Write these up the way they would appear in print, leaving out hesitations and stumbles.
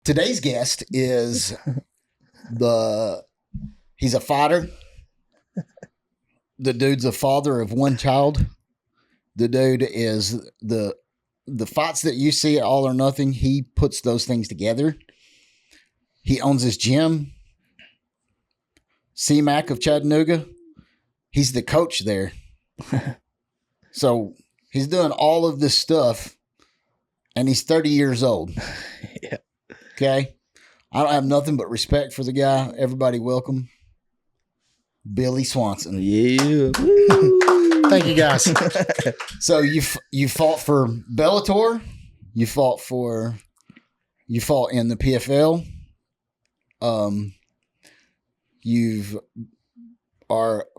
Today's guest is he's a fighter. The dude's a father of one child. The dude is the fights that you see at All or Nothing, he puts those things together. He owns his gym, C-Mac of Chattanooga. He's the coach there. So he's doing all of this stuff, and he's 30 years old. Yeah. Okay? I don't have nothing but respect for the guy. Everybody welcome Billy Swanson. Yeah. Thank you, guys. So you fought for Bellator. You fought in the PFL.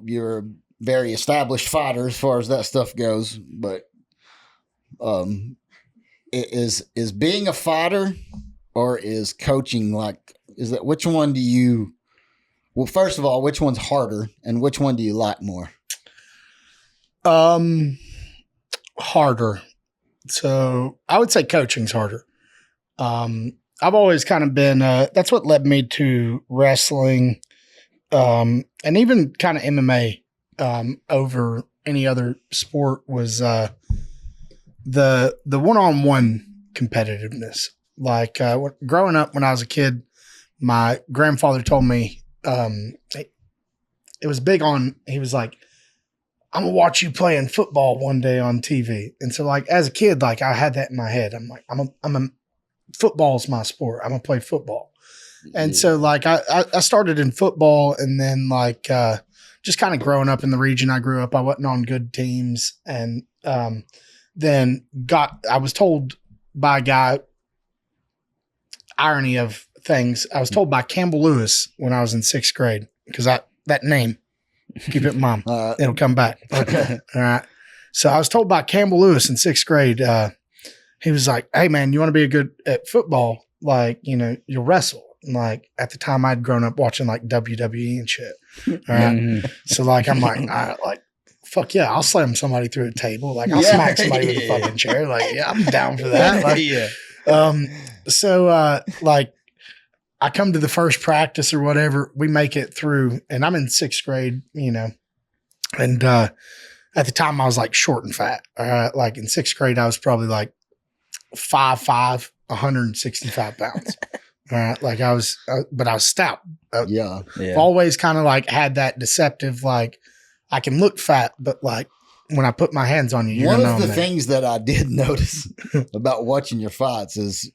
You're a very established fighter as far as that stuff goes, but is being a fighter or is coaching which one do you? Well, first of all, which one's harder, and which one do you like more? Harder. So I would say coaching's harder. I've always kind of been, that's what led me to wrestling, and even kind of MMA, over any other sport was, the one-on-one competitiveness. Like, growing up when I was a kid, my grandfather told me, it was big on, he was like, I'm gonna watch you playing football one day on TV. And so like, as a kid, like I had that in my head. I'm like, football's my sport. I'm gonna play football. And so like, I started in football, and then like, just kind of growing up in the region I grew up, I wasn't on good teams. And, then I was told by a guy, irony of things, I was told by Campbell Lewis when I was in 6th grade, because that name, keep it in mind, it'll come back. Okay. All right. So I was told by Campbell Lewis in 6th grade, he was like, hey man, you want to be good at football? Like, you'll wrestle. And like at the time I'd grown up watching like WWE and shit. All right. Mm-hmm. So like, I'm like, fuck yeah, I'll slam somebody through a table. Like I'll smack somebody with a fucking chair. Like, yeah, I'm down for that. Like, Yeah. So like I come to the first practice or whatever, we make it through, and I'm in 6th grade, and at the time I was like short and fat. Like in 6th grade, I was probably like 5'5", 165 pounds. Like but I was stout. Yeah. I've always kind of like had that deceptive, like I can look fat, but like when I put my hands on you, you're one of the things that I did notice about watching your fights is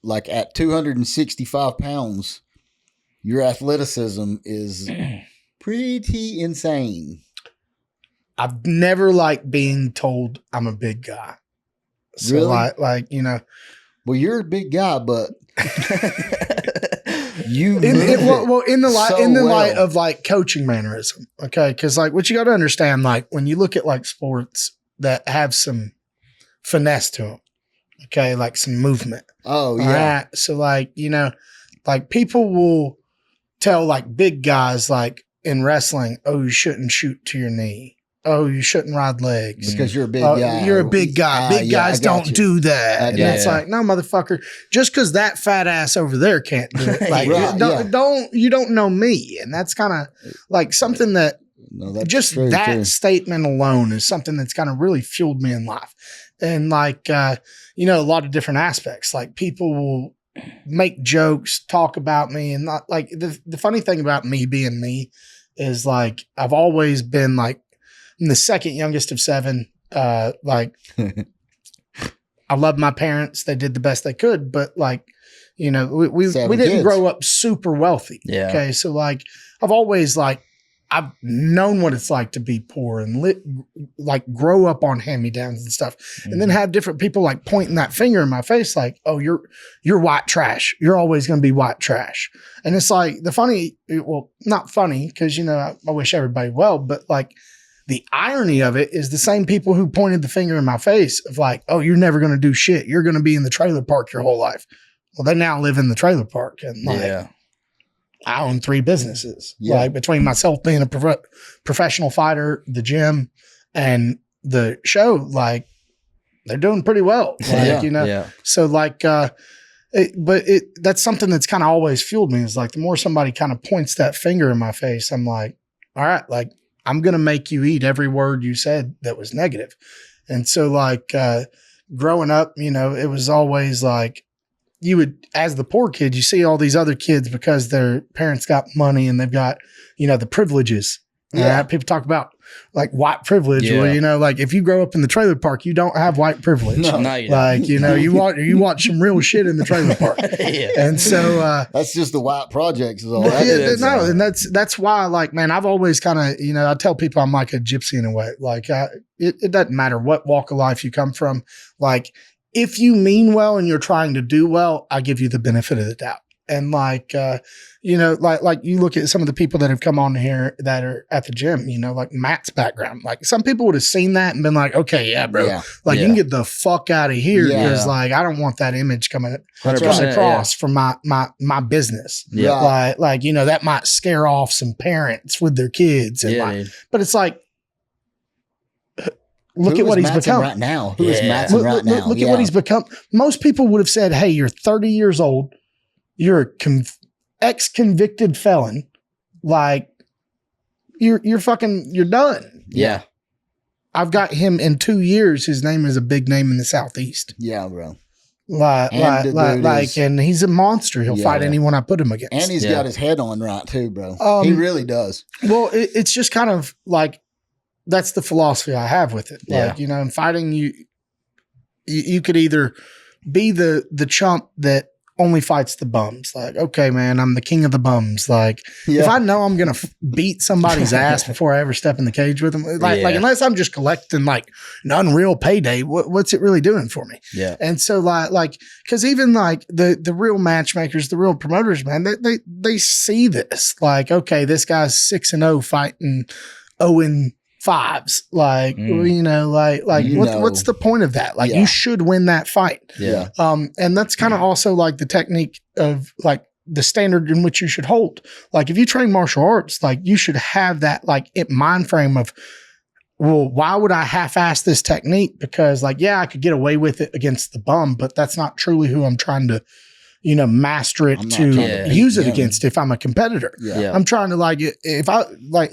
like at 265 pounds, your athleticism is pretty insane. I've never liked being told I'm a big guy. So Really? like, Well, you're a big guy, but you in the light well. of like coaching mannerism. Okay. Cause like what you got to understand, like when you look at like sports that have some finesse to them, okay, like some movement. Oh yeah. All right. So like, like people will tell like big guys like in wrestling, oh, you shouldn't shoot to your knee. Oh, you shouldn't ride legs. Because you're a big guy. You're a big guy. Big guys don't do that. And it's like, no, motherfucker, just because that fat ass over there can't do it. Like, you don't know me. And that's kind of like something that just that statement alone is something that's kind of really fueled me in life. And like, a lot of different aspects, like people will make jokes, talk about me. And not like the funny thing about me being me is like, I've always been like, I'm the second youngest of 7. Like I love my parents. They did the best they could, but like, we didn't grow up super wealthy. Yeah. Okay. So like, I've always like, I've known what it's like to be poor and like grow up on hand-me-downs and stuff, and then have different people like pointing that finger in my face, like, "Oh, you're white trash. You're always going to be white trash." And it's like not funny because I wish everybody well, but like the irony of it is the same people who pointed the finger in my face of like, "Oh, you're never going to do shit. You're going to be in the trailer park your whole life." Well, they now live in the trailer park, and like, I own 3 businesses, like between myself being a professional fighter, the gym, and the show. Like they're doing pretty well, like, So like, That's something that's kind of always fueled me, is like the more somebody kind of points that finger in my face, I'm like, all right, like I'm going to make you eat every word you said that was negative. And so like, growing up, you know, it was always like, you would, as the poor kid, you see all these other kids because their parents got money and they've got, you know, the privileges. Yeah. People talk about like white privilege, where, you know, like if you grow up in the trailer park, you don't have white privilege. No, you don't. Like, you know, you watch some real shit in the trailer park. And so, that's just the white projects is all no, that is. No, and that's why, like, man, I've always kind of, you know, I tell people I'm like a gypsy in a way. Like, it doesn't matter what walk of life you come from. Like, if you mean well and you're trying to do well, I give you the benefit of the doubt. And like, you know, like you look at some of the people that have come on here that are at the gym, you know, like Matt's background, like some people would have seen that and been like, okay, yeah, bro, like you can get the fuck out of here, because like, I don't want that image coming across from my business. Yeah. Like, you know, that might scare off some parents with their kids. And but it's like, look at what he's become right now. Who is Mattson right now? Look at what he's become. Most people would have said, hey, you're 30 years old. You're a ex-convicted felon. Like, you're done. Yeah. I've got him in 2 years. His name is a big name in the Southeast. Yeah, bro. And he's a monster. He'll fight anyone I put him against. And he's got his head on right too, bro. He really does. Well, it's just kind of like, that's the philosophy I have with it. Like, you know, in fighting, you could either be the chump that only fights the bums. Like, okay, man, I'm the king of the bums. Like, if I know I'm going to beat somebody's ass before I ever step in the cage with them, like unless I'm just collecting like an unreal payday, what's it really doing for me? Yeah. And so like, cause even like the real matchmakers, the real promoters, man, they see this. Like, okay, this guy's 6-0 fighting 0-5s. Like, you know, what's the point of that? Like, you should win that fight. Yeah. And that's kind of also like the technique of like the standard in which you should hold. Like, if you train martial arts, like you should have that like mind frame of, well, why would I half-ass this technique? Because like, yeah, I could get away with it against the bum, but that's not truly who I'm trying to, you know, master it to use it against if I'm a competitor. Yeah. I'm trying to like, if I like,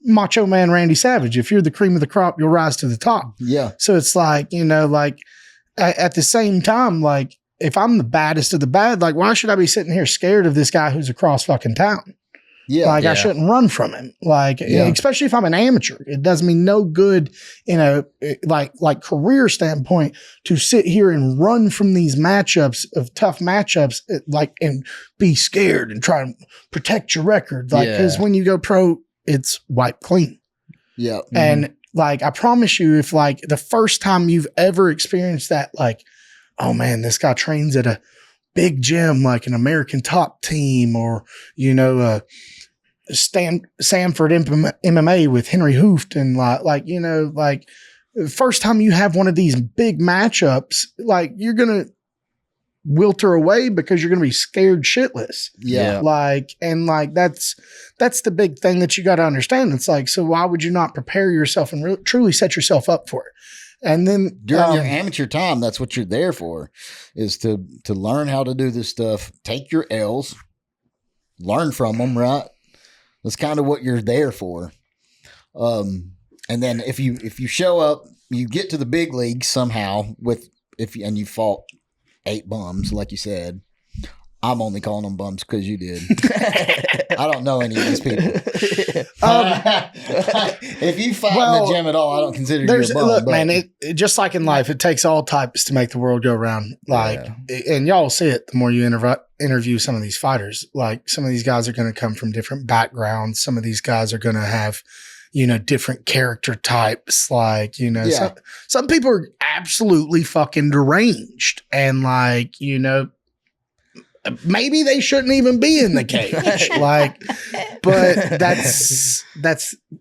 Macho Man Randy Savage, if you're the cream of the crop, you'll rise to the top. Yeah. So it's like, you know, like at the same time, like if I'm the baddest of the bad, like why should I be sitting here scared of this guy who's across fucking town? Yeah. Like I shouldn't run from him. Like, especially if I'm an amateur, it does me no good in a like career standpoint to sit here and run from these matchups of tough matchups, like, and be scared and try and protect your record. Like, cause when you go pro, it's wiped clean. Yeah. Mm-hmm. And like, I promise you, if like the first time you've ever experienced that, like, oh man, this guy trains at a big gym, like an American Top Team, or, you know, Sanford MMA with Henry Hooft, and like, you know, like the first time you have one of these big matchups, like you're going to wilter away because you're going to be scared shitless. Yeah. Like, and like, that's the big thing that you got to understand. It's like, so why would you not prepare yourself and truly set yourself up for it? And then during your amateur time, that's what you're there for, is to learn how to do this stuff, take your L's, learn from them, right? That's kind of what you're there for. And then if you show up, you get to the big leagues somehow and you fought 8 bums, like you said. I'm only calling them bums because you did. I don't know any of these people. If you fight in the gym at all, I don't consider you a bum. Look, man, it just like in life, it takes all types to make the world go round. Like, and y'all will see it the more you interview some of these fighters. Like, some of these guys are going to come from different backgrounds. Some of these guys are going to have, you know, different character types. Like, you know, some people are absolutely fucking deranged, and like, you know, maybe they shouldn't even be in the cage. Like, but that's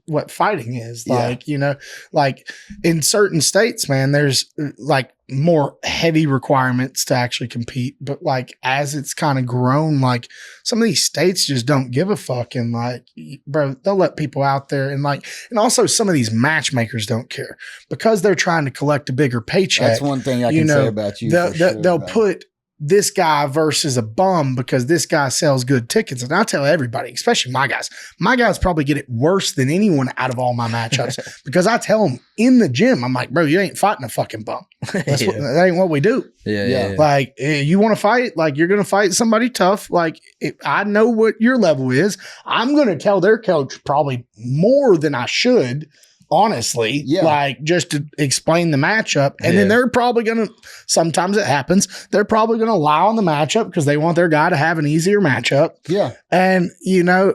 what fighting is. Like, you know, like in certain states, man, there's like more heavy requirements to actually compete. But like, as it's kind of grown, like some of these states just don't give a fuck. And like, bro, they'll let people out there, and like, and also some of these matchmakers don't care because they're trying to collect a bigger paycheck. That's one thing I can say about you. They'll put this guy versus a bum because this guy sells good tickets. And I tell everybody, especially my guys probably get it worse than anyone out of all my matchups because I tell them in the gym, I'm like, bro, you ain't fighting a fucking bum. That ain't what we do. Yeah. Like, you want to fight? Like, you're going to fight somebody tough. Like, I know what your level is. I'm going to tell their coach probably more than I should, honestly, like just to explain the matchup. And then they're probably going to, sometimes it happens, they're probably going to lie on the matchup because they want their guy to have an easier matchup. Yeah. And, you know,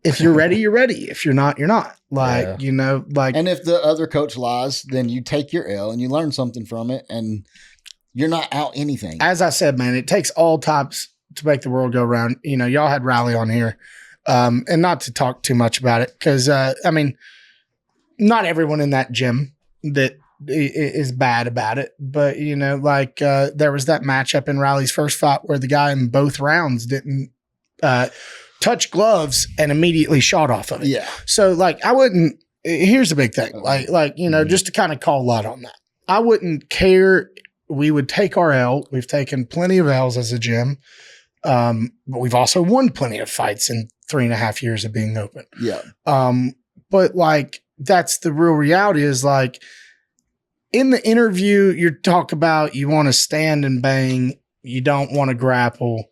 if you're ready, you're ready. If you're not, you're not. Like, you know, like. And if the other coach lies, then you take your L and you learn something from it and you're not out anything. As I said, man, it takes all types to make the world go round. You know, y'all had Riley on here. And not to talk too much about it because, I mean, not everyone in that gym that is bad about it, but you know, like there was that matchup in Riley's first fight where the guy in both rounds didn't touch gloves and immediately shot off of it. Yeah. So like, I wouldn't. Here's the big thing, like you know, just to kind of call light on that, I wouldn't care. We would take our L. We've taken plenty of L's as a gym, but we've also won plenty of fights in 3.5 years of being open. Yeah. But like. That's the real reality is like in the interview, you talk about you want to stand and bang. You don't want to grapple.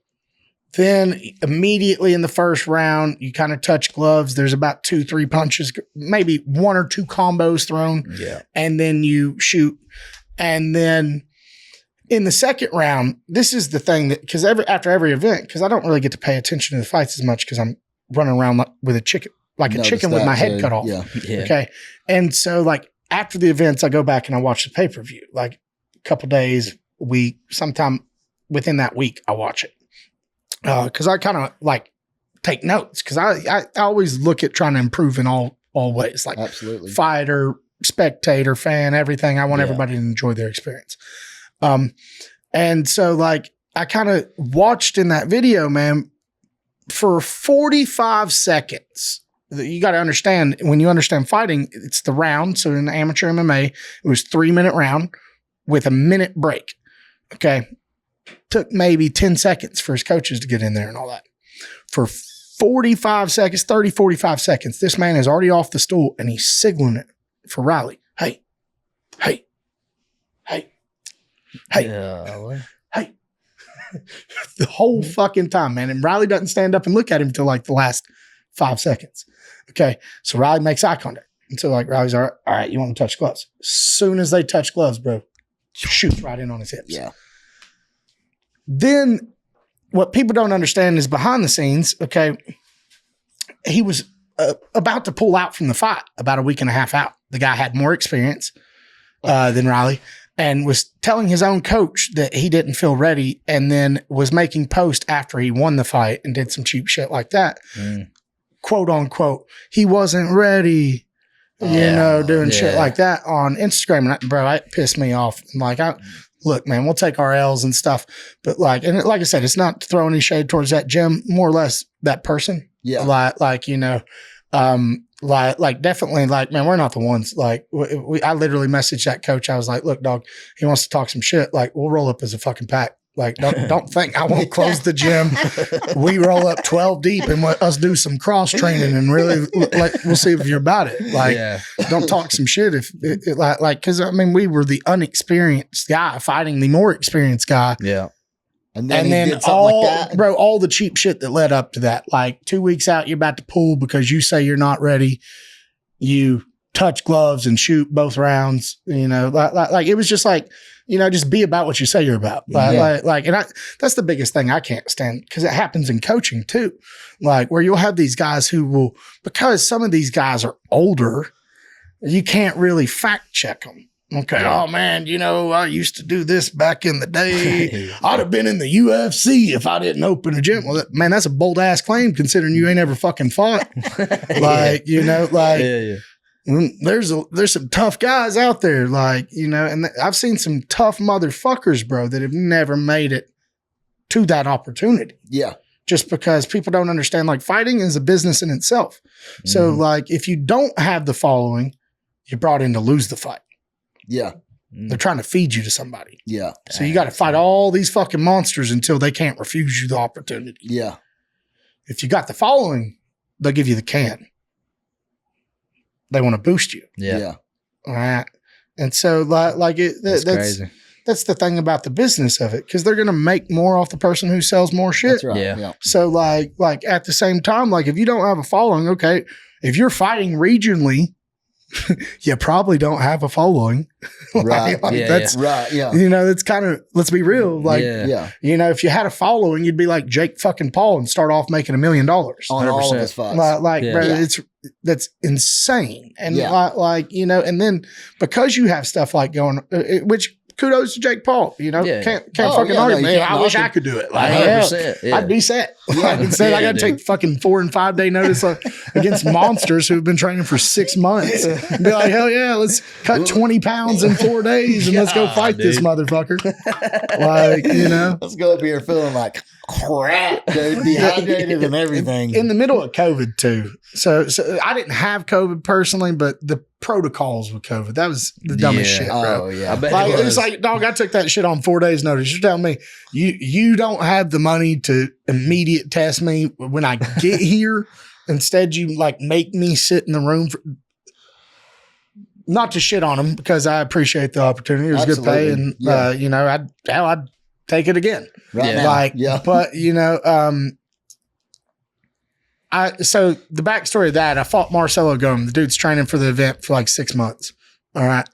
Then immediately in the first round, you kind of touch gloves. There's about 2-3 punches, maybe 1 or 2 combos thrown. Yeah. And then you shoot. And then in the second round, this is the thing that, because after every event, because I don't really get to pay attention to the fights as much because I'm running around with a chicken. Like a chicken with my head cut off. Yeah. Okay. And so like after the events, I go back and I watch the pay-per-view, like a couple days, week, sometime within that week, I watch it. Cause I kind of like take notes. Cause I always look at trying to improve in all ways, like absolutely fighter, spectator, fan, everything. I want everybody to enjoy their experience. And so like I kind of watched in that video, man, for 45 seconds. You got to understand, when you understand fighting, it's the round. So in amateur MMA, it was 3-minute round with a minute break. Okay. Took maybe 10 seconds for his coaches to get in there and all that. For 45 seconds, 30, 45 seconds, this man is already off the stool and he's signaling it for Riley. Hey, hey, hey, hey, hey. The whole fucking time, man. And Riley doesn't stand up and look at him until like the last 5 seconds. Okay. So Riley makes eye contact. And so like Riley's all right, you want to touch gloves. As soon as they touch gloves, bro, shoots right in on his hips. Yeah. Then what people don't understand is behind the scenes, okay, he was about to pull out from the fight about a week and a half out. The guy had more experience than Riley and was telling his own coach that he didn't feel ready and then was making posts after he won the fight and did some cheap shit like that. Quote unquote, he wasn't ready, doing shit like that on Instagram. And bro, it pissed me off. Like, look, man, we'll take our L's and stuff. But like I said, it's not to throw any shade towards that gym, more or less that person. Yeah. Like definitely like, man, we're not the ones. Like I literally messaged that coach. I was like, look, dog, he wants to talk some shit. Like we'll roll up as a fucking pack. Like, don't think I won't close the gym. We roll up 12 deep and let us do some cross training and really, like, we'll see if you're about it. Like, don't talk some shit if because I mean, we were the unexperienced guy fighting the more experienced guy. Yeah. And then all, like that. Bro, all the cheap shit that led up to that. Like 2 weeks out, you're about to pull because you say you're not ready. You touch gloves and shoot both rounds. You know, like it was just like, just be about what you say you're about. That's the biggest thing I can't stand because it happens in coaching too. Like where you'll have these guys who will, because some of these guys are older, you can't really fact check them. Okay. Oh man, I used to do this back in the day. I'd have been in the UFC if I didn't open a gym. Well, man, that's a bold ass claim considering you ain't ever fucking fought. There's some tough guys out there, and I've seen some tough motherfuckers, bro, that have never made it to that opportunity. Yeah. Just because people don't understand, like fighting is a business in itself. So like if you don't have the following, you're brought in to lose the fight. Yeah. They're trying to feed you to somebody. Yeah. So you got to fight all these fucking monsters until they can't refuse you the opportunity. Yeah. If you got the following, they'll give you the can. They want to boost you. Yeah. All right. And so that's crazy. That's the thing about the business of it, because they're going to make more off the person who sells more shit. That's right. Yeah. Yeah. So like at the same time, like if you don't have a following, okay, if you're fighting regionally, you probably don't have a following. Right. That's right. Yeah. you know, it's kind of, let's be real. Like, Yeah. you know, if you had a following, you'd be like Jake fucking Paul and start off making $1 million. On all of 100%. his fights. Bro, that's insane. And Yeah. like, you know, and then because you have stuff like going, which kudos to Jake Paul, you know, Yeah. can't Oh, fucking yeah, argue. no, you Man, can't I wish knock I it. could do it. Like, 100%. Yeah. I'd be set. Yeah. Instead, I Yeah, got to take fucking 4 and 5 day notice against monsters who've been training for 6 months. Be like, hell yeah, let's cut 20 pounds in 4 days and let's go fight this dude. motherfucker. Like, you know. Let's go up here feeling like crap, dude, dehydrated and everything. In the middle of COVID too. So I didn't have COVID personally, but the protocols with COVID, that was the dumbest Yeah. shit, bro. Oh yeah. I bet Like, it was. it's like, dog, I took that shit on 4 days notice. You're telling me you don't have the money to immediate test me when I get here. Instead, you like make me sit in the room for, not to shit on them, because I appreciate the opportunity. It was good pay, and Yeah. you know, I'd take it again. Right Yeah. now. Like, yeah. but you know, so the backstory of that, I fought Marcelo Gomez. The dude's training for the event for like 6 months. All right.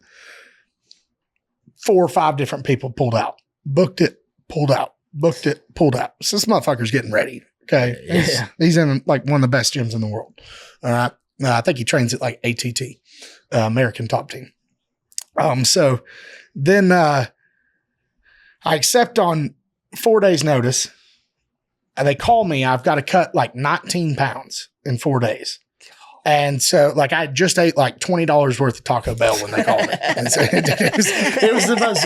4 or 5 different people pulled out, booked it, pulled out, booked it, pulled out. So this motherfucker's getting ready. Okay. Yeah. He's in like one of the best gyms in the world. All right. I think he trains at like ATT, American Top Team. So then I accept on 4 days notice. And they call me, I've got to cut like 19 pounds in 4 days. And so like I just ate like $20 worth of Taco Bell when they called me. And so it was the most,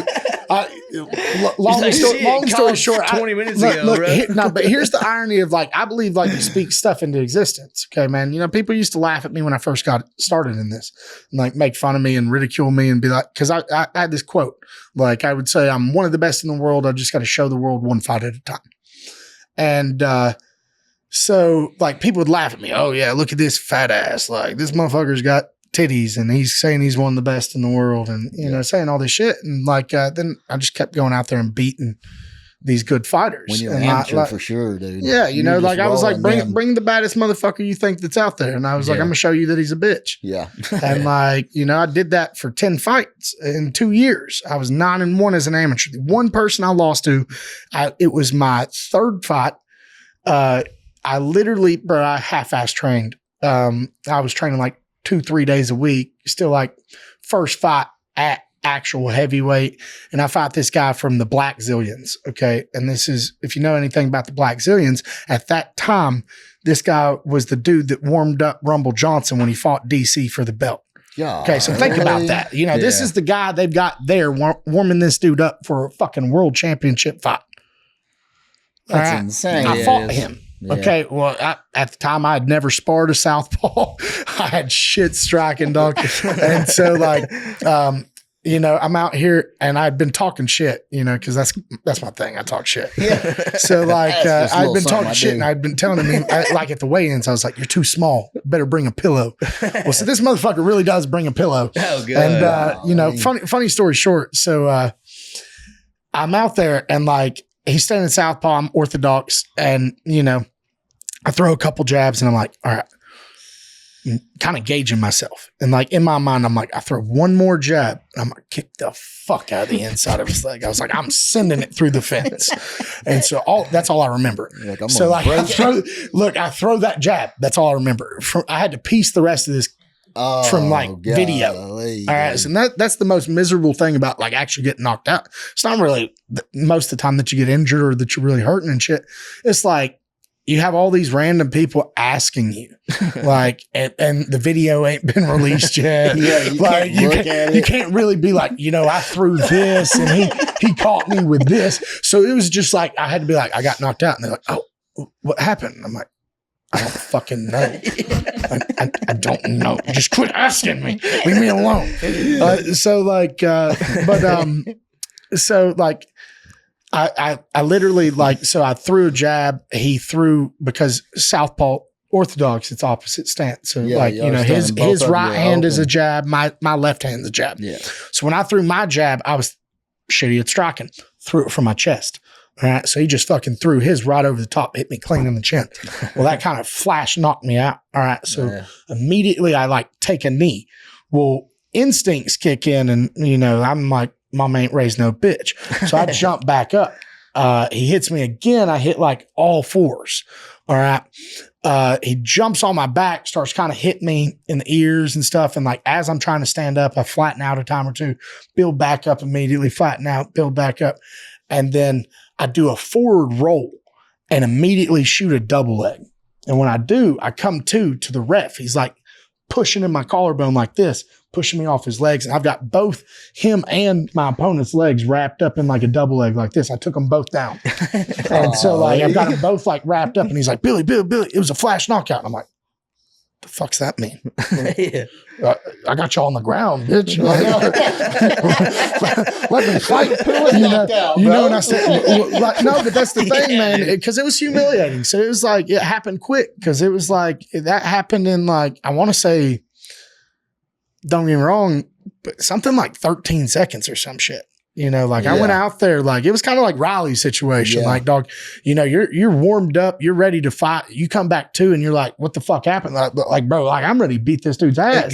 long story short, 20 minutes ago, bro. but here's the irony of like, I believe like you speak stuff into existence. Okay, man. You know, people used to laugh at me when I first got started in this and like make fun of me and ridicule me and be like, cause I had this quote, like I would say, I'm one of the best in the world. I just got to show the world one fight at a time. And so like people would laugh at me. Oh yeah, look at this fat ass. Like this motherfucker's got titties and he's saying he's one of the best in the world and, you know, saying all this shit. And like, then I just kept going out there and beating these good fighters. When you're and an amateur, like, for sure, dude. yeah, you You're know, just like I was like, rolling them. bring the baddest motherfucker you think that's out there. And I was like, Yeah. I'm gonna show you that he's a bitch. Yeah. And like, you know, I did that for 10 fights in 2 years. I was 9-1 as an amateur. The one person I lost to, it was my 3rd fight. I literally, bro, I half-ass trained. I was training like 2-3 days a week, still like first fight at actual heavyweight. And I fought this guy from the Black Zillions. Okay. And this is, if you know anything about the Black Zillions, at that time, this guy was the dude that warmed up Rumble Johnson when he fought DC for the belt. Yeah. Okay. So think about that. You know, this Yeah. is the guy they've got there warming this dude up for a fucking world championship fight. That's All right? insane. I Yeah, fought it is. him. Yeah. Okay, well, at the time, I had never sparred a southpaw. I had shit striking, dog. And so, like, you know, I'm out here and I'd been talking shit, you know, because that's my thing. I talk shit. Yeah. So, like, That's just a I'd little been something talking I shit do. and I'd been telling him, like, at the weigh-ins, I was like, you're too small. Better bring a pillow. Well, so this motherfucker really does bring a pillow. Oh, good. And, you know, funny story short. So, I'm out there and, like, he's standing southpaw, I'm orthodox, and, you know, I throw a couple jabs and I'm like, all right, kind of gauging myself. And like in my mind, I'm like, I throw one more jab and I'm going to kick the fuck out of the inside of his leg. I was like, I'm sending it through the fence. And so that's all I remember. You're like, I'm So gonna like, I throw that jab. That's all I remember. I had to piece the rest of this from like video. golly, All right. dude. So that's the most miserable thing about like actually getting knocked out. It's not really most of the time that you get injured or that you're really hurting and shit. It's like you have all these random people asking you, like, and the video ain't been released yet. Yeah, you like can't look at you it. can't really be like, you know, I threw this and he caught me with this. So it was just like I had to be like, I got knocked out, and they're like, oh, what happened? I'm like, I don't fucking know. I don't know. Just quit asking me. Leave me alone. So I literally so I threw a jab. He threw, because Southpaw Orthodox, it's opposite stance. So his right hand is a jab. My left hand's a jab. Yeah. So when I threw my jab, I was shitty at striking. Threw it from my chest. All right. So he just fucking threw his right over the top, hit me clean in the chin. Well, that kind of flash knocked me out. All right. So immediately I take a knee. Well, instincts kick in, and I'm like, mama ain't raised no bitch. So I jump back up. He hits me again. I hit all fours. All right. He jumps on my back, starts kind of hitting me in the ears and stuff. And as I'm trying to stand up, I flatten out a time or two, build back up immediately, flatten out, build back up. And then I do a forward roll and immediately shoot a double leg. And when I do, I come to the ref. He's pushing in my collarbone like this, pushing me off his legs. And I've got both him and my opponent's legs wrapped up in a double leg like this. I took them both down. And so I've got them both wrapped up, and he's like, Billy, it was a flash knockout. And I'm like, the fuck's that mean? I got you on the ground, bitch. Let me fight. And I said, no, but that's the thing, man, because it was humiliating. So it was it happened quick, because it was that happened in I want to say, don't get me wrong, but something 13 seconds or some shit. I went out there, it was kind of like Riley's situation. Dog, you're warmed up, you're ready to fight. You come back too, and you're like, what the fuck happened? Bro, I'm ready to beat this dude's ass.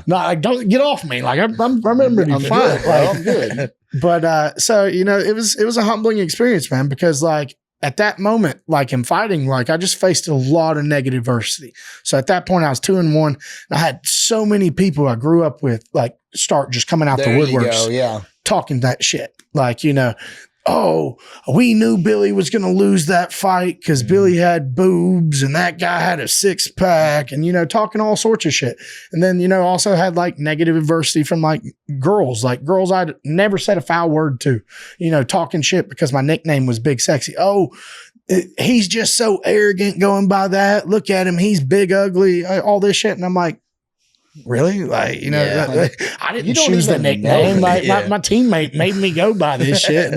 No, don't get off me. I'm ready to fight. I'm good. But so it was a humbling experience, man, because at that moment, in fighting, I just faced a lot of negative adversity. So at that point, I was 2-1. And I had so many people I grew up with, start just coming out the woodworks, talking that shit. Oh, we knew Billy was going to lose that fight because Billy had boobs and that guy had a 6-pack, and, talking all sorts of shit. And then, also had negative adversity from girls I'd never said a foul word to, talking shit because my nickname was Big Sexy. Oh, he's just so arrogant going by that. Look at him. He's big, ugly, all this shit. And I'm like, really? I didn't choose the nickname. My teammate made me go by this shit.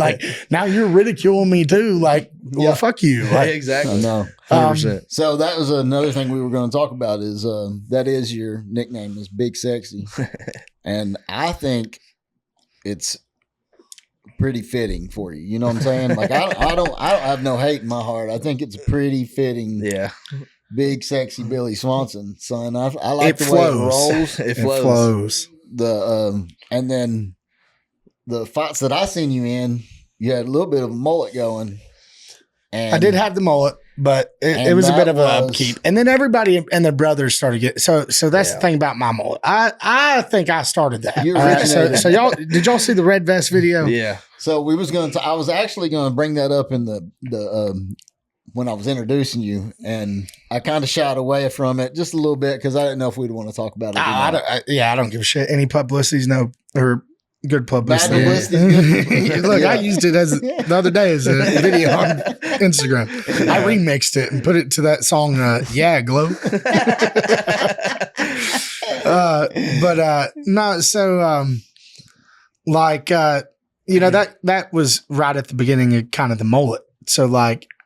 Now you're ridiculing me too. Well, fuck you. Exactly. No, 100%. So that was another thing we were going to talk about is that is your nickname is Big Sexy, and I think it's pretty fitting for you. You know what I'm saying? I don't have no hate in my heart. I think it's pretty fitting. Yeah. Big Sexy Billy Swanson, son. I like the flows. way it rolls. It flows. And then the fights that I seen you in, you had a little bit of a mullet going. And I did have the mullet, but it was a bit of an upkeep. And then everybody and their brothers started getting so that's the thing about my mullet. I think I started that. So y'all did y'all see the red vest video? Yeah. So I was actually gonna bring that up in the when I was introducing you, and I kind of shied away from it just a little bit because I didn't know if we'd want to talk about it. I don't give a shit. Any publicity's or good publicity. Bad publicity. Look, I used it the other day as a video on Instagram. I remixed it and put it to that song, Yeah, Glow. No, so that was right at the beginning of kind of the mullet. So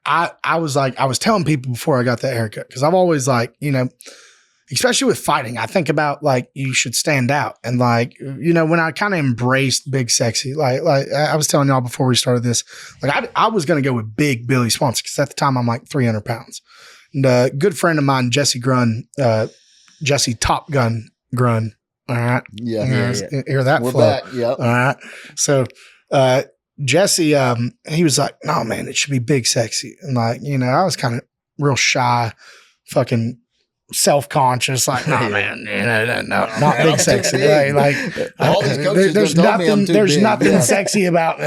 I was telling people before I got that haircut, because I've always especially with fighting, I think about you should stand out. And when I kind of embraced Big Sexy, I was telling y'all before we started this, I was going to go with Big Billy Swanson, because at the time I'm 300 pounds. And a good friend of mine, Jesse Grun, Jesse Top Gun Grun. All right. Yeah. Hear that We're flow. back. Yep. All right. So, Jesse, he was like, no, man, it should be Big Sexy. And I was kind of real shy, fucking self-conscious, no, man, no, not Big Sexy. All these coaches there's nothing sexy about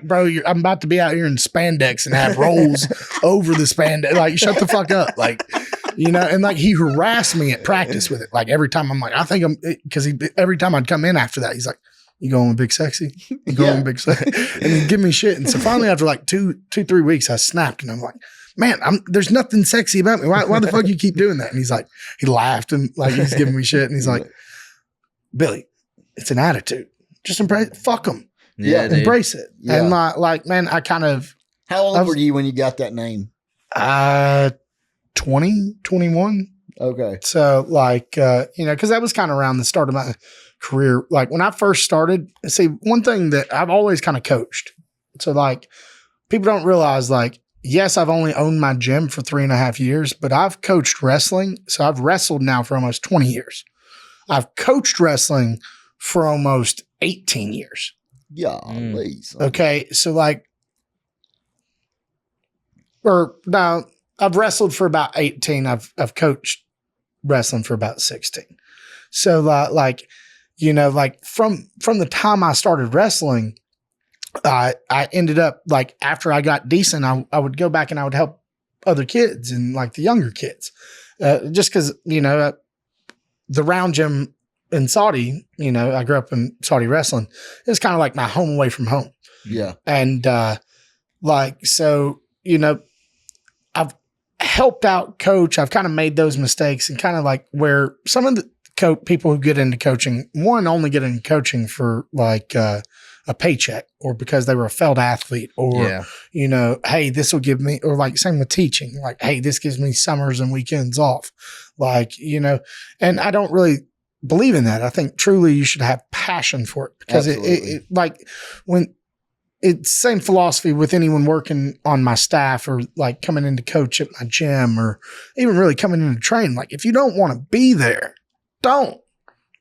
bro, I'm about to be out here in spandex and have rolls over the spandex. Shut the fuck up. And he harassed me at practice with it. Every time I'm I think because every time I'd come in after that, he's like, you going with Big Sexy? You going with Big Sexy? And he'd give me shit. And so finally, after 2-3 weeks, I snapped, and I'm like, man, there's nothing sexy about me. Why the fuck you keep doing that? And he's like, he laughed and like he's giving me shit. And he's like, Billy, it's an attitude. Just embrace it. Fuck them. Yeah, embrace it. Yeah. And like, man, I kind of. How old were you when you got that name? 20, 21. Okay. So like, because that was kind of around the start of my career. Like when I first started, see, one thing that I've always kind of coached. So like people don't realize like, yes, I've only owned my gym for 3.5 years, but I've coached wrestling. So I've wrestled now for almost 20 years. I've coached wrestling for almost 18 years. Yeah. Okay. So like, or now I've wrestled for about 18. I've coached wrestling for about 16. So like from the time I started wrestling, I ended up like after I got decent, I would go back and I would help other kids and like the younger kids, just because the round gym in Saudi, I grew up in Saudi wrestling. It was kind of like my home away from home. Yeah, and so I've helped out coach. I've kind of made those mistakes and kind of like where some of the people who get into coaching, only get into coaching for like a paycheck or because they were a failed athlete or, hey, this will give me, or like same with teaching, like, hey, this gives me summers and weekends off. Like, and I don't really believe in that. I think truly you should have passion for it because it like when it's same philosophy with anyone working on my staff or like coming in to coach at my gym or even really coming in to train. Like if you don't want to be there, don't.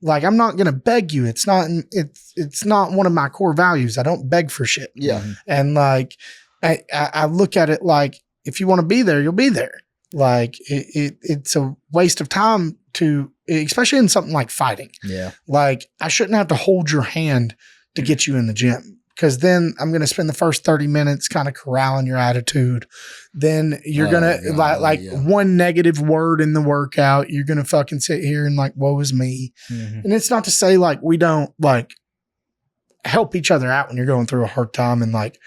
Like I'm not going to beg you. It's not one of my core values. I don't beg for shit. Yeah. And like I look at it like if you want to be there, you'll be there. Like it's a waste of time to, especially in something like fighting. Yeah. Like I shouldn't have to hold your hand to get you in the gym. Because then I'm going to spend the first 30 minutes kind of corralling your attitude. Then you're going to one negative word in the workout. You're going to fucking sit here and like, woe is me. Mm-hmm. And it's not to say like we don't like help each other out when you're going through a hard time and like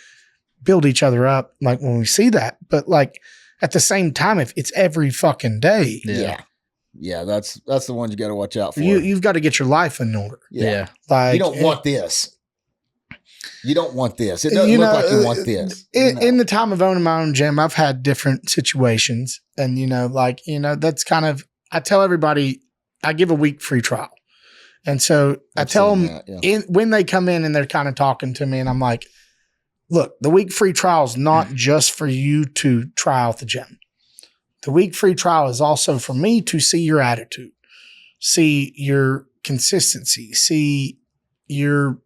build each other up. Like when we see that, but like at the same time, if it's every fucking day. Yeah. That's the ones you got to watch out for. You've got to get your life in order. Yeah. Like you don't want this. You don't want this. It doesn't look like you want this. In the time of owning my own gym, I've had different situations. And, that's kind of, I tell everybody, I give a week free trial. And so I tell them when they come in and they're kind of talking to me and I'm like, look, the week free trial is not just for you to try out the gym. The week free trial is also for me to see your attitude, see your consistency, see your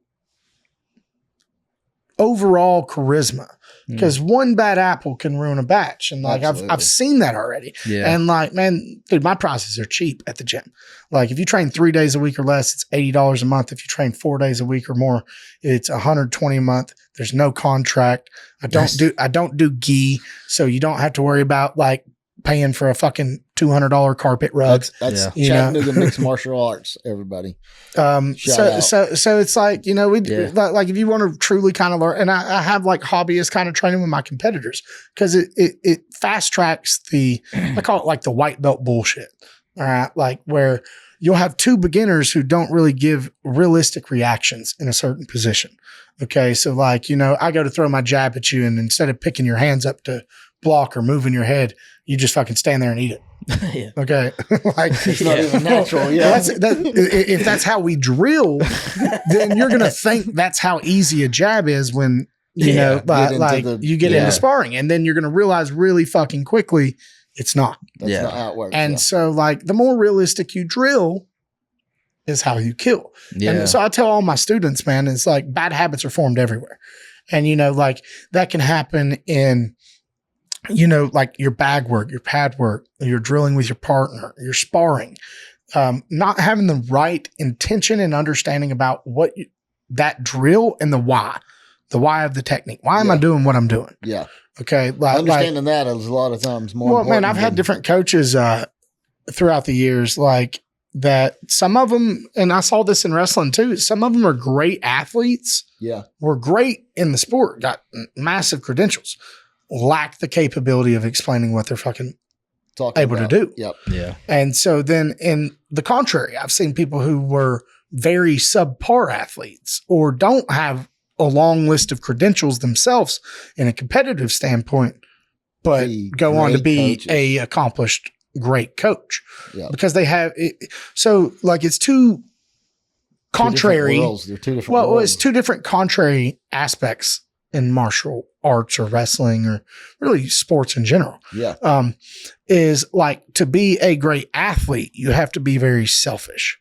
overall charisma, because one bad apple can ruin a batch. And like, I've seen that already. Yeah. And like, man, dude, my prices are cheap at the gym. Like if you train 3 days a week or less, it's $80 a month. If you train 4 days a week or more, it's $120 a month. There's no contract. I don't do gi. So you don't have to worry about like paying for a fucking $200 carpet rug. That's Chattanooga Mixed Martial Arts, everybody. So it's like, like if you want to truly kind of learn, and I have like hobbyists kind of training with my competitors because it fast tracks I call it like the white belt bullshit. All right. Like where you'll have two beginners who don't really give realistic reactions in a certain position. Okay. So like, I go to throw my jab at you and instead of picking your hands up to block or moving your head, you just fucking stand there and eat it. Yeah. Okay. Like it's not even natural. Yeah. If that's how we drill, then you're going to think that's how easy a jab is when, you get into sparring, and then you're going to realize really fucking quickly it's not. That's not how it works. And so like the more realistic you drill is how you kill. Yeah. And so I tell all my students, man, it's like bad habits are formed everywhere. And, like that can happen in, like your bag work, your pad work, your drilling with your partner, your sparring, not having the right intention and understanding about what that drill and the why of the technique. Why am I doing what I'm doing? Yeah. Okay. Understanding that is a lot of times more. Well, man, I've had different coaches throughout the years, like that. Some of them, and I saw this in wrestling too. Some of them are great athletes. Yeah. Were great in the sport, got massive credentials. lack the capability of explaining what they're fucking able to do. Yep. Yeah. And so then in the contrary, I've seen people who were very subpar athletes or don't have a long list of credentials themselves in a competitive standpoint, but go on to be a accomplished great coach because they have it. So like it's two contrary. They're two different worlds. It's two different contrary aspects in martial arts or wrestling or really sports in general. Yeah. Is like to be a great athlete, you have to be very selfish.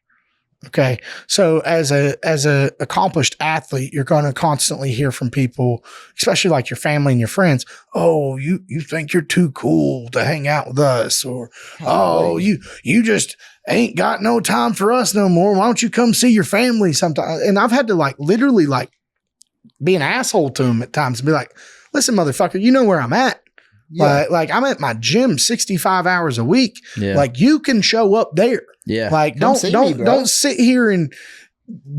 Okay. So as a accomplished athlete, you're going to constantly hear from people, especially like your family and your friends. Oh, you think you're too cool to hang out with us, or you just ain't got no time for us no more. Why don't you come see your family sometime? And I've had to like literally like be an asshole to them at times and be like, listen, motherfucker, you know where I'm at. Yeah. Like I'm at my gym 65 hours a week. Yeah. Like you can show up there. Yeah. Like don't sit here and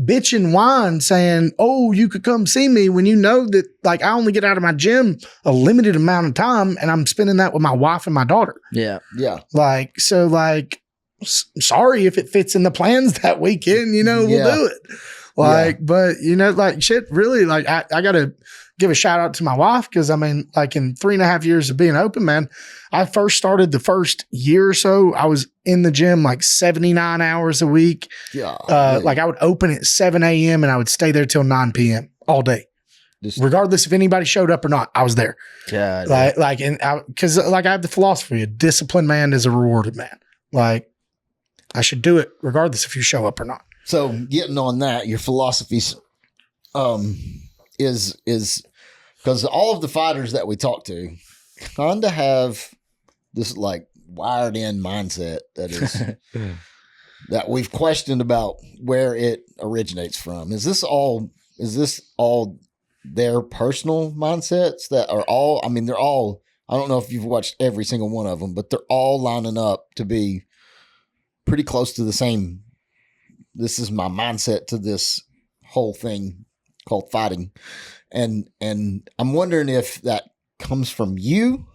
bitch and whine saying, oh, you could come see me when you know that like I only get out of my gym a limited amount of time and I'm spending that with my wife and my daughter. Yeah. Yeah. Like, so like, sorry if it fits in the plans that weekend, you know, we'll do it. Like, but you know, like shit, really, like I got to give a shout out to my wife. Cause I mean, like in 3.5 years of being open, man, I first started the first year or so. I was in the gym like 79 hours a week. Yeah. Like I would open at 7 a.m. and I would stay there till 9 p.m. all day. Regardless if anybody showed up or not, I was there. Yeah. Cause like I have the philosophy, a disciplined man is a rewarded man. Like I should do it regardless if you show up or not. So getting on that, your philosophies is because all of the fighters that we talk to kind of have this like wired in mindset that is that we've questioned about where it originates from. Is this all their personal mindsets that are all, I mean, they're all, I don't know if you've watched every single one of them, but they're all lining up to be pretty close to the same. This is my mindset to this whole thing called fighting. And I'm wondering if that comes from you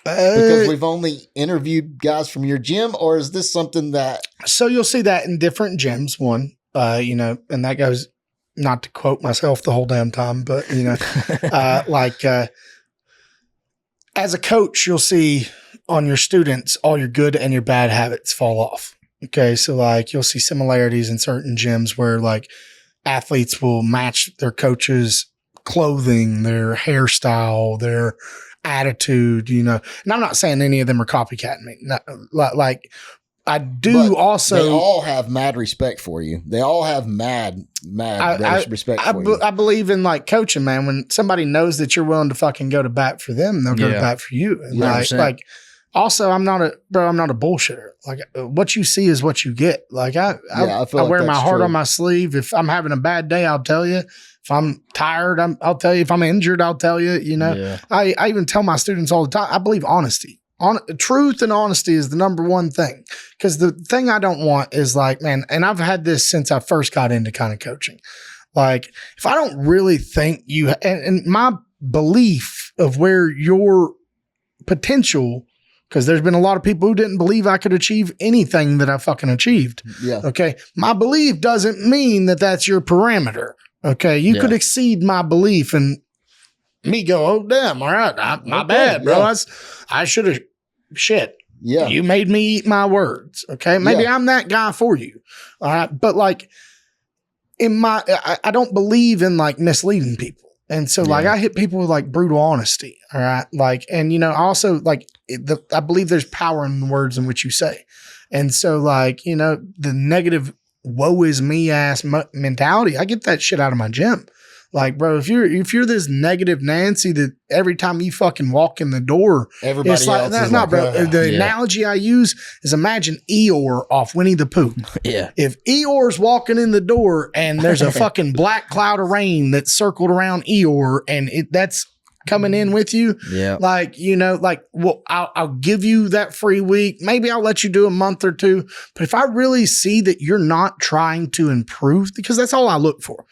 because we've only interviewed guys from your gym, or is this something that... So you'll see that in different gyms, one, you know, and that goes, not to quote myself the whole damn time, but, you know, as a coach, you'll see on your students, all your good and your bad habits fall off. Okay. So like you'll see similarities in certain gyms where like athletes will match their coaches' clothing, their hairstyle, their attitude, you know, and I'm not saying any of them are copycatting me. Not, like I do, but also. They all have mad respect for you. They all have mad respect for you. I believe in like coaching, man. When somebody knows that you're willing to fucking go to bat for them, they'll go to bat for you. And like, also, I'm not a bullshitter. Like what you see is what you get. Like I wear my heart on my sleeve. If I'm having a bad day, I'll tell you. If I'm tired, I'll tell you. If I'm injured, I'll tell you. You know, I even tell my students all the time. I believe honesty. Truth and honesty is the number one thing. Because the thing I don't want is like, man, and I've had this since I first got into kind of coaching. Like if I don't really think you, and my belief of where your potential. Because there's been a lot of people who didn't believe I could achieve anything that I fucking achieved. Yeah. Okay. My belief doesn't mean that that's your parameter. Okay. You could exceed my belief and me go, oh, damn. All right. My bad, bro. Yeah. I should have shit. Yeah. You made me eat my words. Okay. Maybe I'm that guy for you. All right. But like I don't believe in like misleading people. And so like I hit people with like brutal honesty. All right. Like, and you know, also like I believe there's power in the words in which you say. And so like, you know, the negative woe is me ass mentality, I get that shit out of my gym. Like, bro, if you're this negative Nancy that every time you fucking walk in the door, everybody else like, is no, like, bro. The analogy I use is imagine Eeyore off Winnie the Pooh. Yeah. If Eeyore's walking in the door and there's a fucking black cloud of rain that's circled around Eeyore and that's coming in with you, like, you know, like, well, I'll give you that free week. Maybe I'll let you do a month or two. But if I really see that you're not trying to improve, because that's all I look for.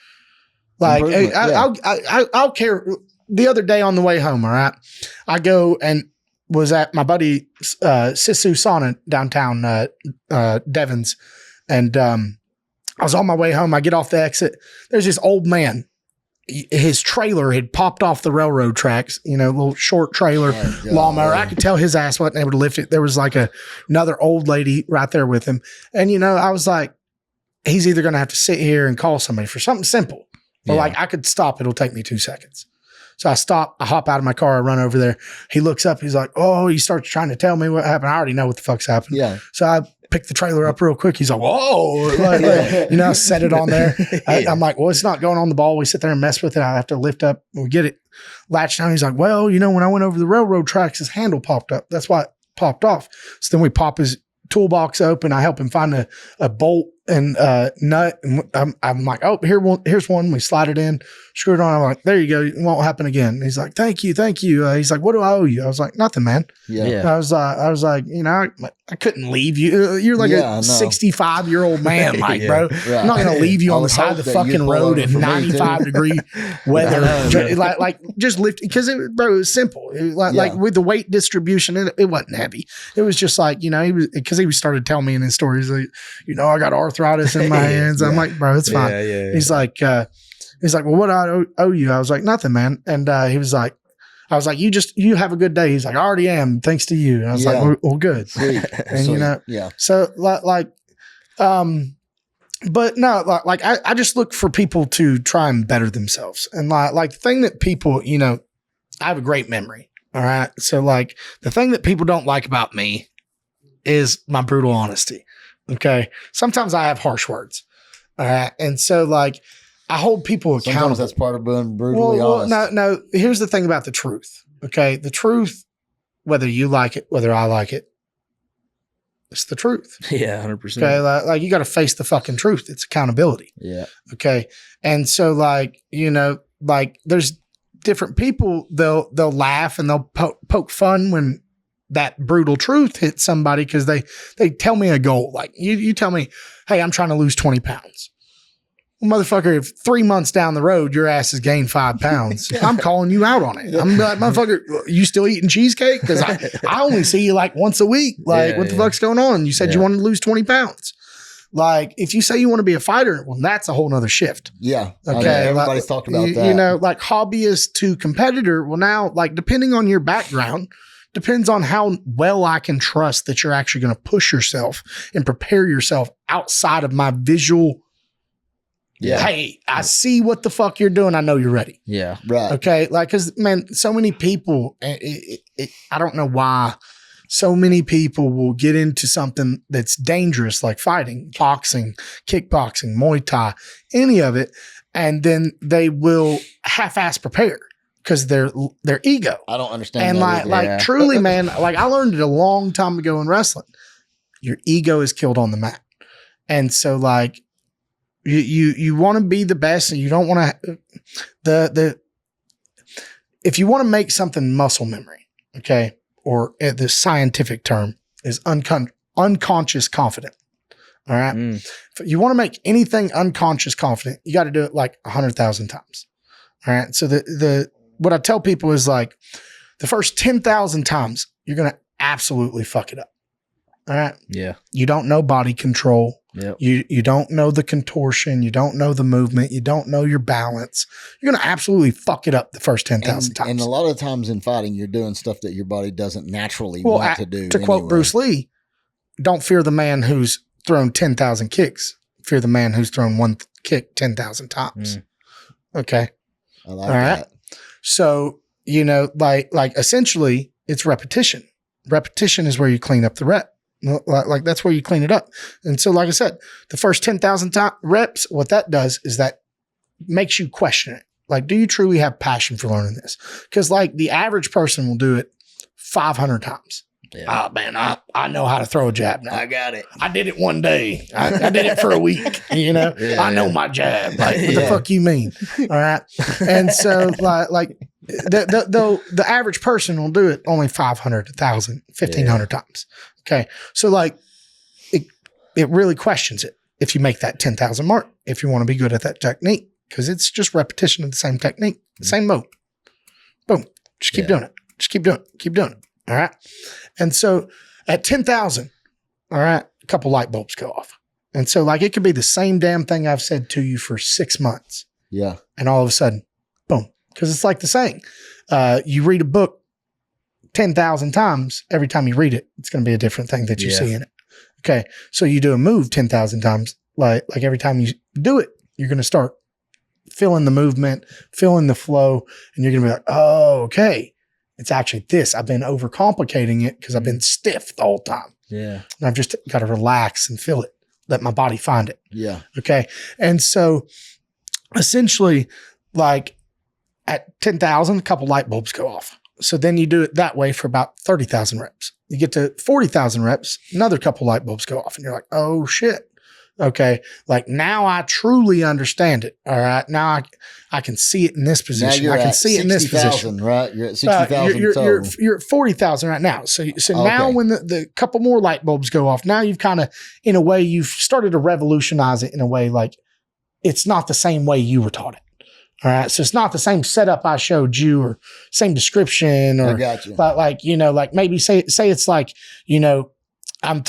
Like, I'll care. the other day on the way home, all right, I go and was at my buddy Sisu Sauna downtown Devons. And I was on my way home. I get off the exit. There's this old man. His trailer had popped off the railroad tracks, little short trailer, lawnmower. I could tell his ass wasn't able to lift it. There was like another old lady right there with him. And, I was like, he's either going to have to sit here and call somebody for something simple. Or like I could stop. It'll take me 2 seconds. So I stop. I hop out of my car. I run over there. He looks up. He's like, oh, he starts trying to tell me what happened. I already know what the fuck's happened. Yeah. So I pick the trailer up real quick. He's like, whoa, I set it on there. I'm like, well, it's not going on the ball. We sit there and mess with it. I have to lift up. We get it latched down. He's like, well, when I went over the railroad tracks, his handle popped up. That's why it popped off. So then we pop his toolbox open. I help him find a bolt and nut. And I'm like, oh, here's one. We slide it in, screw it on. I'm like, there you go. It won't happen again. And he's like, thank you. He's like, what do I owe you? I was like, nothing, man. Yeah. I was like, I couldn't leave you. You're like a 65-year-old man, Mike, bro. Yeah. I'm not going to leave you on the side of the fucking road in 95-degree weather. like just lift, because it was simple. Like with the weight distribution, it wasn't heavy. It was just like, he started telling me in his stories, like, I got arthritis in my hands. I'm like, bro, it's fine. He's like, well, what do I owe you? I was like, nothing, man. And I was like, you have a good day. He's like, I already am. Thanks to you. And I was like, well, good. Sweet. And so but no, like I just look for people to try and better themselves. And like the thing that people, I have a great memory. All right. So like the thing that people don't like about me is my brutal honesty. Okay. Sometimes I have harsh words. All right. And so like I hold people accountable. Sometimes that's part of being brutally honest. No. Here's the thing about the truth. Okay. The truth, whether you like it, whether I like it, it's the truth. Yeah. 100%. Okay. Like you got to face the fucking truth. It's accountability. Yeah. Okay. And so like, like there's different people, they'll laugh and they'll poke fun when that brutal truth hits somebody because they tell me a goal. Like you tell me, hey, I'm trying to lose 20 pounds. Well, motherfucker, if 3 months down the road, your ass has gained 5 pounds, I'm calling you out on it. I'm like, motherfucker, you still eating cheesecake? Because I only see you like once a week. Like, what the fuck's going on? You said you wanted to lose 20 pounds. Like, if you say you want to be a fighter, well, that's a whole nother shift. Yeah. Okay. Everybody's talked about that. Like hobbyist to competitor. Well, now, like, depending on your background, depends on how well I can trust that you're actually going to push yourself and prepare yourself outside of my visual. Yeah. Hey, I see what the fuck you're doing. I know you're ready. Yeah. Right. Okay. Like, cause man, so many people, I don't know why so many people will get into something that's dangerous, like fighting, boxing, kickboxing, Muay Thai, any of it. And then they will half-ass prepare because their ego. I don't understand. And like truly, man, like I learned it a long time ago in wrestling. Your ego is killed on the mat. And so like, you want to be the best, and you don't want to if you want to make something muscle memory, okay, or the scientific term is unconscious confident. All right. If you want to make anything unconscious confident, you got to do it like 100,000 times. All right. So what I tell people is like the first 10,000 times you're going to absolutely fuck it up. All right. Yeah. You don't know body control. Yep. You don't know the contortion. You don't know the movement. You don't know your balance. You're going to absolutely fuck it up the first 10,000 times. And a lot of times in fighting, you're doing stuff that your body doesn't naturally want to do. To quote Bruce Lee, don't fear the man who's thrown 10,000 kicks. Fear the man who's thrown one kick 10,000 times. Okay. I like that. Right? So, like essentially it's repetition. Repetition is where you clean up the rep. Like that's where you clean it up. And so, like I said, the first 10,000 reps, what that does is that makes you question it. Like, do you truly have passion for learning this? Because like the average person will do it 500 times. Yeah. Oh man, I know how to throw a jab now. I got it. I did it one day. I did it for a week. I know my jab. Like, what the fuck you mean? All right. And so like the average person will do it only 500, 1,000, 1,500 times. Okay. So like it really questions it if you make that 10,000 mark, if you want to be good at that technique, because it's just repetition of the same technique, the same mode. Boom. Just keep doing it. Just keep doing it. Keep doing it. All right. And so at 10,000, all right, a couple light bulbs go off. And so like it could be the same damn thing I've said to you for 6 months. Yeah. And all of a sudden, boom. Because it's like the saying, you read a book 10,000 times, every time you read it, it's going to be a different thing that you see in it. Okay. So you do a move 10,000 times, like every time you do it, you're going to start feeling the movement, feeling the flow, and you're going to be like, oh, okay. It's actually this. I've been overcomplicating it because I've been stiff the whole time. Yeah. And I've just got to relax and feel it. Let my body find it. Yeah. Okay. And so essentially, like at 10,000, a couple light bulbs go off. So then you do it that way for about 30,000 reps. You get to 40,000 reps, another couple light bulbs go off, and you're like, oh shit. Okay. Like now I truly understand it. All right. Now I can see it in this position. I can see it in this position. Right. You're at 60,000 you're at 40,000 right now. So now when the couple more light bulbs go off, now you've kind of, in a way, you've started to revolutionize it in a way like it's not the same way you were taught it. All right. So it's not the same setup I showed you or same description or I got you. But like, like maybe say it's like, I'm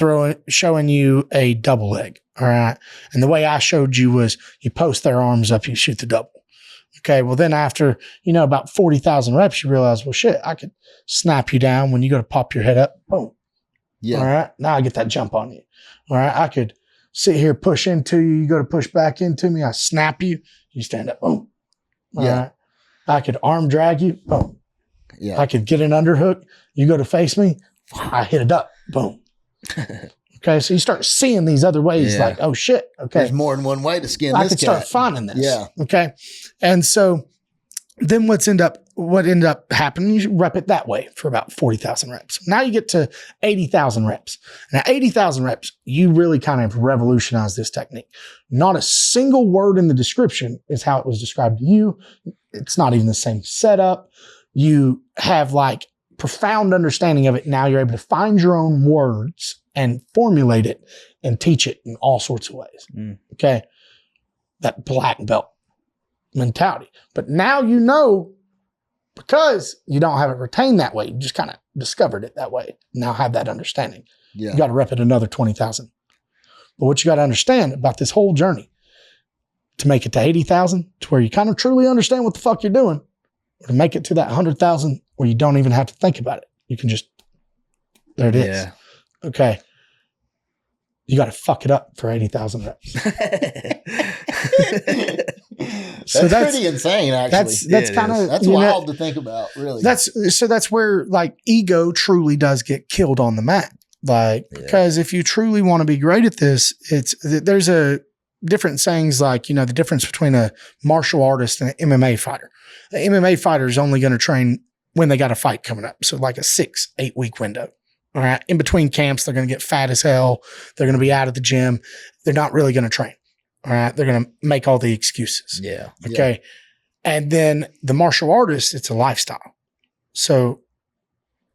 showing you a double leg. All right. And the way I showed you was you post their arms up, you shoot the double. Okay. Well, then after, about 40,000 reps, you realize, well, shit, I could snap you down when you go to pop your head up. Boom. Yeah. All right. Now I get that jump on you. All right. I could sit here, push into you. You go to push back into me. I snap you. You stand up. Boom. All right. I could arm drag you. Boom. Yeah. I could get an underhook. You go to face me. I hit it up. Boom. Okay. So you start seeing these other ways like, oh shit. Okay. There's more than one way to skin this I could start finding this. Yeah. Okay. And so then what ended up happening, you rep it that way for about 40,000 reps. Now you get to 80,000 reps. Now 80,000 reps, you really kind of revolutionize this technique. Not a single word in the description is how it was described to you. It's not even the same setup. You have like profound understanding of it. Now you're able to find your own words and formulate it and teach it in all sorts of ways. Okay. That black belt mentality. But now because you don't have it retained that way, you just kind of discovered it that way. Now have that understanding. Yeah. You got to rep it another 20,000. But what you got to understand about this whole journey to make it to 80,000 to where you kind of truly understand what the fuck you're doing, or to make it to that 100,000 where you don't even have to think about it. You can just, there it is. Yeah. Okay. You got to fuck it up for 80,000 reps. So that's pretty insane, actually. That's kind of, that's wild to think about, really. That's where like ego truly does get killed on the mat. Like, because if you truly want to be great at this, there's a different sayings like, the difference between a martial artist and an MMA fighter. The MMA fighter is only going to train when they got a fight coming up. So like a 6-8 week window. All right. In between camps, they're going to get fat as hell. They're going to be out of the gym. They're not really going to train. All right. They're going to make all the excuses. Yeah. Okay. Yeah. And then the martial artist, it's a lifestyle. So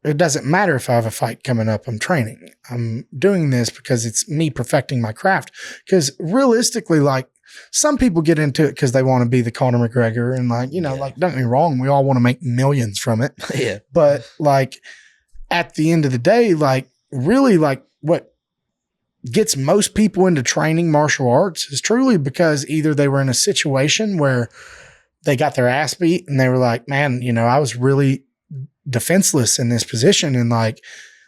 it doesn't matter if I have a fight coming up, I'm training. I'm doing this because it's me perfecting my craft. Because realistically, like some people get into it because they want to be the Conor McGregor and like, like don't get me wrong. We all want to make millions from it. Yeah. But like, at the end of the day, like really like what gets most people into training martial arts is truly because either they were in a situation where they got their ass beat and they were like, man, I was really defenseless in this position. And like,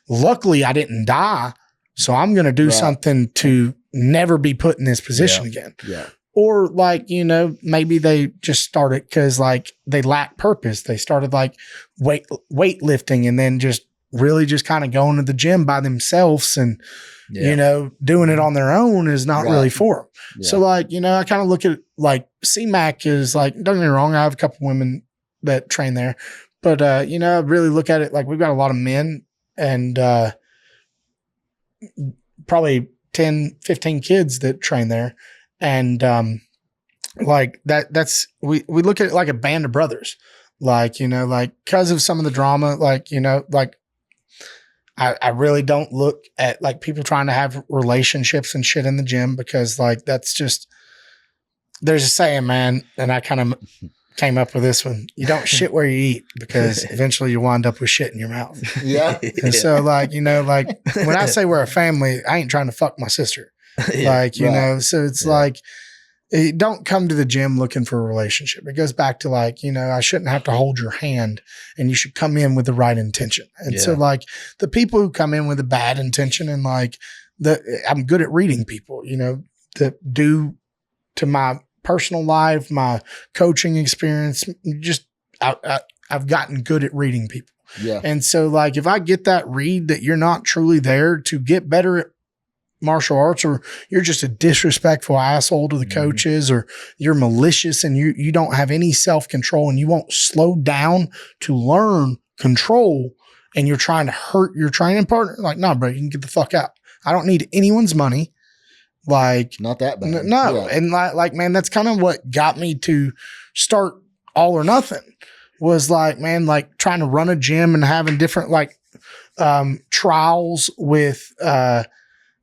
luckily I didn't die. So I'm going to do something to never be put in this position again. Yeah. Or like, maybe they just started because like they lack purpose. They started like weightlifting and then just really just kind of going to the gym by themselves and, doing it on their own is not really for them. Yeah. So like, I kind of look at like CMAC is like, don't get me wrong. I have a couple women that train there, but, I really look at it like we've got a lot of men and, probably 10, 15 kids that train there. And, like we look at it like a band of brothers, like, like because of some of the drama, like, like, I really don't look at like people trying to have relationships and shit in the gym because like, that's just, there's a saying, man. And I kind of came up with this one. You don't shit where you eat because eventually you wind up with shit in your mouth. Yeah. And so like, you know, like when I say we're a family, I ain't trying to fuck my sister. Like, you know, so it's like, don't come to the gym looking for a relationship. It goes back to like, you know, I shouldn't have to hold your hand and you should come in with the right intention. And so like the people who come in with a bad intention and like I'm good at reading people, you know, that due to my personal life, my coaching experience, just I've gotten good at reading people. Yeah. And so like, if I get that read that you're not truly there to get better at martial arts, or you're just a disrespectful asshole to the coaches, or you're malicious and you don't have any self-control and you won't slow down to learn control, and you're trying to hurt your training partner, like, nah, bro, you can get the fuck out. I don't need anyone's money. Like, not that bad. No. Yeah. And like, man, that's kind of what got me to start All or Nothing, was like, man, like trying to run a gym and having different like trials with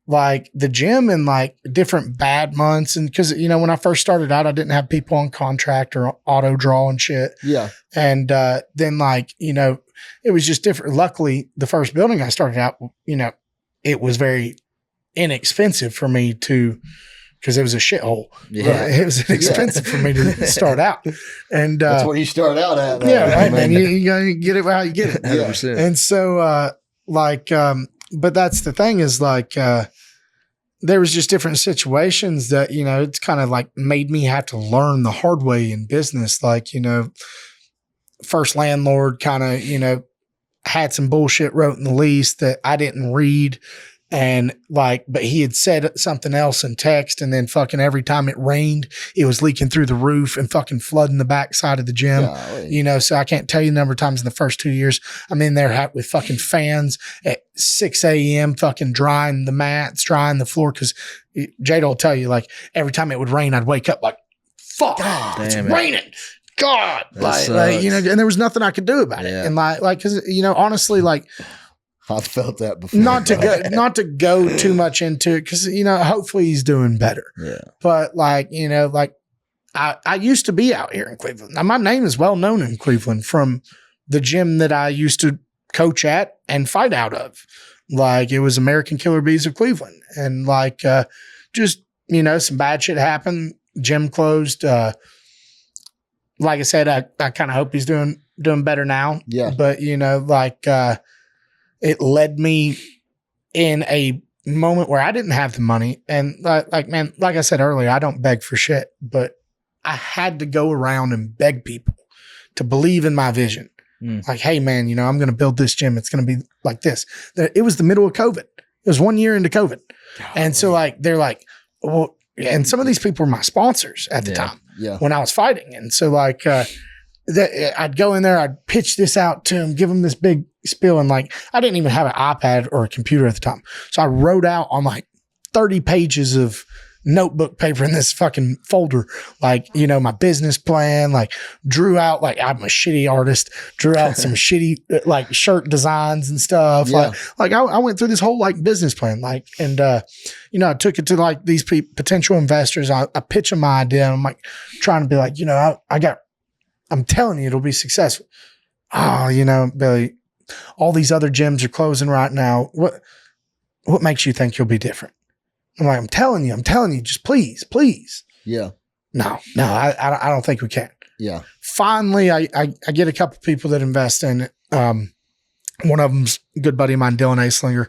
like the gym and like different bad months. And cause you know, when I first started out, I didn't have people on contract or auto draw and shit. Yeah. And then like, you know, it was just different. Luckily the first building I started out, you know, it was very inexpensive for me to, cause it was a shithole. Yeah. It was expensive for me to start out. And that's what you start out at. Yeah. Right, man. You gotta get it how you get it. 100%. And so, but that's the thing is like, there was just different situations that, you know, it's kind of like made me have to learn the hard way in business. Like, you know, first landlord kind of, you know, had some bullshit wrote in the lease that I didn't read. And like, but he had said something else in text, and then fucking every time it rained, it was leaking through the roof and fucking flooding the back side of the gym. You know, so I can't tell you the number of times in the first 2 years I'm in there with fucking fans at 6 a.m. fucking drying the mats, drying the floor. Cause Jada will tell you, like, every time it would rain, I'd wake up like, fuck, it's raining. God, like, you know, and there was nothing I could do about it. And like, cause you know, honestly, like, I've felt that before. Not to go too much into it, because, you know, hopefully he's doing better. Yeah. But like, you know, like I used to be out here in Cleveland. Now my name is well known in Cleveland from the gym that I used to coach at and fight out of. Like, it was American Killer Bees of Cleveland. And like, just, you know, some bad shit happened. Gym closed. Like I said, I kind of hope he's doing better now. Yeah. But, you know, like, it led me in a moment where I didn't have the money. And like, man, like I said earlier, I don't beg for shit, but I had to go around and beg people to believe in my vision. Like, hey man, you know, I'm going to build this gym. It's going to be like this. It was the middle of COVID. It was 1 year into COVID. And so like, they're like, well, and some of these people were my sponsors at the time when I was fighting. And so like, I'd go in there, I'd pitch this out to him, give him this big spiel. And like, I didn't even have an iPad or a computer at the time. So I wrote out on like 30 pages of notebook paper in this fucking folder, like, you know, my business plan, like drew out, like, I'm a shitty artist, drew out some shitty like shirt designs and stuff. Like I went through this whole like business plan, like, and, you know, I took it to like these potential investors. I pitch them my idea. And I'm like trying to be like, you know, I'm telling you, it'll be successful. Oh, you know, Billy, all these other gyms are closing right now. What makes you think you'll be different? I'm like, I'm telling you, just please. Yeah. No, I don't think we can. Yeah. Finally, I get a couple people that invest in it. One of them's a good buddy of mine, Dylan Aislinger.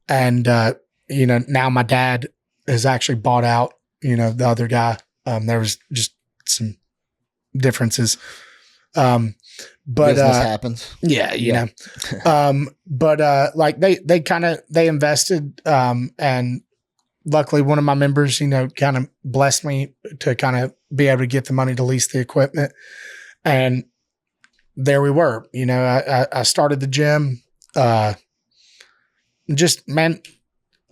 And you know, now my dad has actually bought out, you know, the other guy. There was just some differences. But business happens. Yeah, you know. But like they invested, and luckily one of my members, you know, kind of blessed me to kind of be able to get the money to lease the equipment. And there we were. You know, I started the gym. Just, man,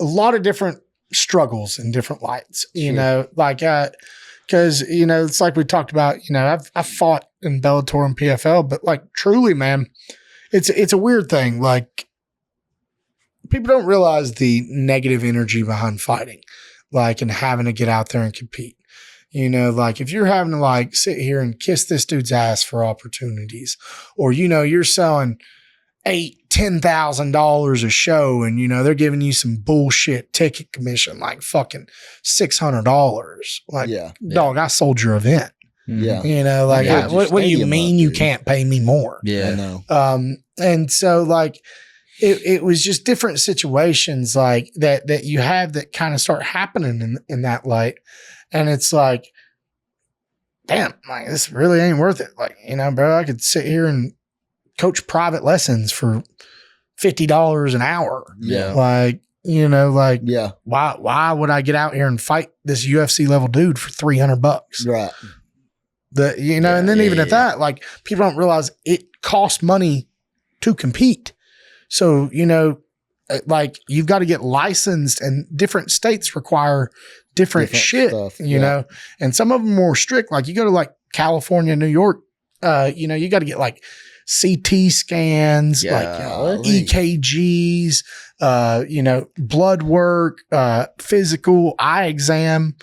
a lot of different struggles in different lights, you know, like, cause you know, it's like we talked about, you know, I've fought in Bellator and PFL, but like truly, man, it's a weird thing. Like, people don't realize the negative energy behind fighting, like, and having to get out there and compete. Like if you're having to like sit here and kiss this dude's ass for opportunities, or, you're selling $10,000 a show and, they're giving you some bullshit ticket commission, like fucking $600. Like, dog, I sold your event. Yeah. What do you mean you can't pay me more? Yeah. I know. And so like, it was just different situations like that you have that kind of start happening in that light. And it's like, damn, like this really ain't worth it. Like, bro, I could sit here and coach private lessons for $50 an hour. Yeah. Like, why would I get out here and fight this UFC level dude for $300? Right. And then even at that, like people don't realize it costs money to compete. So, like you've got to get licensed and different states require different shit, stuff, know, and some of them are more strict. Like you go to like California, New York, you got to get like CT scans, like EKGs, blood work, physical, eye exam,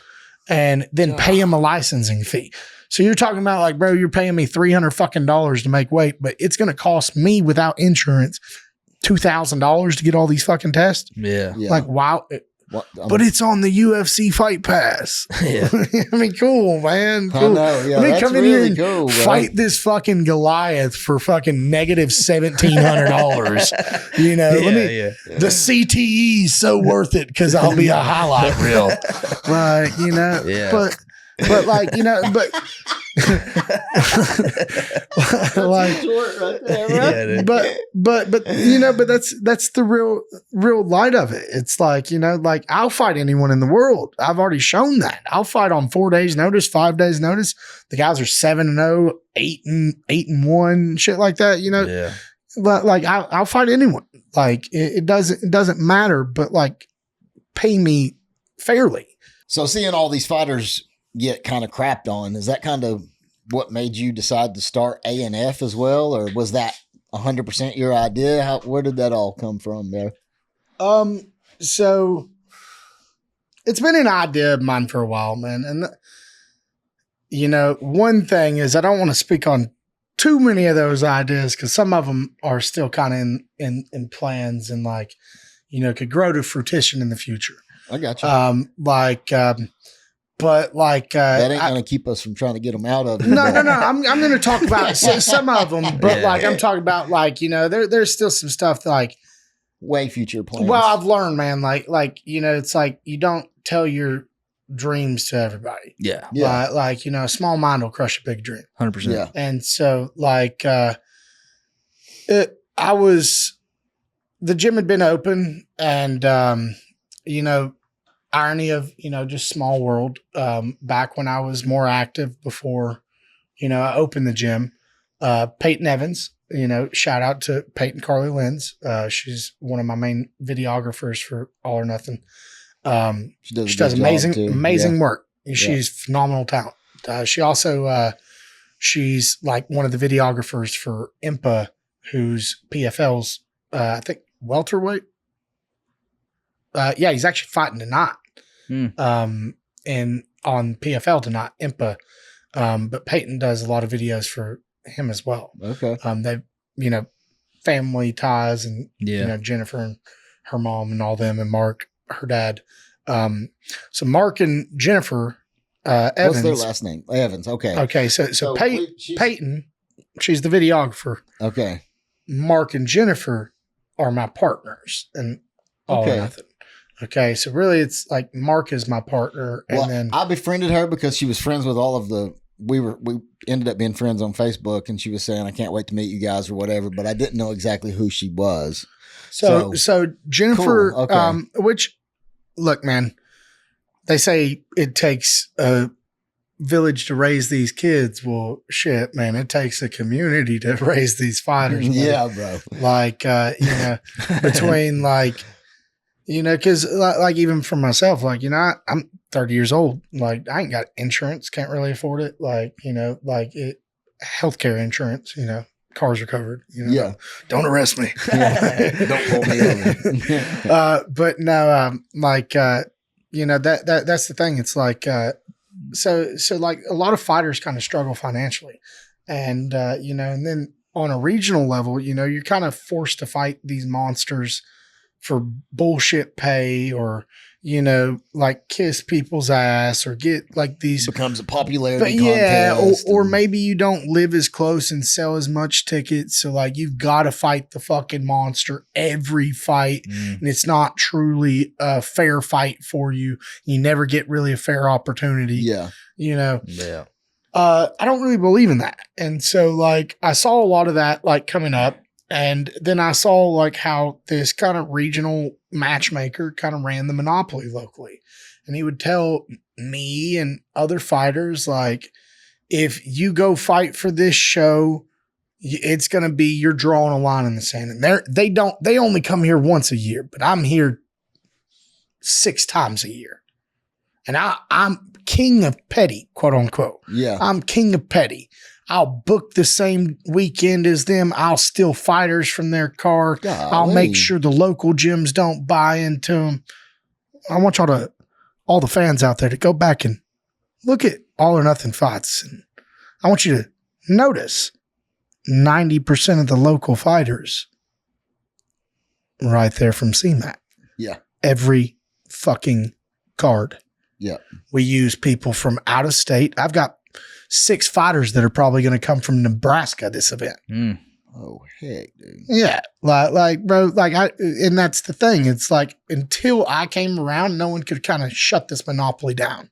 and then pay them a licensing fee. So you're talking about like, bro, you're paying me $300 to make weight, but it's going to cost me without insurance $2,000 to get all these fucking tests. Yeah. Like, wow. But it's on the UFC Fight Pass. Yeah. I mean, cool, man. Cool. I know. Yeah, let me come in really here and fight this fucking Goliath for fucking negative $1,700. The CTE is so worth it because I'll be a highlight reel. Like, but like, but like, right there, right? but that's the real light of it. It's like, like I'll fight anyone in the world. I've already shown that. I'll fight on 4 days notice, 5 days notice. The guys are 7-0, 8-1, shit like that, But like I'll fight anyone. Like it doesn't matter, but like pay me fairly. So seeing all these fighters get kind of crapped on, is that kind of what made you decide to start A&F as well, or was that 100% your idea? Where did that all come from there? So it's been an idea of mine for a while, man. And one thing is I don't want to speak on too many of those ideas because some of them are still kind of in plans and like, could grow to fruition in the future. I got you. But like that ain't gonna keep us from trying to get them out of it. No. I'm going to talk about some of them, but like I'm talking about like there's still some stuff like way future plans. Well, I've learned, man. Like it's like you don't tell your dreams to everybody. Yeah. Like a small mind will crush a big dream. 100%. Yeah. And so like the gym had been open, and irony of, just small world. Back when I was more active before, I opened the gym, Peyton Evans, shout out to Peyton Carly Lenz. She's one of my main videographers for All or Nothing. She does amazing work. She's phenomenal talent. She also, she's like one of the videographers for IMPA, who's PFL's, I think welterweight. He's actually fighting tonight. And on PFL tonight, IMPA. But Peyton does a lot of videos for him as well. Okay. They, family ties and, Jennifer and her mom and all them, and Mark, her dad. So Mark and Jennifer, Evans. What's their last name? Evans. Okay. Okay. So Peyton, she's the videographer. Okay. Mark and Jennifer are my partners and All or Nothing. Okay, so really it's like Mark is my partner, and then I befriended her because she was friends with all of we ended up being friends on Facebook, and she was saying, I can't wait to meet you guys or whatever, but I didn't know exactly who she was. So Jennifer, cool. Okay. Which, look, man, they say it takes a village to raise these kids. Well, shit, man, it takes a community to raise these fighters. Yeah, bro. Like, between like, because like even for myself, like, I'm 30 years old. Like, I ain't got insurance, can't really afford it. Like, healthcare insurance, cars are covered. Yeah. Don't arrest me. Don't pull me over. But no, that's the thing. It's like, so like a lot of fighters kind of struggle financially, and and then on a regional level, you're kind of forced to fight these monsters for bullshit pay, or like kiss people's ass, or get like these becomes a popularity contest. or maybe you don't live as close and sell as much tickets, so like you've got to fight the fucking monster every fight, and it's not truly a fair fight for you. You never get really a fair opportunity. Yeah. I don't really believe in that, and so like I saw a lot of that like coming up. And then I saw like how this kind of regional matchmaker kind of ran the monopoly locally. And he would tell me and other fighters, like, if you go fight for this show, it's going to be, you're drawing a line in the sand. And they only come here once a year, but I'm here 6 times a year. And I'm king of petty, quote unquote. Yeah. I'm king of petty. I'll book the same weekend as them. I'll steal fighters from their card. Golly. I'll make sure the local gyms don't buy into them. I want all the fans out there to go back and look at All or Nothing fights. And I want you to notice 90% of the local fighters right there from CMAC. Yeah. Every fucking card. Yeah. We use people from out of state. I've got 6 fighters that are probably going to come from Nebraska this event. Oh, heck, dude. Yeah. Like, bro, and that's the thing. It's like, until I came around, no one could kind of shut this monopoly down.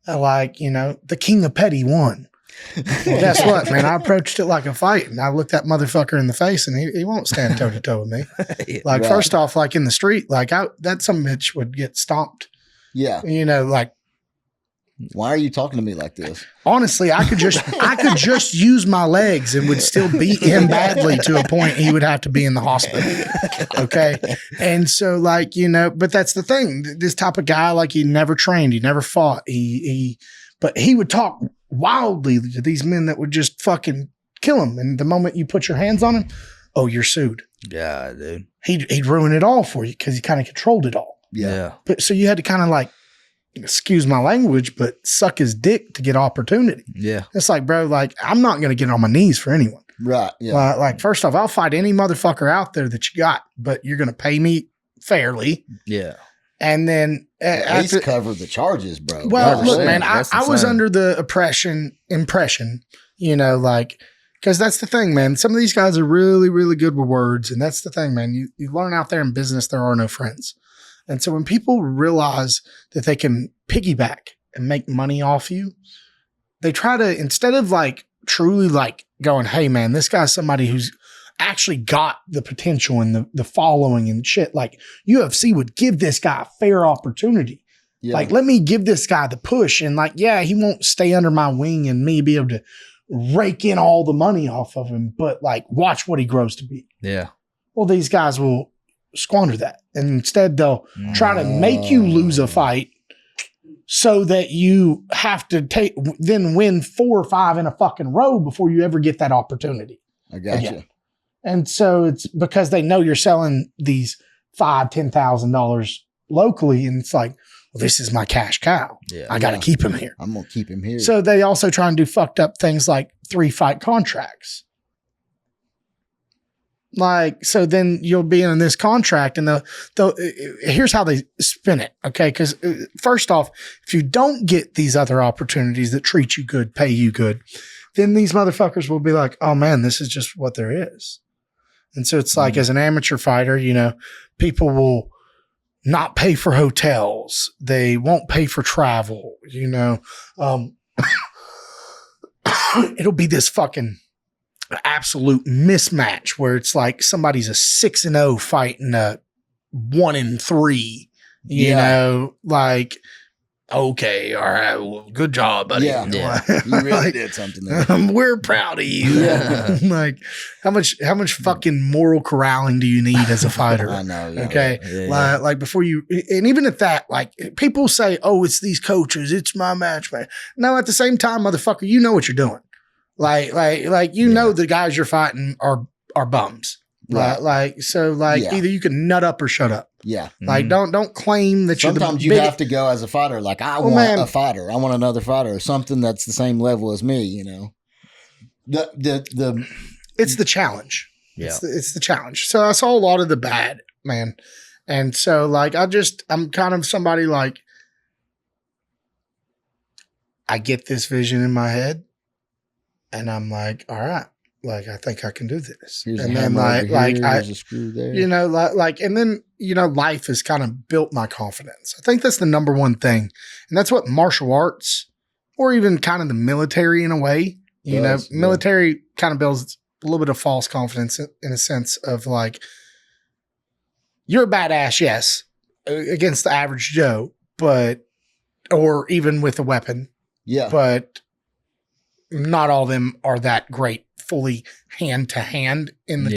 The king of petty won. Well, guess what, man? I approached it like a fight, and I looked that motherfucker in the face, and he won't stand toe to toe with me. Like, Right. First off, like in the street, like that some bitch would get stomped. Yeah. Like, Why are you talking to me like this? honestly, I could just use my legs and would still beat him badly to a point he would have to be in the hospital. Okay. And so but that's the thing. This type of guy, like, he never trained, he never fought. But he would talk wildly to these men that would just fucking kill him. And the moment you put your hands on him, oh, you're sued. Yeah, dude. He'd ruin it all for you because he kind of controlled it all. Yeah. But so you had to kind of like, excuse my language, but suck his dick to get opportunity. Yeah. It's like, bro, like, I'm not going to get on my knees for anyone. Right. Yeah. Like, first off, I'll fight any motherfucker out there that you got, but you're going to pay me fairly. Yeah. And then At least cover the charges, bro. well, That's look, insane. man, I That's was insane. under the impression, because that's the thing, man. Some of these guys are really, really good with words. And that's the thing, man. You learn out there in business, there are no friends. And so when people realize that they can piggyback and make money off you, they try to, instead of like truly like going, hey man, this guy's somebody who's actually got the potential and the following and shit, like UFC would give this guy a fair opportunity. Yeah. Like, let me give this guy the push. And like, yeah, he won't stay under my wing and me be able to rake in all the money off of him, but like, watch what he grows to be. Yeah. Well, these guys will squander that. And instead they'll try to make you lose a fight so that you have to then win 4 or 5 in a fucking row before you ever get that opportunity. I got you. Again. And so it's because they know you're selling these $5,000, $10,000 locally. And it's like, well, this is my cash cow. Yeah. I got to keep him here. I'm going to keep him here. So they also try and do fucked up things like 3-fight contracts. Like, so then you'll be in this contract and here's how they spin it. Okay. Cause first off, if you don't get these other opportunities that treat you good, pay you good, then these motherfuckers will be like, oh man, this is just what there is. And so it's like, as an amateur fighter, people will not pay for hotels. They won't pay for travel, it'll be this fucking absolute mismatch where it's like somebody's a 6-0 fighting a 1-3, like, okay, all right, well, good job, buddy. Yeah. You really did something there. We're proud of you. Yeah. Like, how much fucking moral corralling do you need as a fighter? I know. Yeah. Okay. Yeah. Like before you, and even at that, like, people say, oh, it's these coaches, it's my match, man. No, at the same time, motherfucker, you know what you're doing. Like, know the guys you're fighting are bums. Right. Like either you can nut up or shut up. Yeah. Like don't claim that sometimes you're the you have to go as a fighter. Like I want a fighter. I want another fighter, something that's the same level as me. You know, it's the challenge. Yeah, it's the challenge. So I saw a lot of the bad, man, and so like I'm kind of somebody like I get this vision in my head, and I'm like, all right. Like, I think I can do this. Here's and a then here's a screw there. you know, and then, you know, life has kind of built my confidence. I think that's the number one thing. And that's what martial arts or even kind of the military in a way, military kind of builds a little bit of false confidence in a sense of like, you're a badass, yes, against the average Joe, or even with a weapon. Yeah. But not all of them are that great. Fully hand to hand in the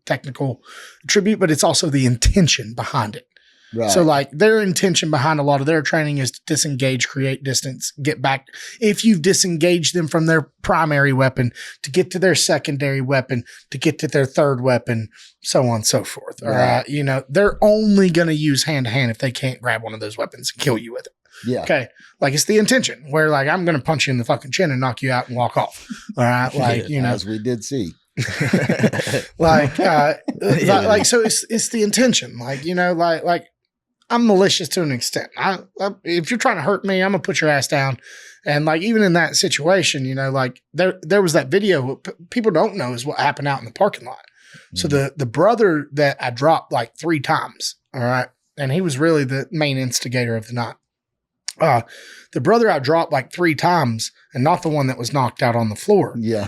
technical attribute, but it's also the intention behind it. Right. So like their intention behind a lot of their training is to disengage, create distance, get back. If you've disengaged them from their primary weapon to get to their secondary weapon, to get to their third weapon, so on and so forth. Right. You know, they're only going to use hand to hand if they can't grab one of those weapons and kill you with it. Yeah. Okay. Like it's the intention where like, I'm going to punch you in the fucking chin and knock you out and walk off. All right. Like, you know, as we did see, like, so it's the intention. Like, you know, like I'm malicious to an extent. If you're trying to hurt me, I'm gonna put your ass down. And like, even in that situation, you know, like there was that video. What people don't know is what happened out in the parking lot. Mm-hmm. So the brother that I dropped like 3 times. All right. And he was really the main instigator of the night. The brother I dropped like 3 times and not the one that was knocked out on the floor. Yeah.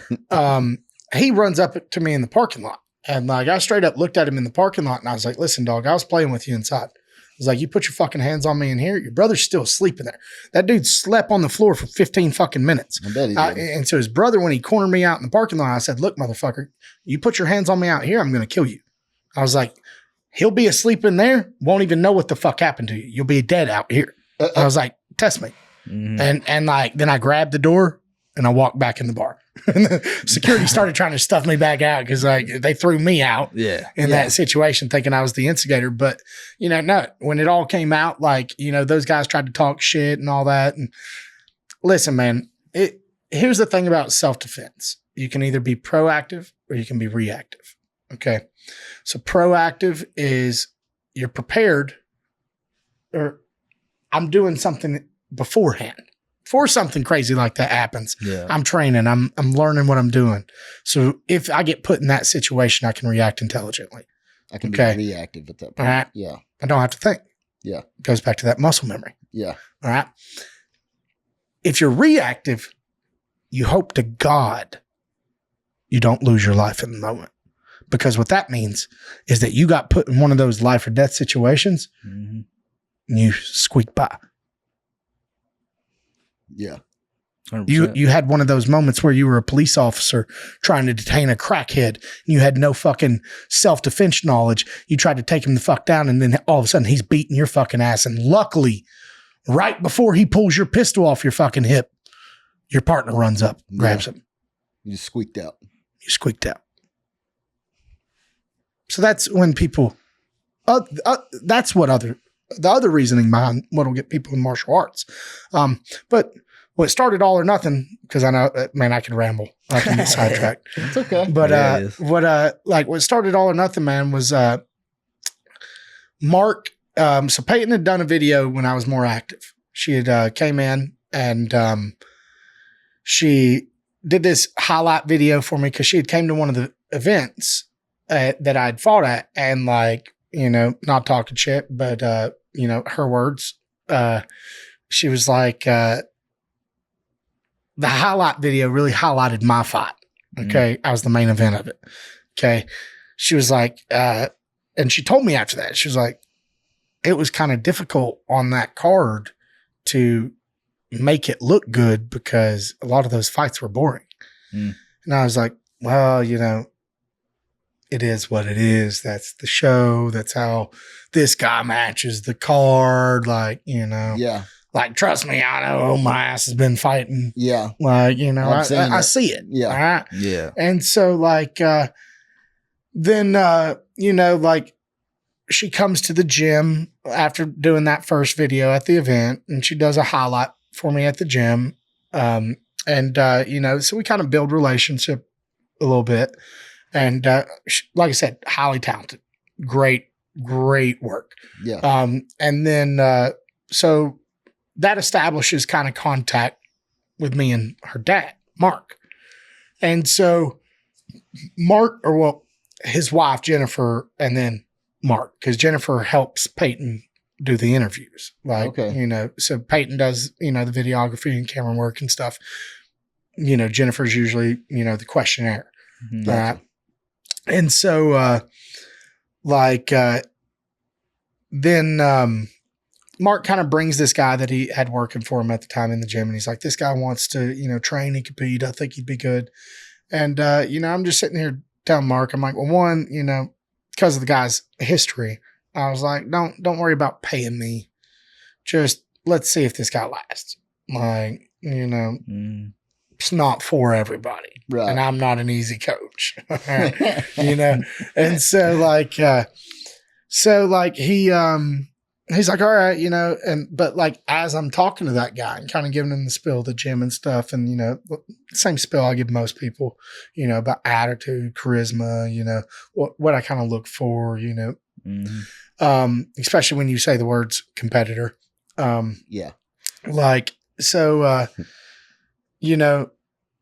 He runs up to me in the parking lot and like, I straight up looked at him in the parking lot and I was like, listen, dog, I was playing with you inside. I was like, you put your fucking hands on me in here. Your brother's still sleeping there. That dude slept on the floor for 15 fucking minutes. I bet he did. And so his brother, when he cornered me out in the parking lot, I said, look, motherfucker, you put your hands on me out here, I'm going to kill you. I was like, he'll be asleep in there. Won't even know what the fuck happened to you. You'll be dead out here. I was like, test me. Mm-hmm. And like, then I grabbed the door and I walked back in the bar. And the security started trying to stuff me back out because like they threw me out in that situation thinking I was the instigator. But, you know, no, when it all came out, like, you know, those guys tried to talk shit and all that. And listen, man, here's the thing about self-defense. You can either be proactive or you can be reactive. Okay. So proactive is you're prepared or I'm doing something beforehand. Before something crazy like that happens, I'm training, I'm learning what I'm doing. So if I get put in that situation, I can react intelligently. I can be reactive at that point. All right. Yeah. I don't have to think. Yeah. It goes back to that muscle memory. Yeah. All right. If you're reactive, you hope to God you don't lose your life in the moment. Because what that means is that you got put in one of those life or death situations and you squeak by. Yeah. 100%. You had one of those moments where you were a police officer trying to detain a crackhead and you had no fucking self-defense knowledge. You tried to take him the fuck down and then all of a sudden he's beating your fucking ass. And luckily, right before he pulls your pistol off your fucking hip, your partner runs up, grabs him. You just squeaked out. You squeaked out. So that's when people, that's what the other reasoning behind what will get people in martial arts. But what started all or nothing, because I know, man, I can ramble. I can get sidetracked. It's okay. But what started all or nothing, man, was Mark. So Peyton had done a video when I was more active. She had came in and she did this highlight video for me because she had came to one of the events that I'd fought at and like, you know, not talking shit, but, you know, her words, she was like, the highlight video really highlighted my fight. Okay. I was the main event of it. Okay. She was like, and she told me after that, she was like, it was kind of difficult on that card to make it look good because a lot of those fights were boring. And I was like, well, you know, it is what it is. That's the show. That's how this guy matches the card. Like, you know, like, trust me, I know my ass has been fighting. Yeah. Like, you know, I see it. Yeah. All right. Yeah. And so like, then, like she comes to the gym after doing that first video at the event, and she does a highlight for me at the gym. So we kind of build relationship a little bit. And like I said, highly talented, great work. Yeah. And then so that establishes kind of contact with me and her dad, Mark. And so his wife, Jennifer, and then Mark, because Jennifer helps Peyton do the interviews. So Peyton does, the videography and camera work and stuff. Jennifer's usually, the questionnaire. Gotcha. And so, then Mark kind of brings this guy that he had working for him at the time in the gym. And he's like, this guy wants to, train and compete. I think he'd be good. And, I'm just sitting here telling Mark, I'm like, well, one, because of the guy's history, I was like, don't worry about paying me. Just let's see if this guy lasts. It's not for everybody. Right. And I'm not an easy coach. And he's like, all right, but as I'm talking to that guy and kind of giving him the spill of the gym and stuff, and, same spill I give most people, about attitude, charisma, what I kind of look for, especially when you say the words competitor. Yeah.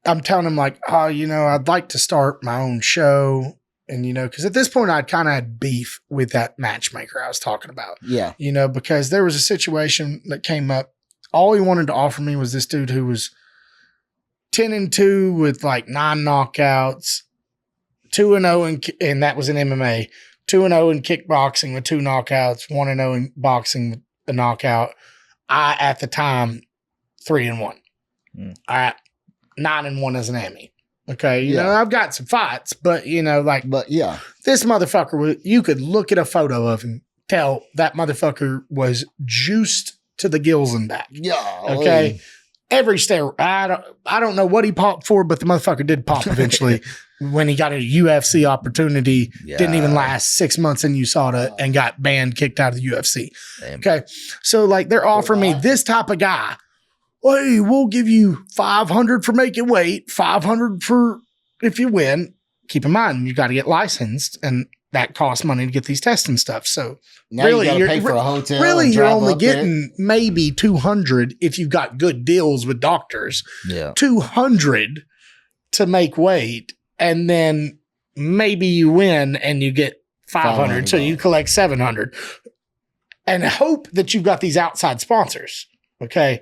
I'm telling him I'd like to start my own show. And, because at this point I'd kind of had beef with that matchmaker I was talking about. Yeah. Because there was a situation that came up. All he wanted to offer me was this dude who was 10-2 with 9 knockouts, 2-0 and that was in MMA, 2-0 in kickboxing with 2 knockouts, 1-0 in boxing with a knockout. I, at the time, 3-1. I 9-1 as an Emmy. Okay. I've got some fights, but but yeah, this motherfucker, you could look at a photo of him, tell that motherfucker was juiced to the gills and back. Yeah. Okay. Every steroid. I don't know what he popped for, but the motherfucker did pop eventually when he got a UFC opportunity. Yeah. Didn't even last 6 months in USADA and got banned, kicked out of the UFC. Damn. Okay. So they're offering me this type of guy. Hey, we'll give you $500 for making weight, $500 for if you win. Keep in mind, you got to get licensed, and that costs money to get these tests and stuff. So now really, you're pay for a hotel. Really, you're only getting maybe $200 if you've got good deals with doctors. Yeah, $200 to make weight, and then maybe you win and you get $500. So you collect $700, and hope that you've got these outside sponsors. Okay.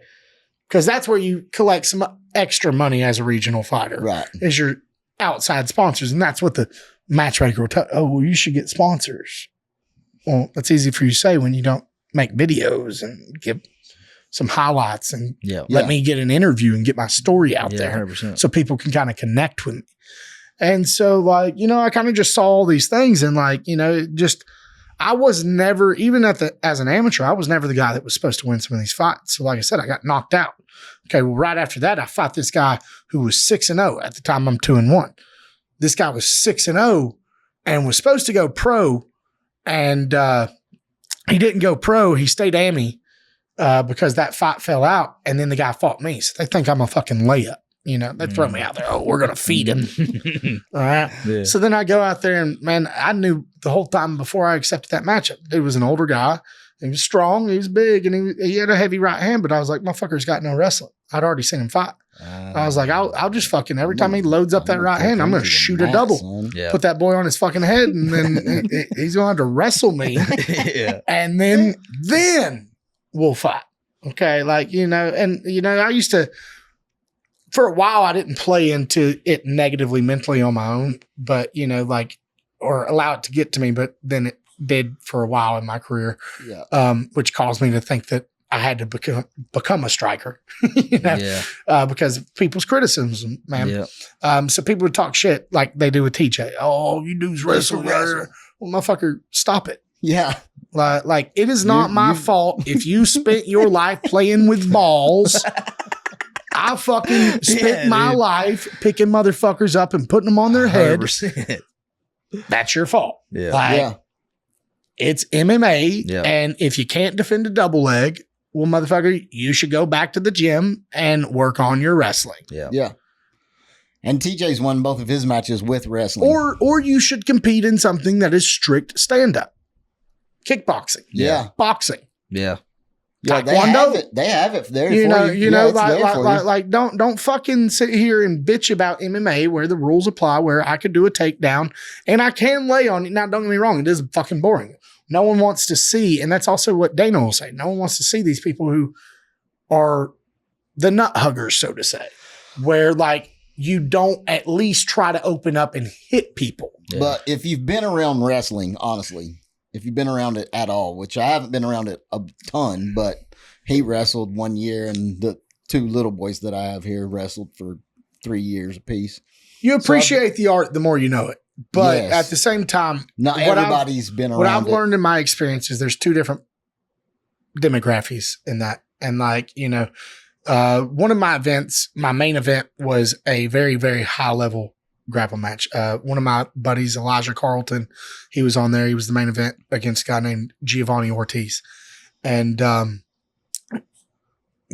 Because that's where you collect some extra money as a regional fighter. Right. Is your outside sponsors. And that's what the matchmaker will tell. Oh, well, you should get sponsors. Well, that's easy for you to say when you don't make videos and give some highlights and let me get an interview and get my story out there 100%. So people can kind of connect with me. And so I kind of just saw all these things and I was never, even as an amateur, I was never the guy that was supposed to win some of these fights. So like I said, I got knocked out. Okay, well, right after that, I fought this guy who was 6-0. At the time, I'm 2-1. This guy was 6-0 and was supposed to go pro, and he didn't go pro. He stayed AMI because that fight fell out, and then the guy fought me. So they think I'm a fucking layup. They throw me out there. Oh, we're going to feed him. All right. Yeah. So then I go out there and, man, I knew the whole time before I accepted that matchup. Dude was an older guy. He was strong. He was big. And he had a heavy right hand. But I was like, motherfucker's got no wrestling. I'd already seen him fight. I was like, I'll just fucking, every time he loads up that right hand, I'm going to shoot a double. Yeah. Put that boy on his fucking head. And then he's going to have to wrestle me. Yeah. And then we'll fight. Okay. I used to, for a while, I didn't play into it negatively mentally on my own, but, or allow it to get to me. But then it did for a while in my career, which caused me to think that I had to become a striker, because of people's criticism, man. Yeah. So people would talk shit like they do with TJ. Oh, you dudes wrestle. Well, motherfucker, stop it. Yeah. Like it is not my fault if you spent your life playing with balls. I fucking spent my life picking motherfuckers up and putting them on their head. 100%. that's your fault. Yeah. Like, it's MMA. And if you can't defend a double leg, well, motherfucker, you should go back to the gym and work on your wrestling. Yeah. And TJ's won both of his matches with wrestling. Or you should compete in something that is strict stand-up. Kickboxing. Yeah. Boxing. Yeah. Yeah, Taekwondo. They have it there You for know, you. like don't fucking sit here and bitch about MMA where the rules apply, where I could do a takedown and I can lay on it. Now, don't get me wrong, it is fucking boring. No one wants to see, and that's also what Dana will say. No one wants to see these people who are the nut huggers, so to say, where like you don't at least try to open up and hit people. Yeah. But if you've been around wrestling, honestly, if you've been around it at all, which I haven't been around it a ton, but he wrestled 1 year, and the two little boys that I have here wrestled for 3 years apiece. You appreciate the art the more you know it. But at the same time, not everybody's been around. What I've learned in my experience is there's two different demographics in that. And like, you know, one of my events, my main event was a very, very high level grapple match. One of my buddies, Elijah Carlton, he was on there. He was the main event against a guy named Giovanni Ortiz. And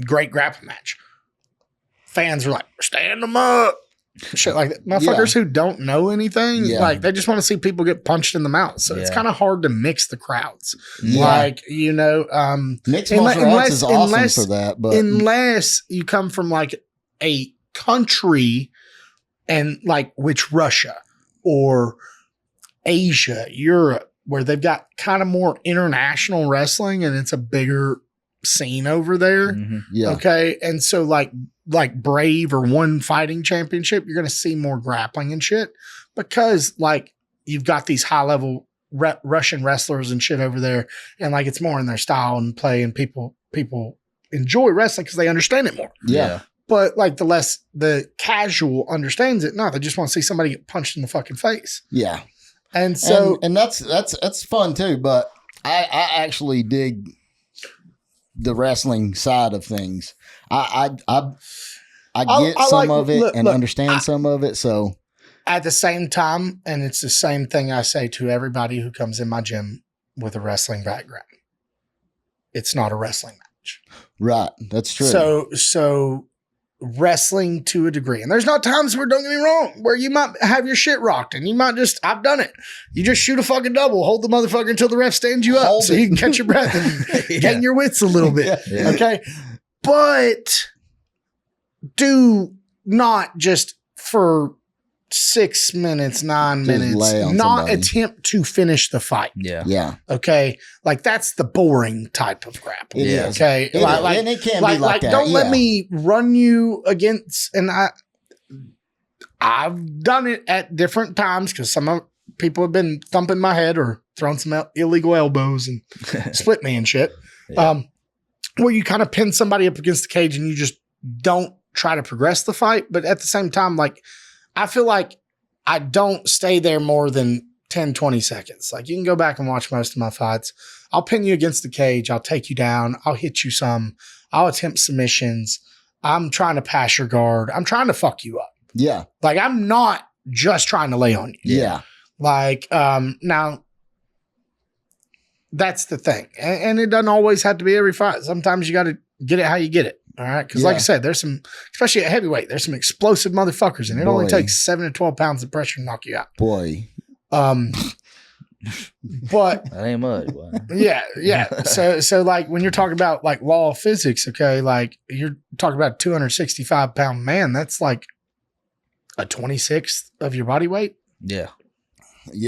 great grapple match. Fans were like, stand them up. Shit like that. Motherfuckers who don't know anything, like they just want to see people get punched in the mouth. So it's kind of hard to mix the crowds. Like, you know, mixed martial arts is awesome for that, but unless you come from like a country and like which Russia or Asia, Europe, where they've got kind of more international wrestling and it's a bigger scene over there. Okay. And so like Brave or One Fighting Championship, you're going to see more grappling and shit because like you've got these high level Russian wrestlers and shit over there. And like, it's more in their style and play, and people enjoy wrestling because they understand it more. Yeah. But like the casual understands it. No, they just want to see somebody get punched in the fucking face. Yeah. And so, and that's fun too. But I actually dig the wrestling side of things. I get some of it and understand some of it. So at the same time, and it's the same thing I say to everybody who comes in my gym with a wrestling background. It's not a wrestling match. Right. That's true. So wrestling to a degree. And there's not times where, don't get me wrong, where you might have your shit rocked and you might just, I've done it. You just shoot a fucking double, hold the motherfucker until the ref stands you up so you can catch your breath and gain your wits a little bit. Okay. But do not just for 6 minutes, 9 minutes, not attempt to finish the fight. Yeah. Okay. Like that's the boring type of grapple. Okay. And it can be like that. Don't let me run you against, and I've done it at different times because some people have been thumping my head or throwing some illegal elbows and split me and shit. Where you kind of pin somebody up against the cage and you just don't try to progress the fight. But at the same time, like, I feel like I don't stay there more than 10, 20 seconds. Like, you can go back and watch most of my fights. I'll pin you against the cage. I'll take you down. I'll hit you some. I'll attempt submissions. I'm trying to pass your guard. I'm trying to fuck you up. Yeah. Like, I'm not just trying to lay on you. Yeah. Like, now, that's the thing. And it doesn't always have to be every fight. Sometimes you got to get it how you get it. All right. Because like I said, there's some, especially at heavyweight, there's some explosive motherfuckers. And it only takes 7 to 12 pounds of pressure to knock you out. Boy. But that ain't much. Boy. Yeah. So like when you're talking about like law of physics, okay, like you're talking about a 265-pound man, that's like a 26th of your body weight. Yeah.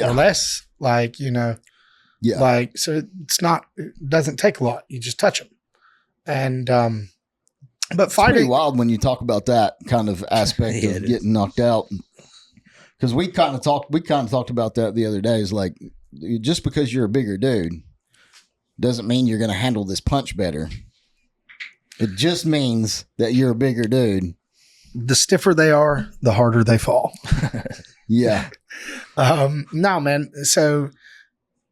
Or less. Like, you know. Yeah. Like, so it doesn't take a lot. You just touch them. And, but it's fighting. pretty wild when you talk about that kind of aspect of getting knocked out. Because we kind of talked about that the other day. Is like, just because you're a bigger dude doesn't mean you're going to handle this punch better. It just means that you're a bigger dude. The stiffer they are, the harder they fall. Yeah. No, man. So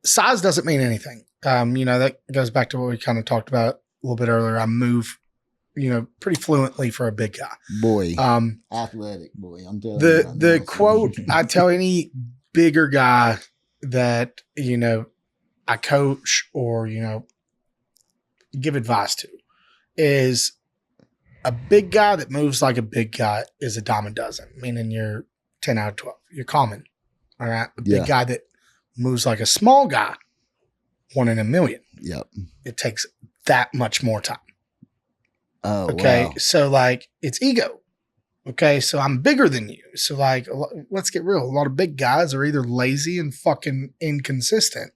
size doesn't mean anything. You know, that goes back to what we kind of talked about a little bit earlier. I move, you know, pretty fluently for a big guy. Boy. Athletic boy. I'm telling you. The quote I tell any bigger guy that, you know, I coach or, you know, give advice to is a big guy that moves like a big guy is a dime a dozen, meaning you're 10 out of 12. You're common. All right. A big guy that moves like a small guy, 1 in a million. Yep. It takes that much more time. Oh, okay. wow. So like it's ego. Okay. So I'm bigger than you. So like, let's get real. A lot of big guys are either lazy and fucking inconsistent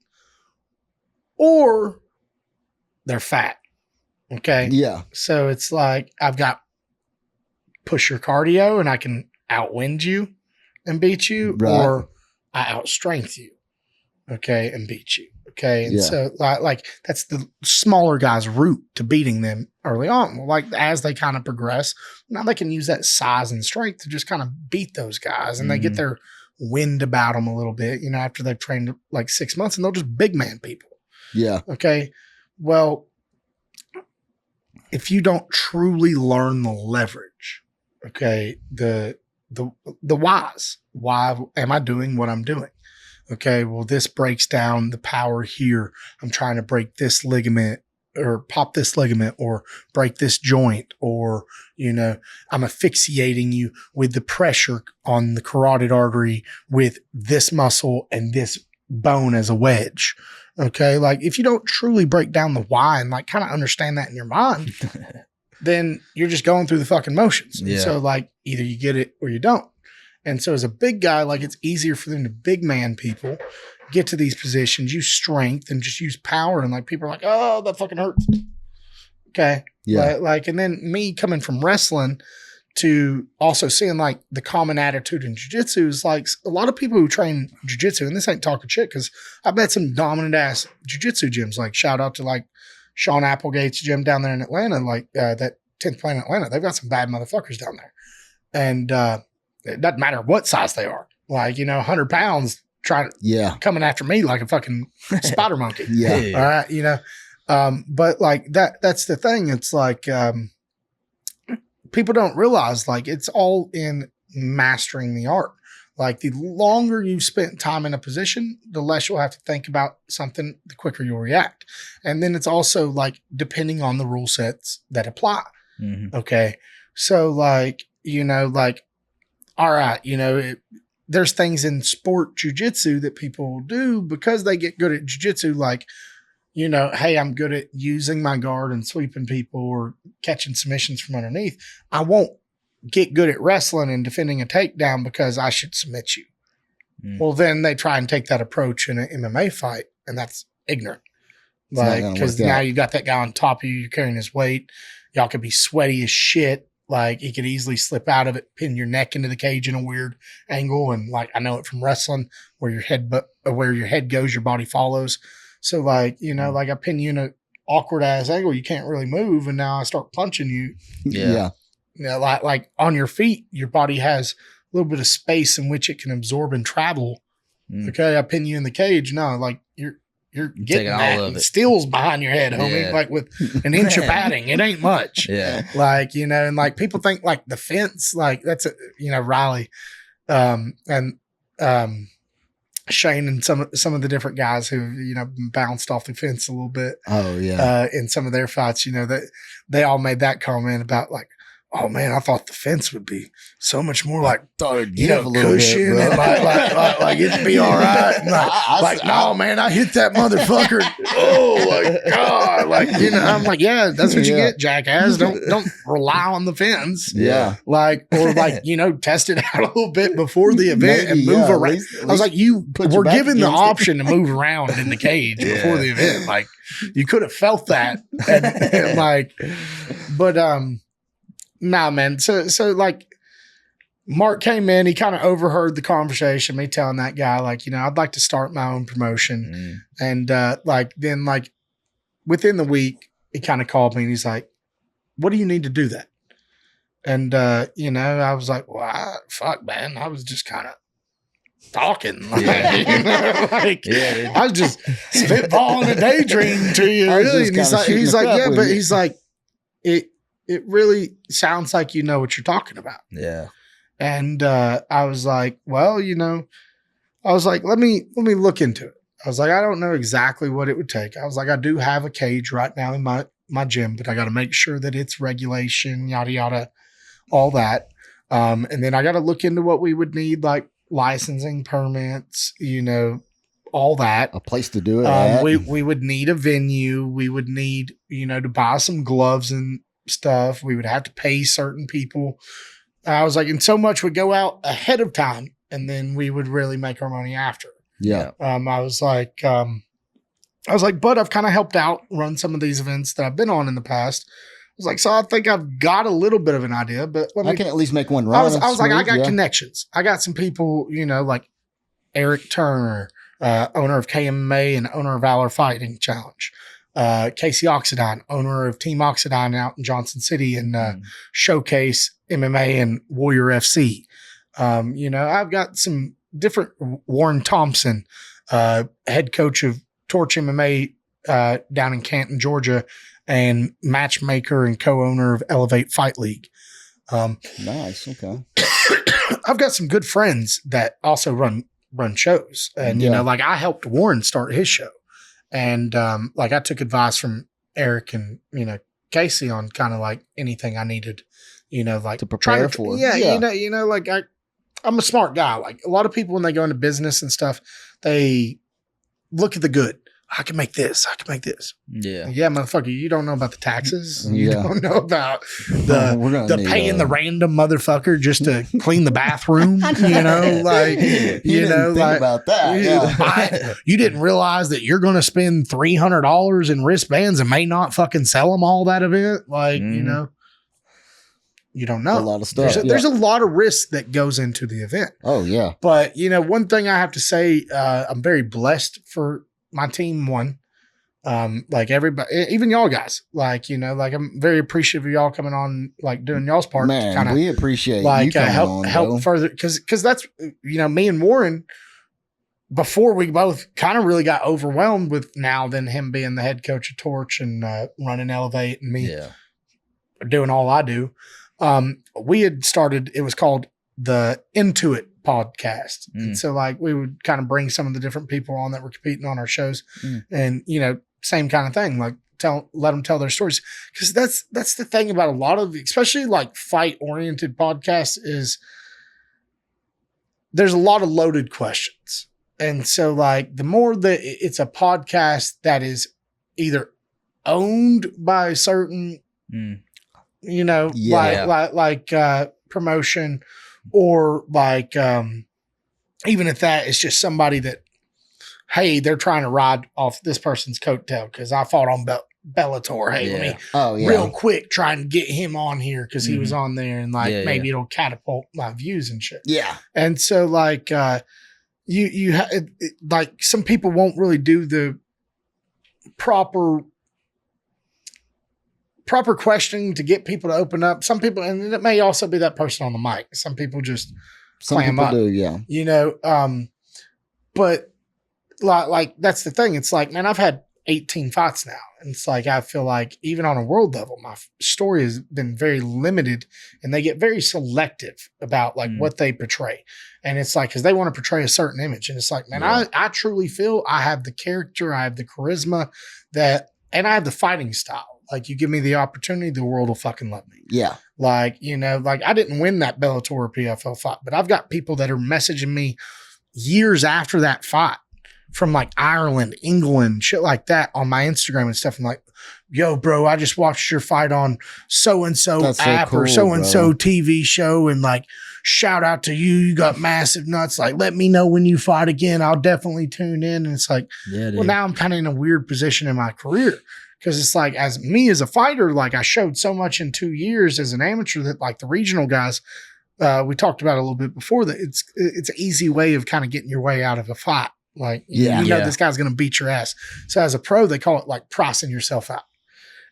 or they're fat. Okay. Yeah. So it's like I've got push your cardio and I can outwind you and beat you, or I outstrength you. Okay. And beat you. Okay. And so like that's the smaller guy's route to beating them early on. Well, like as they kind of progress, now they can use that size and strength to just kind of beat those guys and they get their wind about them a little bit, you know, after they've trained like 6 months and they'll just big man people. Yeah. Okay. Well, if you don't truly learn the leverage, okay, the whys, why am I doing what I'm doing? Okay, well, this breaks down the power here. I'm trying to break this ligament or pop this ligament or break this joint, or, you know, I'm asphyxiating you with the pressure on the carotid artery with this muscle and this bone as a wedge. Okay, like if you don't truly break down the why and like kind of understand that in your mind, then you're just going through the fucking motions. Yeah. So like either you get it or you don't. And so as a big guy, like it's easier for them to big man people, get to these positions, use strength and just use power. And like people are like, oh, that fucking hurts. Okay. Yeah. Like, and then me coming from wrestling to also seeing like the common attitude in jiu-jitsu is like a lot of people who train jiu-jitsu, and this ain't talking shit because I bet some dominant ass jiu-jitsu gyms, like shout out to like Sean Applegate's gym down there in Atlanta, like that 10th Planet Atlanta. They've got some bad motherfuckers down there. And it doesn't matter what size they are. Like, you know, 100 pounds coming after me like a fucking spider monkey. All right. You know, but like that's the thing. It's like, people don't realize like it's all in mastering the art. Like the longer you've spent time in a position, the less you'll have to think about something, the quicker you'll react. And then it's also like depending on the rule sets that apply. Mm-hmm. Okay. So like, you know, like, all right, you know, there's things in sport jujitsu that people do because they get good at jujitsu. Like, you know, hey, I'm good at using my guard and sweeping people or catching submissions from underneath. I won't get good at wrestling and defending a takedown because I should submit you. Well, then they try and take that approach in an MMA fight, and that's ignorant. Like, because now you got that guy on top of you, you're carrying his weight. Y'all could be sweaty as shit. Like, he could easily slip out of it, pin your neck into the cage in a weird angle. And like, I know it from wrestling where your head goes, your body follows. So like, you know, like I pin you in an awkward ass angle, you can't really move. And now I start punching you. Yeah. You know, like on your feet, your body has a little bit of space in which it can absorb and travel. Okay. I pin you in the cage. No, like you're getting that all of it. Steel's behind your head, homie. Like with an inch of padding, it ain't much. Yeah. Like, you know, and like people think like the fence, like that's you know, Riley, and Shane and some of the different guys who, you know, bounced off the fence a little bit. Oh yeah. In some of their fights, you know, that they all made that comment about like, oh man, I thought the fence would be so much more like, you know, cushion and like it'd be all right. And like, no, man, I hit that motherfucker. Oh my God. Like, you know, I'm like, yeah, that's what you get, jackass. Don't rely on the fence. Yeah. Like, or like, you know, test it out a little bit before the event and move around. At least I was like, you were given the option to move around in the cage before the event. Like, you could have felt that. And like, but, nah, man. So like Mark came in, he kind of overheard the conversation, me telling that guy, like, you know, I'd like to start my own promotion. And like then like within the week, he kind of called me and he's like, what do you need to do that? And you know, I was like, well, fuck, man. I was just kind of talking. Like, you know, like I was just spitballing a daydream to you. Really. And he's like, yeah, but he's like, it really sounds like you know what you're talking about. Yeah. And I was like, well, you know, I was like, let me look into it. I was like, I don't know exactly what it would take. I was like, I do have a cage right now in my gym, but I got to make sure that it's regulation, yada, yada, all that. And then I got to look into what we would need, like licensing permits, all that. A place to do it. We would need a venue. We would need, to buy some gloves and stuff. We would have to pay certain people. I was like, and so much would go out ahead of time, and then we would really make our money after. Yeah. I was like, but I've kind of helped out run some of these events that I've been on in the past. I was like, so I think I've got a little bit of an idea, but I can at least make one run. I was like, I got connections. I got some people, like Eric Turner, owner of KMA and owner of Valor Fighting Challenge. Casey Oxidine, owner of Team Oxidine out in Johnson City and Showcase MMA and Warrior FC. I've got some different Warren Thompson, head coach of Torch MMA down in Canton, Georgia, and matchmaker and co-owner of Elevate Fight League. Nice. Okay. I've got some good friends that also run shows. And, I helped Warren start his show. And I took advice from Eric and, Casey on kind of like anything I needed, to prepare for. Yeah. I'm a smart guy. Like a lot of people when they go into business and stuff, they look at the good. I can make this. I can make this. Yeah. Yeah, motherfucker. You don't know about the taxes. Yeah. You don't know about the paying the random motherfucker just to clean the bathroom. Think about that. Yeah. You didn't realize that you're going to spend $300 in wristbands and may not fucking sell them all that event. You don't know. A lot of stuff. There's a lot of risk that goes into the event. Oh, yeah. But, one thing I have to say, I'm very blessed for my team. Everybody, even y'all guys, I'm very appreciative of y'all coming on, doing y'all's part. Man, we appreciate you coming help further. Cause that's, me and Warren, before we both kind of really got overwhelmed with now than him being the head coach of Torch and running Elevate and me doing all I do. We had started, it was called the Intuit podcast. And so we would kind of bring some of the different people on that were competing on our shows and, same kind of thing, let them tell their stories. Cause that's the thing about a lot of, especially fight oriented podcasts is there's a lot of loaded questions. And so the more that it's a podcast that is either owned by a certain, promotion or even if that is just somebody that, hey, they're trying to ride off this person's coattail because I fought on Bellator. Hey, let me real quick try and get him on here because he was on there and maybe it'll catapult my views and shit. Yeah. And so you some people won't really do the proper questioning to get people to open up. Some people, and it may also be that person on the mic. Some people just clam up. Do, yeah. But that's the thing. It's man, I've had 18 fights now. And it's I feel like even on a world level, my story has been very limited and they get very selective about what they portray. And it's because they want to portray a certain image. And it's man, I truly feel I have the character, I have the charisma and I have the fighting style. You give me the opportunity, the world will fucking love me. Yeah. I didn't win that Bellator or PFL fight, but I've got people that are messaging me years after that fight from Ireland, England, shit like that on my Instagram and stuff. I'm yo, bro, I just watched your fight on so-and-so app or so-and-so TV show and shout out to you. You got massive nuts. Let me know when you fight again. I'll definitely tune in. And it's well, now I'm kind of in a weird position in my career. Because it's as me as a fighter, I showed so much in 2 years as an amateur that the regional guys, we talked about a little bit before that it's an easy way of kind of getting your way out of a fight. This guy's going to beat your ass. So as a pro, they call it pricing yourself out.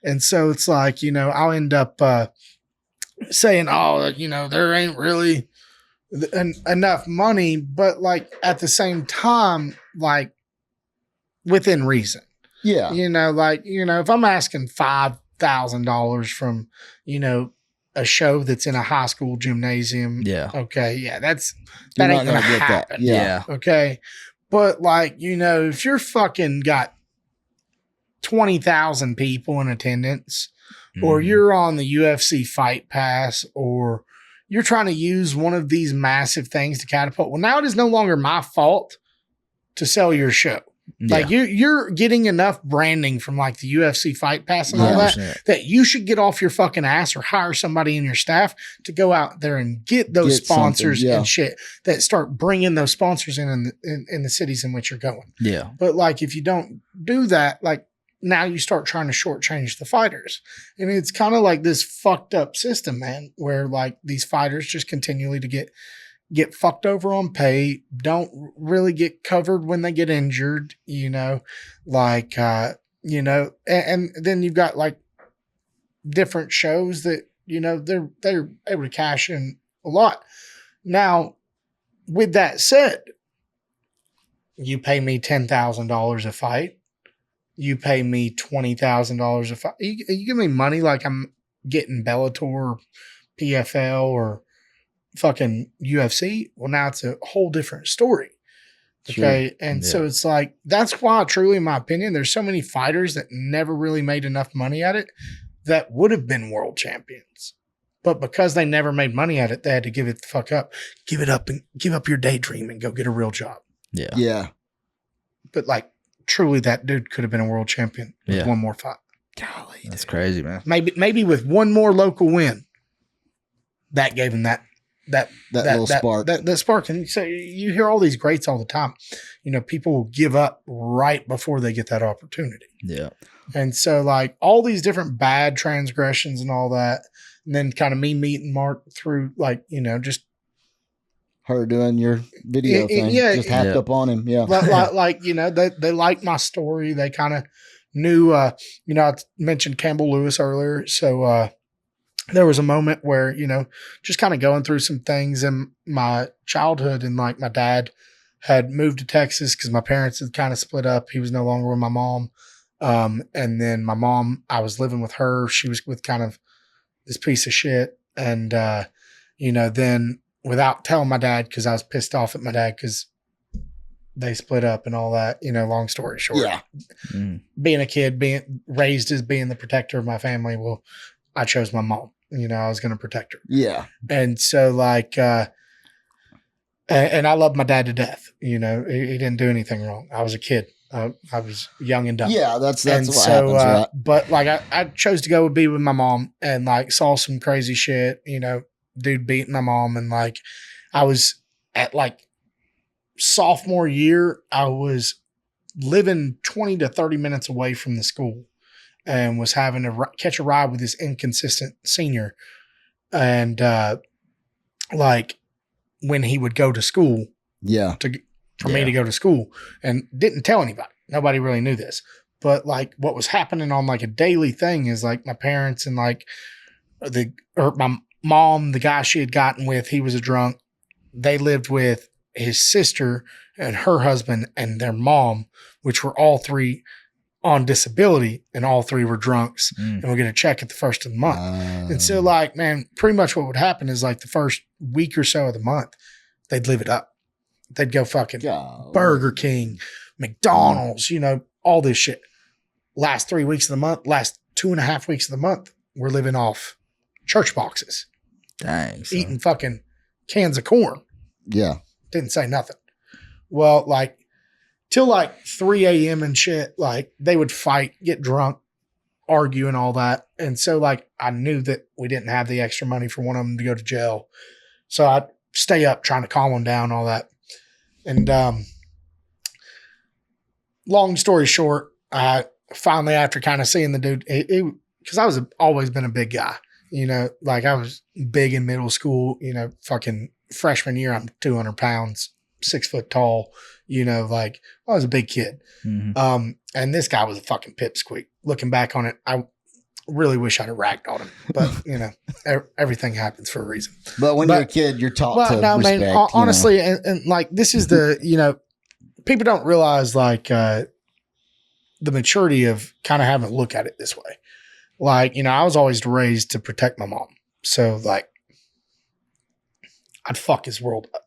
And so it's I'll end up saying, there ain't really enough money, but at the same time, within reason. Yeah. If I'm asking $5,000 from, a show that's in a high school gymnasium. Yeah. Okay. Yeah. That You're ain't not going to gonna get that. happen. Yeah. Okay. But like, if you're fucking got 20,000 people in attendance, or you're on the UFC Fight Pass, or you're trying to use one of these massive things to catapult. Well, now it is no longer my fault to sell your show. Like you're getting enough branding from like the UFC Fight Pass and all that you should get off your fucking ass or hire somebody in your staff to go out there and get those sponsors and shit that start bringing those sponsors in the cities in which you're going. Yeah. But like, if you don't do that, like now you start trying to shortchange the fighters. And it's kind of like this fucked up system, man, where like these fighters just continually to get fucked over on pay, don't really get covered when they get injured, like, and then you've got like different shows that, they're able to cash in a lot. Now, with that said, you pay me $10,000 a fight. You pay me $20,000 a fight. You give me money like I'm getting Bellator or PFL or fucking UFC. Well, now it's a whole different story. Okay. Sure. And so it's like, that's why truly, in my opinion, there's so many fighters that never really made enough money at it that would have been world champions. But because they never made money at it, they had to give it the fuck up. Give it up and give up your daydream and go get a real job. Yeah. Yeah. But like, truly, that dude could have been a world champion with one more fight. Golly, that's crazy, man. Maybe with one more local win, that gave him that little spark. That spark. And so you hear all these greats all the time. People will give up right before they get that opportunity. Yeah. And so like all these different bad transgressions and all that, and then kind of me meeting Mark through like, just her doing your video thing. Yeah. Just hacked up on him. Yeah. like, they liked my story. They kind of knew, I mentioned Campbell Lewis earlier. So, there was a moment where, just kind of going through some things in my childhood, and like my dad had moved to Texas because my parents had kind of split up. He was no longer with my mom. And then my mom, I was living with her. She was with kind of this piece of shit. And, then without telling my dad, because I was pissed off at my dad because they split up and all that, long story short. Yeah. Being a kid, being raised as being the protector of my family, well, I chose my mom. I was going to protect her. Yeah. And so like, and I love my dad to death. He didn't do anything wrong. I was a kid. I was young and dumb. Yeah, that's what happens, right? But like I chose to be with my mom, and like saw some crazy shit, dude beating my mom. And like, I was at like sophomore year, I was living 20 to 30 minutes away from the school, and was having to catch a ride with this inconsistent senior. And like when he would go to school, for me to go to school, and didn't tell anybody. Nobody really knew this. But like what was happening on like a daily thing is like my parents and like my mom, the guy she had gotten with, he was a drunk. They lived with his sister and her husband and their mom, which were all three on disability, and all three were drunks, and we'll get a check at the first of the month. And so like, man, pretty much what would happen is like the first week or so of the month, they'd live it up. They'd go fucking Burger King, McDonald's, all this shit. Last 3 weeks of the month, last 2.5 weeks of the month, we're living off church boxes. Dang. Son. Eating fucking cans of corn. Yeah. Didn't say nothing. Well, like, till like 3 a.m. and shit, like they would fight, get drunk, argue and all that. And so like I knew that we didn't have the extra money for one of them to go to jail. So I'd stay up trying to calm them down, all that. And long story short, I finally, after kind of seeing the dude, because I was always been a big guy, like I was big in middle school, fucking freshman year, I'm 200 pounds, 6 foot tall, like I was a big kid. Mm-hmm. And this guy was a fucking pipsqueak. Looking back on it, I really wish I'd have ragdolled him, but everything happens for a reason. But when you're a kid, you're taught to respect. Man, honestly, and like this is the, people don't realize like the maturity of kind of having to look at it this way. Like, I was always raised to protect my mom. So like, I'd fuck his world up.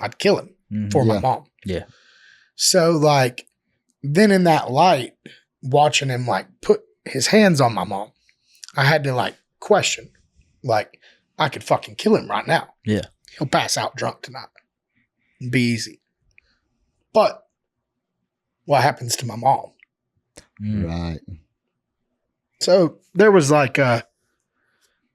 I'd kill him for my mom. Yeah. So like, then in that light, watching him like put his hands on my mom, I had to like question, like, I could fucking kill him right now. Yeah. He'll pass out drunk tonight. It'd be easy. But what happens to my mom? Right. So there was like there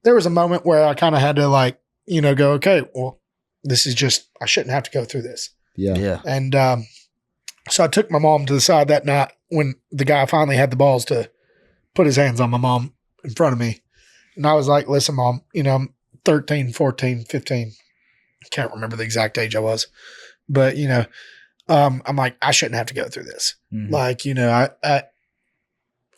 was a moment where I kind of had to like, you know, go, okay, well, this is just, I shouldn't have to go through this. Yeah. Yeah. And so I took my mom to the side that night when the guy finally had the balls to put his hands on my mom in front of me. And I was like, listen, Mom, you know, I'm 13, 14, 15. I can't remember the exact age I was. But, you know, I'm like, I shouldn't have to go through this. Like, you know,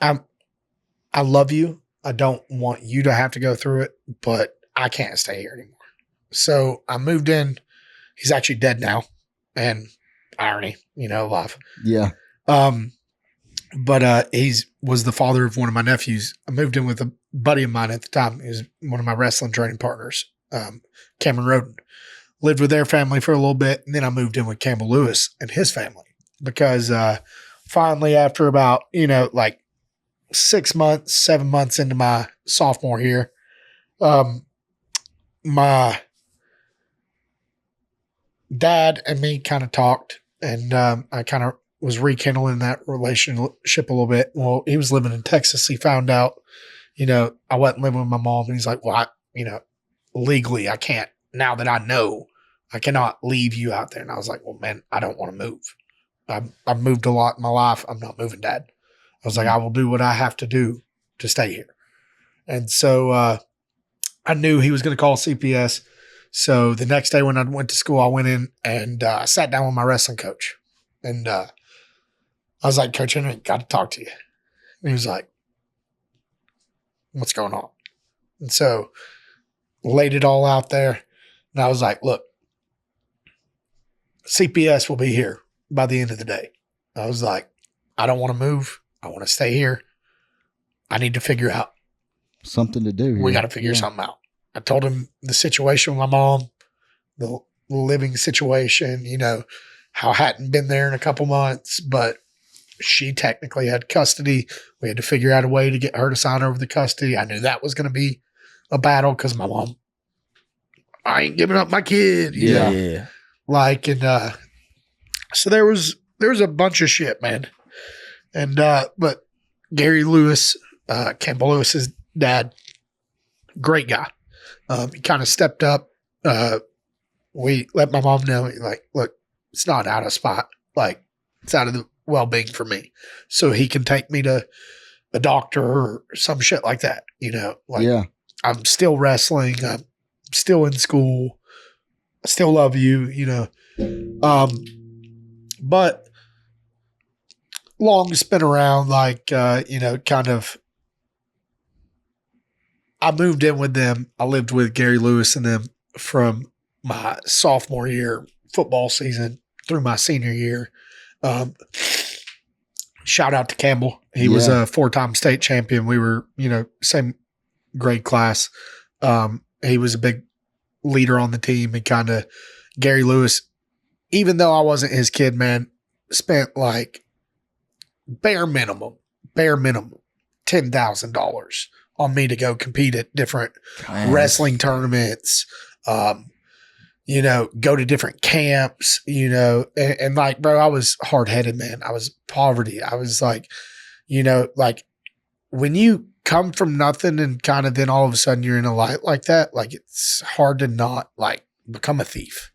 I love you. I don't want you to have to go through it, but I can't stay here anymore. So I moved in. He's actually dead now. And irony, you know, life. Yeah. But he's was the father of one of my nephews. I moved in with a buddy of mine at the time. He was one of my wrestling training partners, Cameron Roden. Lived with their family for a little bit, and then I moved in with Campbell Lewis and his family because finally, after about, you know, like 6 months, 7 months into my sophomore year, my dad and me kind of talked, and I kind of was rekindling that relationship a little bit. Well, he was living in Texas. He found out, you know, I wasn't living with my mom, and he's like, well, you know, legally I can't. Now that I know, I cannot leave you out there. And I was like, well, man, I don't want to move. I've moved a lot in my life. I'm not moving, Dad. I was like, I will do what I have to do to stay here. And so I knew he was going to call CPS. So the next day when I went to school, I went in and sat down with my wrestling coach. And I was like, Coach Henry, got to talk to you. And he was like, what's going on? And so laid it all out there. And I was like, look, CPS will be here by the end of the day. I was like, I don't want to move. I want to stay here. I need to figure out something to do here. We got to figure something out. I told him the situation with my mom, the living situation, you know, how I hadn't been there in a couple months, but she technically had custody. We had to figure out a way to get her to sign over the custody. I knew that was going to be a battle because my mom, I ain't giving up my kid. Yeah. Like, and so there was a bunch of shit, man. And but Gary Lewis, Campbell Lewis's dad, great guy. He kind of stepped up. We let my mom know, like, look, it's not out of spot. Like, it's out of the well-being for me. So he can take me to a doctor or some shit like that. You know, like, I'm still wrestling. I'm still in school. I still love you, you know. But long spin around, like, you know, kind of, I moved in with them. I lived with Gary Lewis and them from my sophomore year football season through my senior year. Shout out to Campbell. He was a 4-time state champion. We were, you know, same grade class. He was a big leader on the team, and kind of Gary Lewis, even though I wasn't his kid, man, spent like bare minimum $10,000 on me to go compete at different wrestling tournaments, you know, go to different camps, you know, and like, bro, I was hard headed, man. I was poverty. I was like, you know, like when you come from nothing and kind of then all of a sudden you're in a light like that, like it's hard to not like become a thief.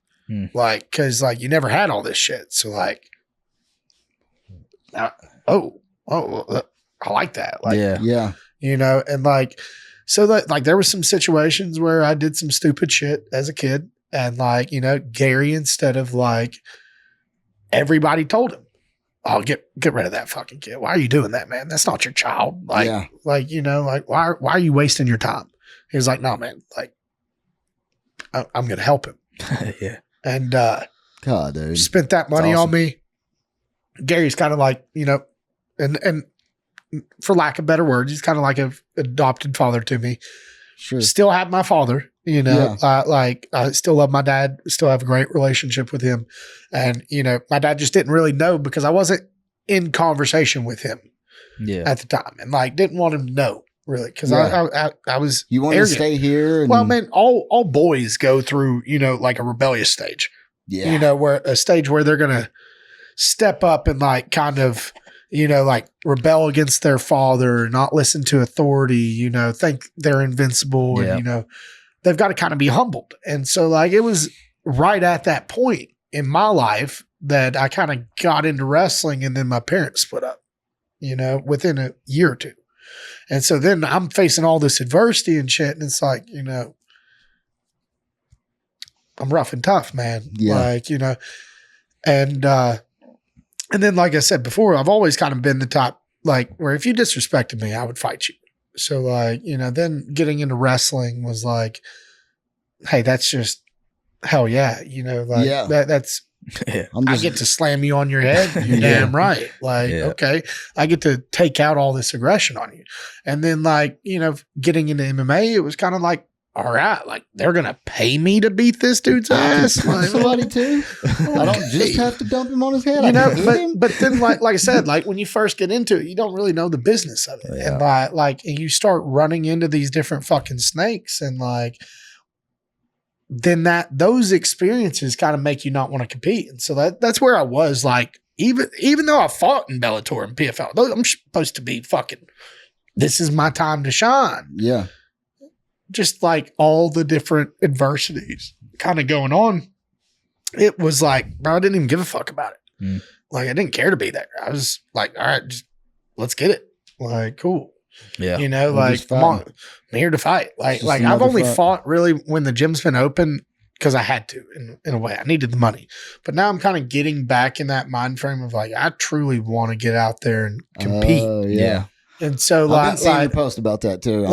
Like, cause like you never had all this shit. So like, I like that. Like, you know, and like, so that like there was some situations where I did some stupid shit as a kid, and like, you know, Gary, instead of like, everybody told him, oh, get rid of that fucking kid. Why are you doing that, man? That's not your child. Like, like, you know, like why are you wasting your time? He was like, no, man, like I'm going to help him. And, God, dude, spent that money on me. Gary's kind of like, you know, and for lack of better words, he's kind of like an adopted father to me. Sure. Still have my father, you know, like I still love my dad, still have a great relationship with him. And, you know, my dad just didn't really know because I wasn't in conversation with him at the time and like didn't want him to know really because I was you want to stay here. Well, man, all boys go through, you know, like a rebellious stage. Yeah. You know, where a stage where they're going to step up and like kind of, you know, like rebel against their father, not listen to authority, you know, think they're invincible and, you know, they've got to kind of be humbled. And so like it was right at that point in my life that I kind of got into wrestling and then my parents split up, you know, within a year or two. And so then I'm facing all this adversity and shit. And it's like, you know, I'm rough and tough, man. Yeah. Like, you know, and then, like I said before, I've always kind of been the type, like, where if you disrespected me, I would fight you. So, like, you know, then getting into wrestling was like, hey, that's just hell yeah. You know, like, that's, I get to slam you on your head. You're damn right. Like, okay, I get to take out all this aggression on you. And then, like, you know, getting into MMA, it was kind of like, all right, like they're gonna pay me to beat this dude's ass. Like, somebody too. I don't just have to dump him on his head. You know, but then like I said, like when you first get into it, you don't really know the business of it, and and you start running into these different fucking snakes, and like then those experiences kind of make you not want to compete, and so that's where I was. Like even though I fought in Bellator and PFL, I'm supposed to be fucking. This is my time to shine. Yeah. Just like all the different adversities kind of going on, it was like, bro, I didn't even give a fuck about it. Like, I didn't care to be there. I was like, all right, just let's get it. Like, cool. Yeah. You know, like, I'm here to fight. Like I've only fought really when the gym's been open because I had to in a way. I needed the money. But now I'm kind of getting back in that mind frame of like, I truly want to get out there and compete. Yeah. And so, I've been seeing your post about that too.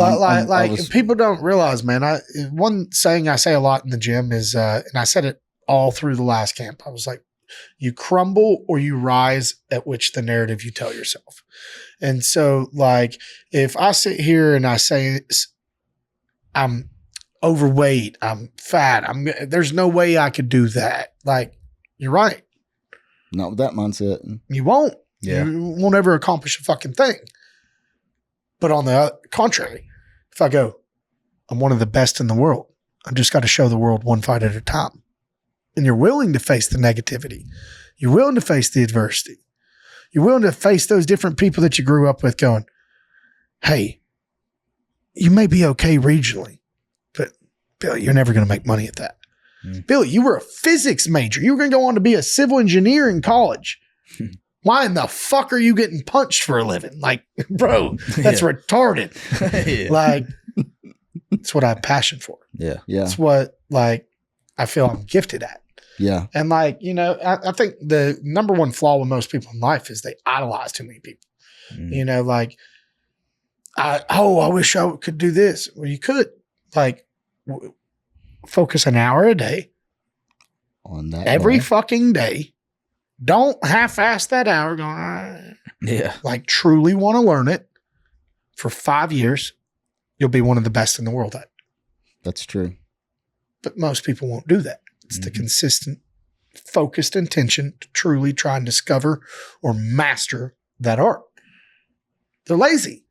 People don't realize, man. One saying I say a lot in the gym is, and I said it all through the last camp. I was like, "You crumble or you rise at which the narrative you tell yourself." And so, like, if I sit here and I say I'm overweight, I'm fat, there's no way I could do that. Like, you're right. Not with that mindset. You won't. Yeah. You won't ever accomplish a fucking thing. But on the contrary, if I go, I'm one of the best in the world, I just got to show the world one fight at a time. And you're willing to face the negativity. You're willing to face the adversity. You're willing to face those different people that you grew up with going, hey, you may be okay regionally, but Billy, you're never going to make money at that. Billy, you were a physics major. You were going to go on to be a civil engineer in college. Why in the fuck are you getting punched for a living? Like, bro, that's retarded. Like, it's what I have passion for. Yeah. It's what, like, I feel I'm gifted at. Yeah. And, like, you know, I think the number one flaw with most people in life is they idolize too many people. You know, like, I wish I could do this. Well, you could. Like, focus an hour a day on that every fucking day. Don't half-ass that hour going, like truly want to learn it for 5 years. You'll be one of the best in the world at it. That's true. But most people won't do that. It's the consistent, focused intention to truly try and discover or master that art. They're lazy.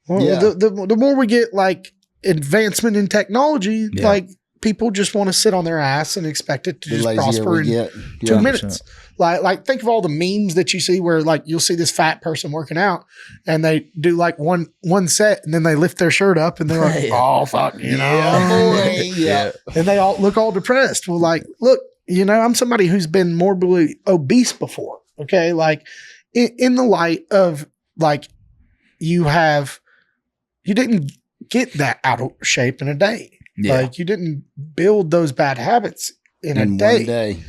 Well, the more we get like advancement in technology, like people just want to sit on their ass and expect it to just prosper in 2 minutes. Like think of all the memes that you see where like you'll see this fat person working out and they do like one set and then they lift their shirt up and they're like, oh fuck, you know, and they all look all depressed. Well, like, look, you know, I'm somebody who's been morbidly obese before. Okay, like in the light of like you didn't get that out of shape in a day. Like you didn't build those bad habits in a day. 1 day.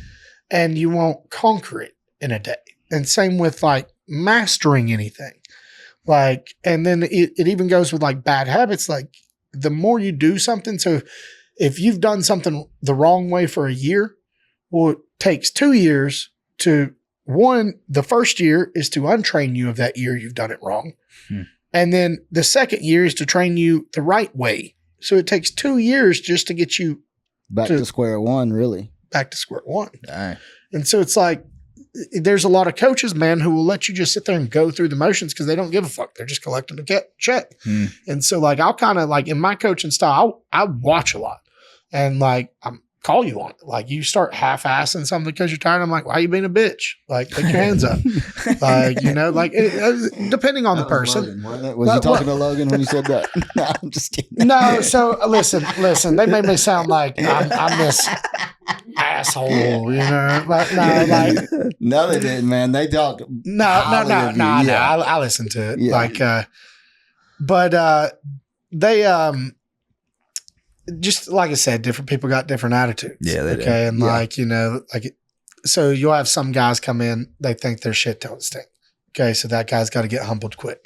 And you won't conquer it in a day. And same with like mastering anything. Like, and then it even goes with like bad habits. Like the more you do something. So if you've done something the wrong way for a year, well, it takes 2 years to the first year is to untrain you of that year you've done it wrong. And then the second year is to train you the right way So it takes 2 years just to get you back to square one, really. Back to square one. Dang. And so it's like, there's a lot of coaches, man, who will let you just sit there and go through the motions because they don't give a fuck. They're just collecting a check. And so like, I'll kind of like in my coaching style, I watch a lot and like, I'm call you on it. Like you start half-assing something because you're tired. I'm like, why are you being a bitch? Like take your hands up. Like, you know, like depending on the person. Was you talking to Logan when you said that? No, I'm just kidding. No. So listen, they made me sound like I'm this asshole, you know, but no, like, no, they didn't, man. They talk. No. I listened to it. Yeah. Like, but they, just like I said, different people got different attitudes. Yeah, they do. Okay. And like, you know, like, so you'll have some guys come in, they think their shit don't stink. Okay. So that guy's got to get humbled quick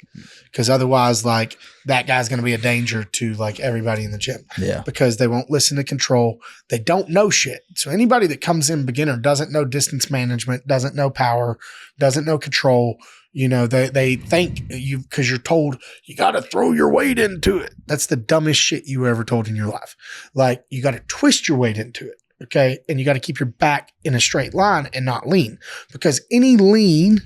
because otherwise, like, that guy's going to be a danger to like everybody in the gym. Yeah. Because they won't listen to control. They don't know shit. So anybody that comes in beginner doesn't know distance management, doesn't know power, doesn't know control. You know, they think you, because you're told you got to throw your weight into it. That's the dumbest shit you were ever told in your life. Like, you got to twist your weight into it. Okay. And you got to keep your back in a straight line and not lean, because any lean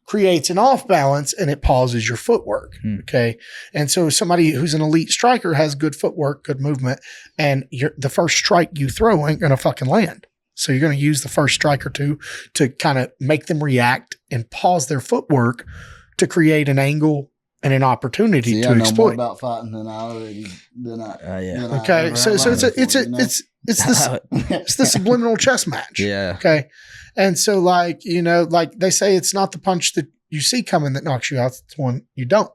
creates an off balance and it pauses your footwork. Okay. And so somebody who's an elite striker has good footwork, good movement, and the first strike you throw ain't going to fucking land. So you're going to use the first strike or two to kind of make them react and pause their footwork to create an angle and an opportunity to exploit. More about fighting than I already. Okay, so it's the subliminal chess match. Yeah. Okay, and so like, you know, like they say, it's not the punch that you see coming that knocks you out; it's the one you don't.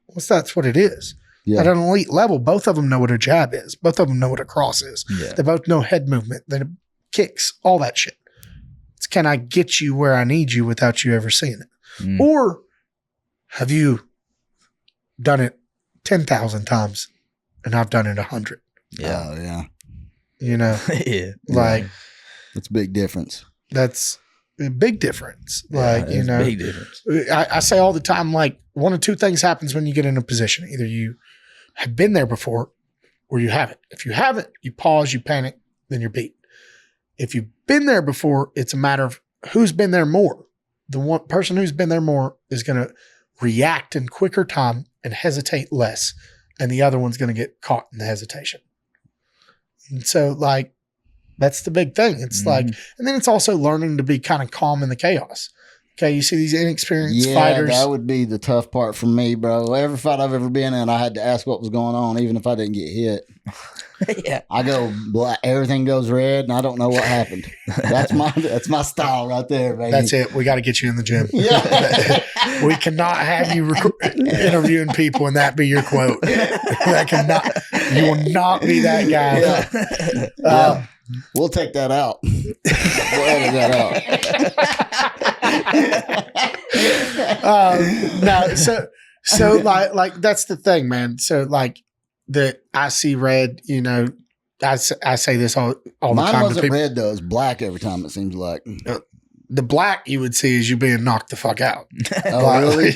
Well, that's what it is. Yeah. At an elite level, both of them know what a jab is. Both of them know what a cross is. Yeah. They both know head movement. They kicks, all that shit. It's, can I get you where I need you without you ever seeing it? Or have you done it 10,000 times and I've done it 100? Yeah. Oh, yeah. You know, like, that's a big difference. That's a big difference. Like, you know, big difference. I say all the time, like, one of two things happens when you get in a position. Either you have been there before or you haven't. If you haven't, you pause, you panic, then you're beat. If you've been there before, it's a matter of who's been there more. The one person who's been there more is going to react in quicker time and hesitate less. And the other one's going to get caught in the hesitation. And so, like, that's the big thing. It's like, and then it's also learning to be kind of calm in the chaos. Okay, you see these inexperienced fighters. That would be the tough part for me, bro. Every fight I've ever been in, I had to ask what was going on, even if I didn't get hit. Yeah, I go black, everything goes red, and I don't know what happened. That's my style right there, baby. That's it. We got to get you in the gym. Yeah. We cannot have you interviewing people and that be your quote. That cannot. You will not be that guy. Yeah. We'll take that out. We'll edit that out. No, so like that's the thing, man. So like I see red, you know, I say this all the time. Mine wasn't red though; it's black every time. It seems like the black you would see is you being knocked the fuck out. Oh, really?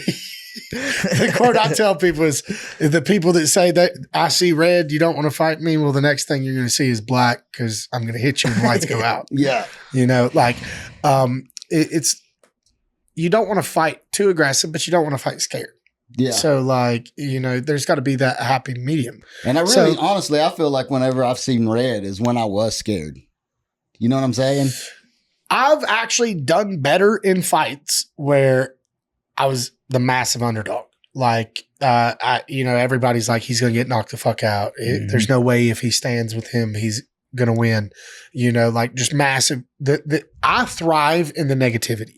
The quote I tell people is, the people that say that I see red, you don't want to fight me. Well, the next thing you're going to see is black because I'm going to hit you and the lights go out. Yeah. You know, like, it's, you don't want to fight too aggressive, but you don't want to fight scared. Yeah. So like, you know, there's got to be that happy medium. And I really, honestly, I feel like whenever I've seen red is when I was scared. You know what I'm saying? I've actually done better in fights where I was the massive underdog. Like, you know, everybody's like, he's going to get knocked the fuck out. There's no way if he stands with him, he's going to win. You know, like just massive. I thrive in the negativity.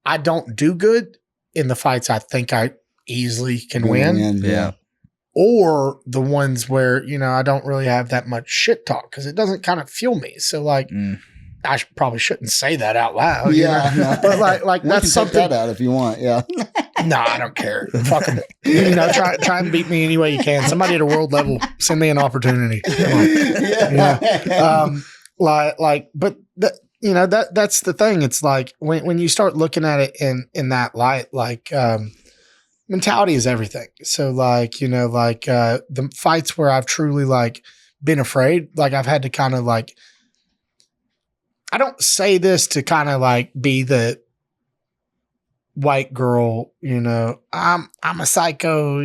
I don't do good in the fights I think I easily can win. Yeah. Or the ones where, you know, I don't really have that much shit talk because it doesn't kind of fuel me. So like, I probably shouldn't say that out loud. Yeah, you know? But like that's something. Take that out if you want. Yeah. No, I don't care. Fuck them. You know, try and beat me any way you can. Somebody at a world level, send me an opportunity. Come on. Yeah. But you know, that's the thing. It's like when you start looking at it in that light, like, mentality is everything. So like, the fights where I've truly like been afraid, like I've had to kind of like, I don't say this to kind of like be the white girl, I'm a psycho,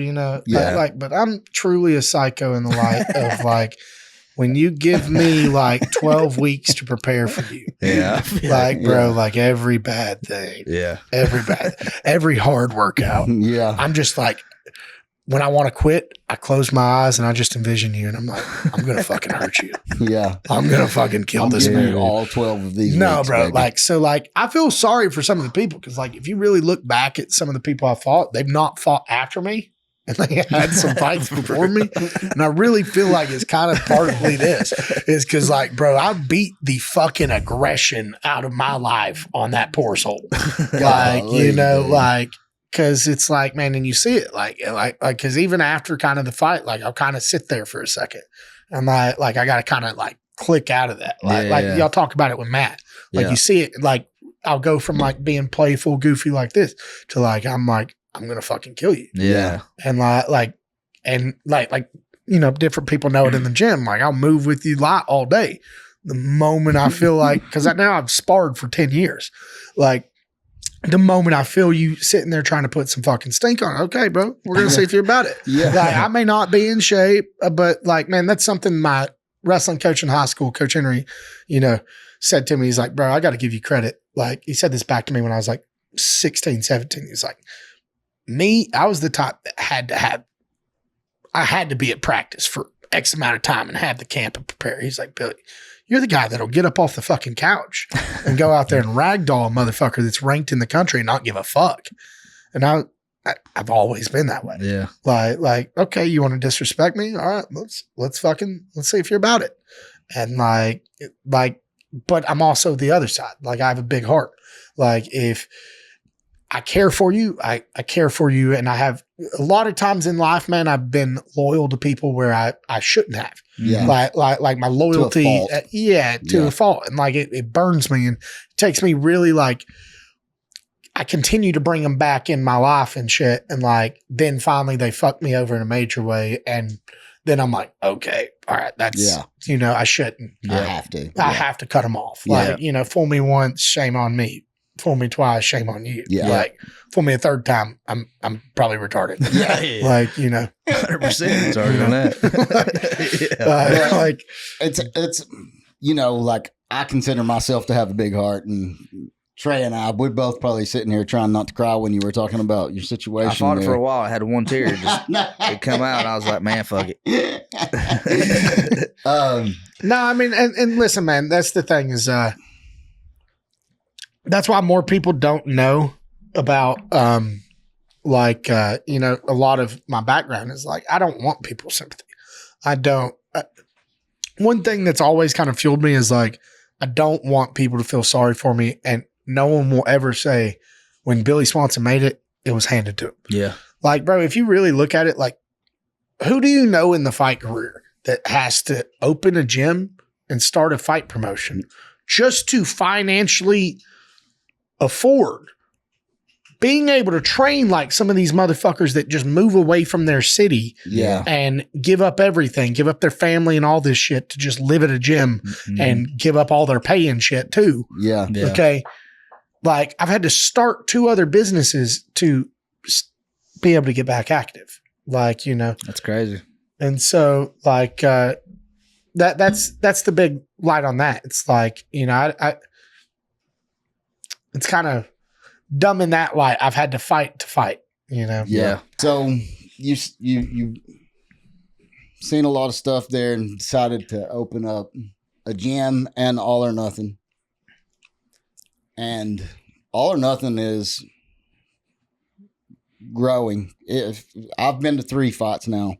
but I'm truly a psycho in the light of like, when you give me like 12 weeks to prepare for you, like, bro, like every bad thing, every hard workout. I'm just like, when I want to quit, I close my eyes and I just envision you, and I'm like, I'm gonna fucking hurt you. I'm gonna fucking kill this man. All 12 of these. No, weeks, bro. baby. Like, so like, I feel sorry for some of the people because, like, if you really look back at some of the people I fought, they've not fought after me. And they had some fights before me. And I really feel like it's kind of partly this is because, like, bro, I beat the fucking aggression out of my life on that poor soul. Like, like, because it's like, man, and you see it like, because even after kind of the fight, like, I'll kind of sit there for a second. And I got to kind of like click out of that. Like, y'all talk about it with Matt. Like, you see it, like, I'll go from like being playful, goofy like this to like, I'm going to fucking kill you. Yeah. And different people know it in the gym. Like, I'll move with you light all day. The moment I feel like, because now I've sparred for 10 years. Like, the moment I feel you sitting there trying to put some fucking stink on it, okay, bro, we're going to see if you're about it. Like, I may not be in shape, but like, man, that's something my wrestling coach in high school, Coach Henry, said to me. He's like, bro, I got to give you credit. Like, he said this back to me when I was like 16, 17. He's like, I was the type that I had to be at practice for X amount of time and have the camp and prepare. He's like, Billy, you're the guy that'll get up off the fucking couch and go out there and ragdoll a motherfucker that's ranked in the country and not give a fuck. And I've always been that way. Yeah. Like, okay, you want to disrespect me? All right, let's see if you're about it. And like, but I'm also the other side. Like, I have a big heart. Like, if I care for you, I care for you. And I have a lot of times in life, man, I've been loyal to people where I shouldn't have. Yeah. Like my loyalty, to a fault. And like, it burns me and takes me really like, I continue to bring them back in my life and shit. And like, then finally they fuck me over in a major way. And then I'm like, okay, all right, that's, I shouldn't. I have to. I have to cut them off. Like, fool me once, shame on me. Fool me twice, shame on you. Yeah. Like, fool me a third time, I'm probably retarded. Like, 100% retarded on that. like, it's like, I consider myself to have a big heart, and Trey and I, we're both probably sitting here trying not to cry when you were talking about your situation. I fought there. it for a while. I had one tear just it come out, and I was like, man, fuck it. No, I mean, and listen, man, that's the thing is, that's why more people don't know about, a lot of my background is like, I don't want people's sympathy. I don't. One thing that's always kind of fueled me is like, I don't want people to feel sorry for me, and no one will ever say when Billy Swanson made it, it was handed to him. Yeah. Like, bro, if you really look at it, like, who do you know in the fight career that has to open a gym and start a fight promotion just to financially afford being able to train like some of these motherfuckers that just move away from their city and give up everything, give up their family and all this shit to just live at a gym and give up all their pay and shit too. Yeah. Okay. Like, I've had to start 2 other businesses to be able to get back active. Like, That's crazy. And so like, that's the big light on that. It's like, it's kind of dumb in that light. I've had to fight, Yeah. So you seen a lot of stuff there and decided to open up a gym and All or Nothing. And All or Nothing is growing. I've been to 3 fights now.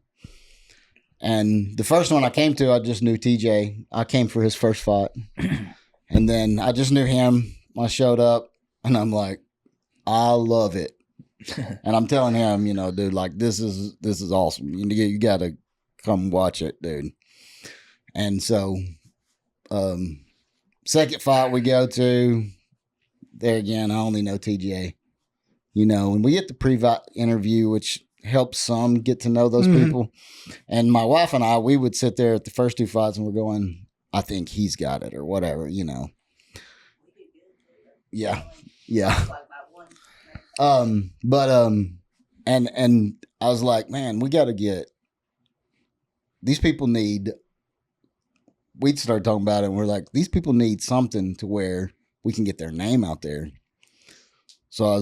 And the first one I came to, I just knew TJ. I came for his first fight. And then I just knew him. I showed up and I'm like, I love it. And I'm telling him, dude, like, this is awesome. You got to come watch it, dude. And so, second fight we go to, there again, I only know TJ. and we get the pre-vet interview, which helps some get to know those people. And my wife and I, we would sit there at the first 2 fights and we're going, I think he's got it or whatever, Yeah. And I was like, man, we got to get, these people need, we'd start talking about it and we're like, these people need something to where we can get their name out there. So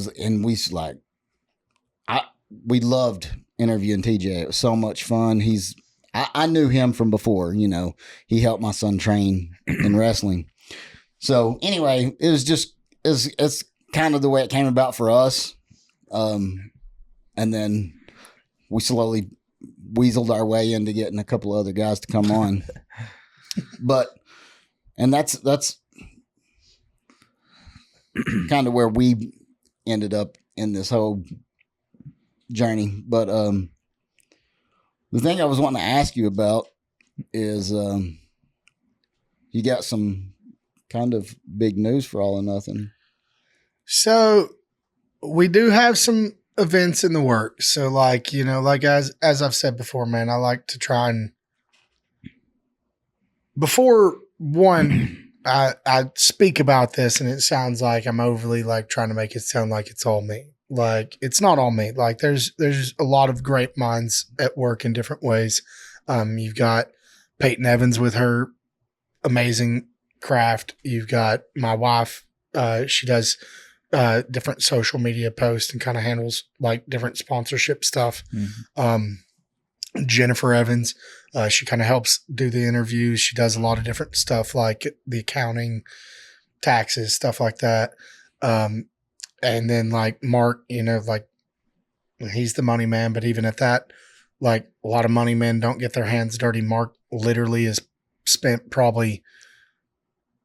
we loved interviewing TJ. It was so much fun. I knew him from before, he helped my son train in wrestling. So anyway, it's kind of the way it came about for us. And then we slowly weaseled our way into getting a couple of other guys to come on. And that's kind of where we ended up in this whole journey. But the thing I was wanting to ask you about is you got some kind of big news for All or Nothing. So we do have some events in the works. So like, as I've said before, man, I like to try and before one, I speak about this and it sounds like I'm overly like trying to make it sound like it's all me. Like it's not all me. Like there's a lot of great minds at work in different ways. You've got Peyton Evans with her amazing craft. You've got my wife. She does different social media posts and kind of handles like different sponsorship stuff. Jennifer Evans, she kind of helps do the interviews. She does a lot of different stuff like the accounting, taxes, stuff like that. And then like Mark, like he's the money man, but even at that, like a lot of money men don't get their hands dirty. Mark literally has spent probably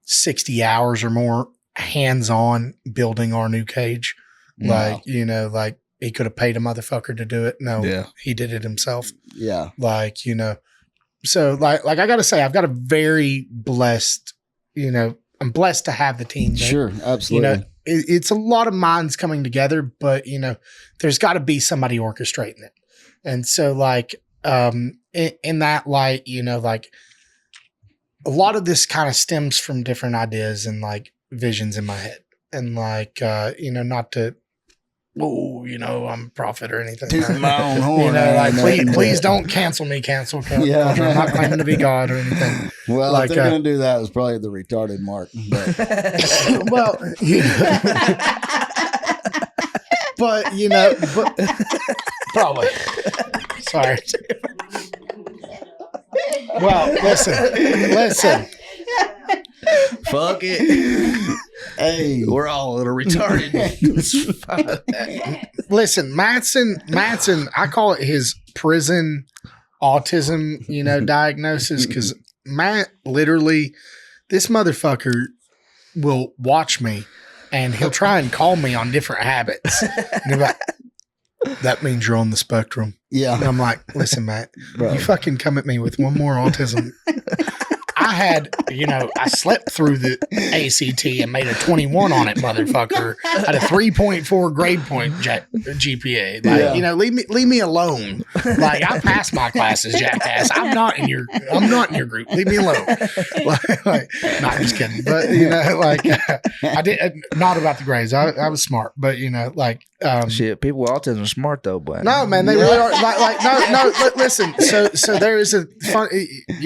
60 hours or more hands-on building our new cage. Wow. Like, like he could have paid a motherfucker to do it. No, he did it himself. Yeah. Like, so like I got to say, I've got a very blessed, I'm blessed to have the team. Sure. Absolutely. It's a lot of minds coming together, but there's got to be somebody orchestrating it. And so like, in that light, like a lot of this kind of stems from different ideas and like visions in my head and like, not to, I'm a prophet or anything. Tooting my own horn. Like please don't cancel me, cancel. Yeah. I'm not claiming to be God or anything. Well, like, if they're going to do that, it was probably the retarded Mark. But. Well, but probably. Sorry. Well, listen. Fuck it. Hey, we're all a little retarded. Listen, Mattson, I call it his prison autism, diagnosis, because Matt literally, this motherfucker will watch me and he'll try and call me on different habits. And he'll be like, that means you're on the spectrum. Yeah. And I'm like, listen, Matt, bro, you fucking come at me with one more autism. I had, I slept through the ACT and made a 21 on it, motherfucker. I had a 3.4 grade point GPA. Like, leave me alone. Like, I passed my classes, jackass. I'm not in your group. Leave me alone. No, I'm just kidding. But I did not about the grades. I was smart, but shit, people with autism are smart though, but no, man, they really are. No. Listen, so there is a fun.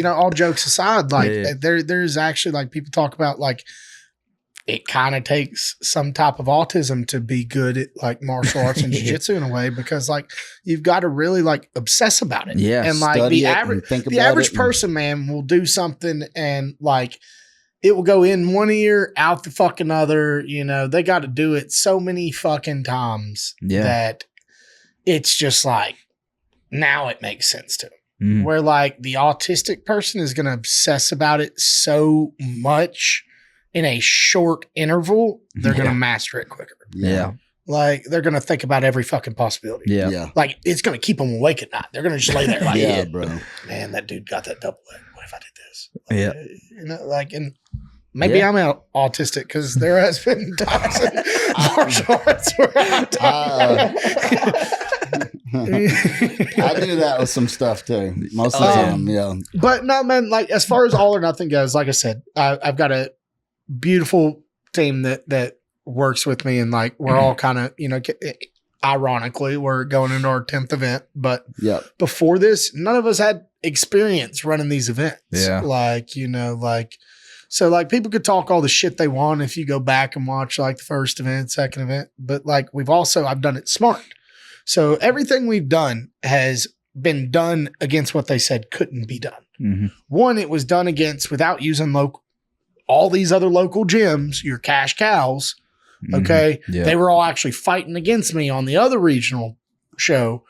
All jokes aside, there's actually like people talk about like it kind of takes some type of autism to be good at like martial arts and jiu-jitsu in a way, because like you've got to really like obsess about it. Yeah, and like the average person, man, will do something and like it will go in one ear, out the fucking other. They got to do it so many fucking times that it's just like, now it makes sense to them. Mm. Where like the autistic person is going to obsess about it so much in a short interval, they're going to master it quicker. Yeah. Like they're going to think about every fucking possibility. Yeah. Like it's going to keep them awake at night. They're going to just lay there like, bro. Man, that dude got that double leg. What if I did this? Like, yeah. and Maybe I'm autistic because there has been times in martial arts where I'm I do that with some stuff too. Most of the time, yeah. But no, man, like as far as all or nothing goes, like I said, I've got a beautiful team that works with me, and like we're all kind of, ironically, we're going into our 10th event, but before this, none of us had experience running these events. Yeah. So like people could talk all the shit they want if you go back and watch like the first event, second event, but like I've done it smart. So everything we've done has been done against what they said couldn't be done. Mm-hmm. One, it was done against without using all these other local gyms, your cash cows. Okay. Mm-hmm. Yeah. They were all actually fighting against me on the other regional show.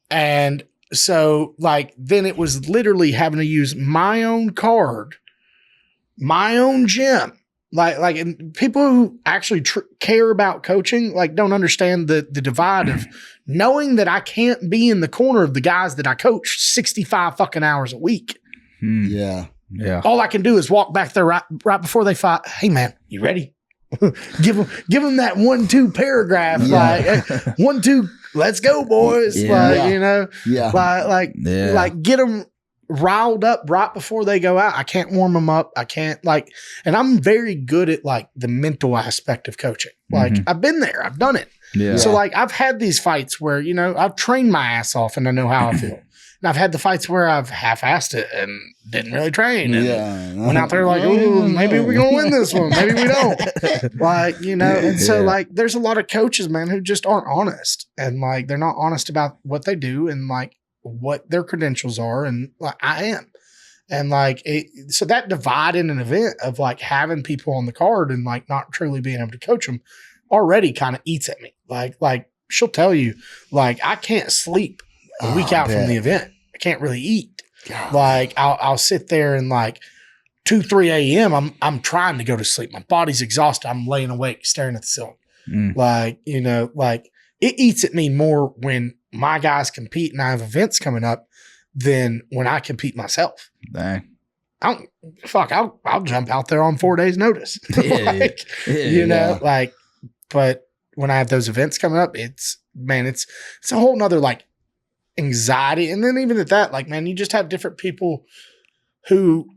And so like, then it was literally having to use my own card, my own gym. Like, and people who actually care about coaching, like don't understand the divide of knowing that I can't be in the corner of the guys that I coach 65 fucking hours a week. Yeah. Yeah. All I can do is walk back there right before they fight. Hey man, you ready? give them that 1-2 paragraph. Like 1-2, let's go boys. Yeah. Like get them riled up right before they go out. I can't warm them up. I can't and I'm very good at like the mental aspect of coaching. Like I've been there, I've done it. Yeah. So like I've had these fights where, I've trained my ass off and I know how I feel. And I've had the fights where I've half-assed it and didn't really train. And went out there like, ooh, maybe we're going to win this one. Maybe we don't. And so like there's a lot of coaches, man, who just aren't honest. And like they're not honest about what they do and like what their credentials are. And like I am. And like, so that divide in an event of like having people on the card and like not truly being able to coach them already kind of eats at me. Like she'll tell you, like, I can't sleep a week out from the event. I can't really eat. God. Like I'll sit there and like 2-3 a.m. I'm trying to go to sleep. My body's exhausted. I'm laying awake staring at the ceiling. Like it eats at me more when my guys compete and I have events coming up than when I compete myself. Dang. I'll jump out there on 4 days notice. But when I have those events coming up, it's a whole nother like anxiety. And then even at that, like, man, you just have different people who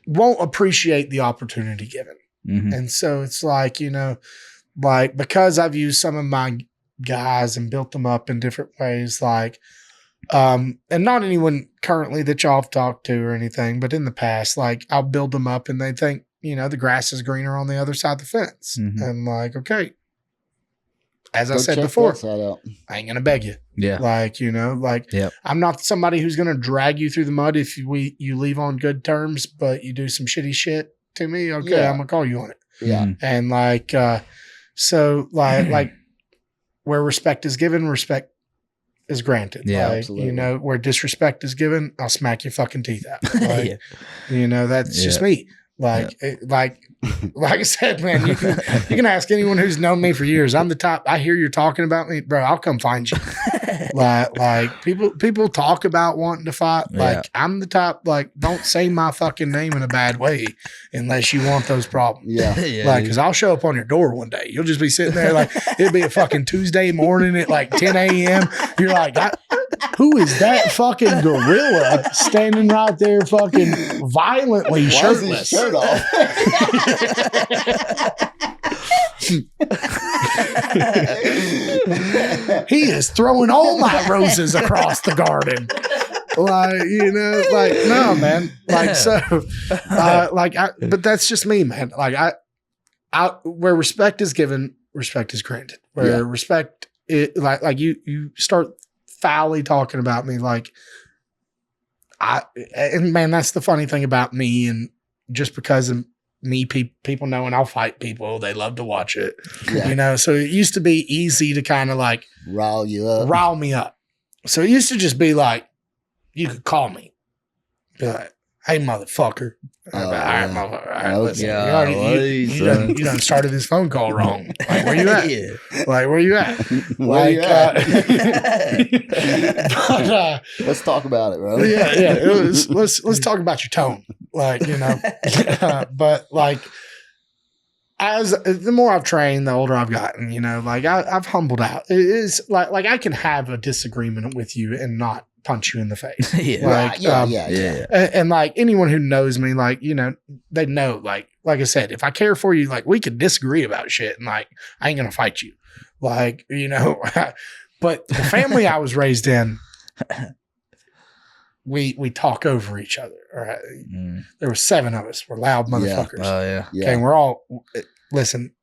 won't appreciate the opportunity given. Mm-hmm. And so it's like, like because I've used some of my guys and built them up in different ways, like, and not anyone currently that y'all have talked to or anything, but in the past, like I'll build them up and they think, the grass is greener on the other side of the fence. Mm-hmm. And like, okay, as I said before, I ain't going to beg you. Yeah. I'm not somebody who's going to drag you through the mud if you leave on good terms, but you do some shitty shit to me. Okay. I'm going to call you on it. Yeah. And like, so like where respect is given, respect is granted. Yeah, like, absolutely. Where disrespect is given, I'll smack your fucking teeth out. Like, that's just me. Like I said, man, you can ask anyone who's known me for years. I'm the top. I hear you're talking about me, bro. I'll come find you. like people talk about wanting to fight. Like I'm the top. Like don't say my fucking name in a bad way unless you want those problems. Yeah. Because I'll show up on your door one day. You'll just be sitting there like it'll be a fucking Tuesday morning at like 10 a.m. You're like, who is that fucking gorilla standing right there fucking violently shirtless? Shirt off. He is throwing all my roses across the garden. No, man. But that's just me, man. Like where respect is given, respect is granted. Where respect, you start foully talking about me, and man, that's the funny thing about me. And just because of me, people know, and I'll fight people. They love to watch it, So it used to be easy to kind of like rile me up. So it used to just be like, you could call me, be like, "Hey, motherfucker." All right, motherfucker. All right, listen. You done started this phone call wrong. Like, where you at? Like, where you at? Let's talk about it, bro. Let's talk about your tone. like, but like, as the more I've trained, the older I've gotten, like I've humbled out. It is like I can have a disagreement with you and not punch you in the face. Yeah. And like anyone who knows me, like, they know, like I said, if I care for you, like we could disagree about shit and like, I ain't going to fight you. Like, but the family I was raised in, we talk over each other. All right. There were 7 of us. We're loud motherfuckers. Oh yeah. Okay. And we're all, listen,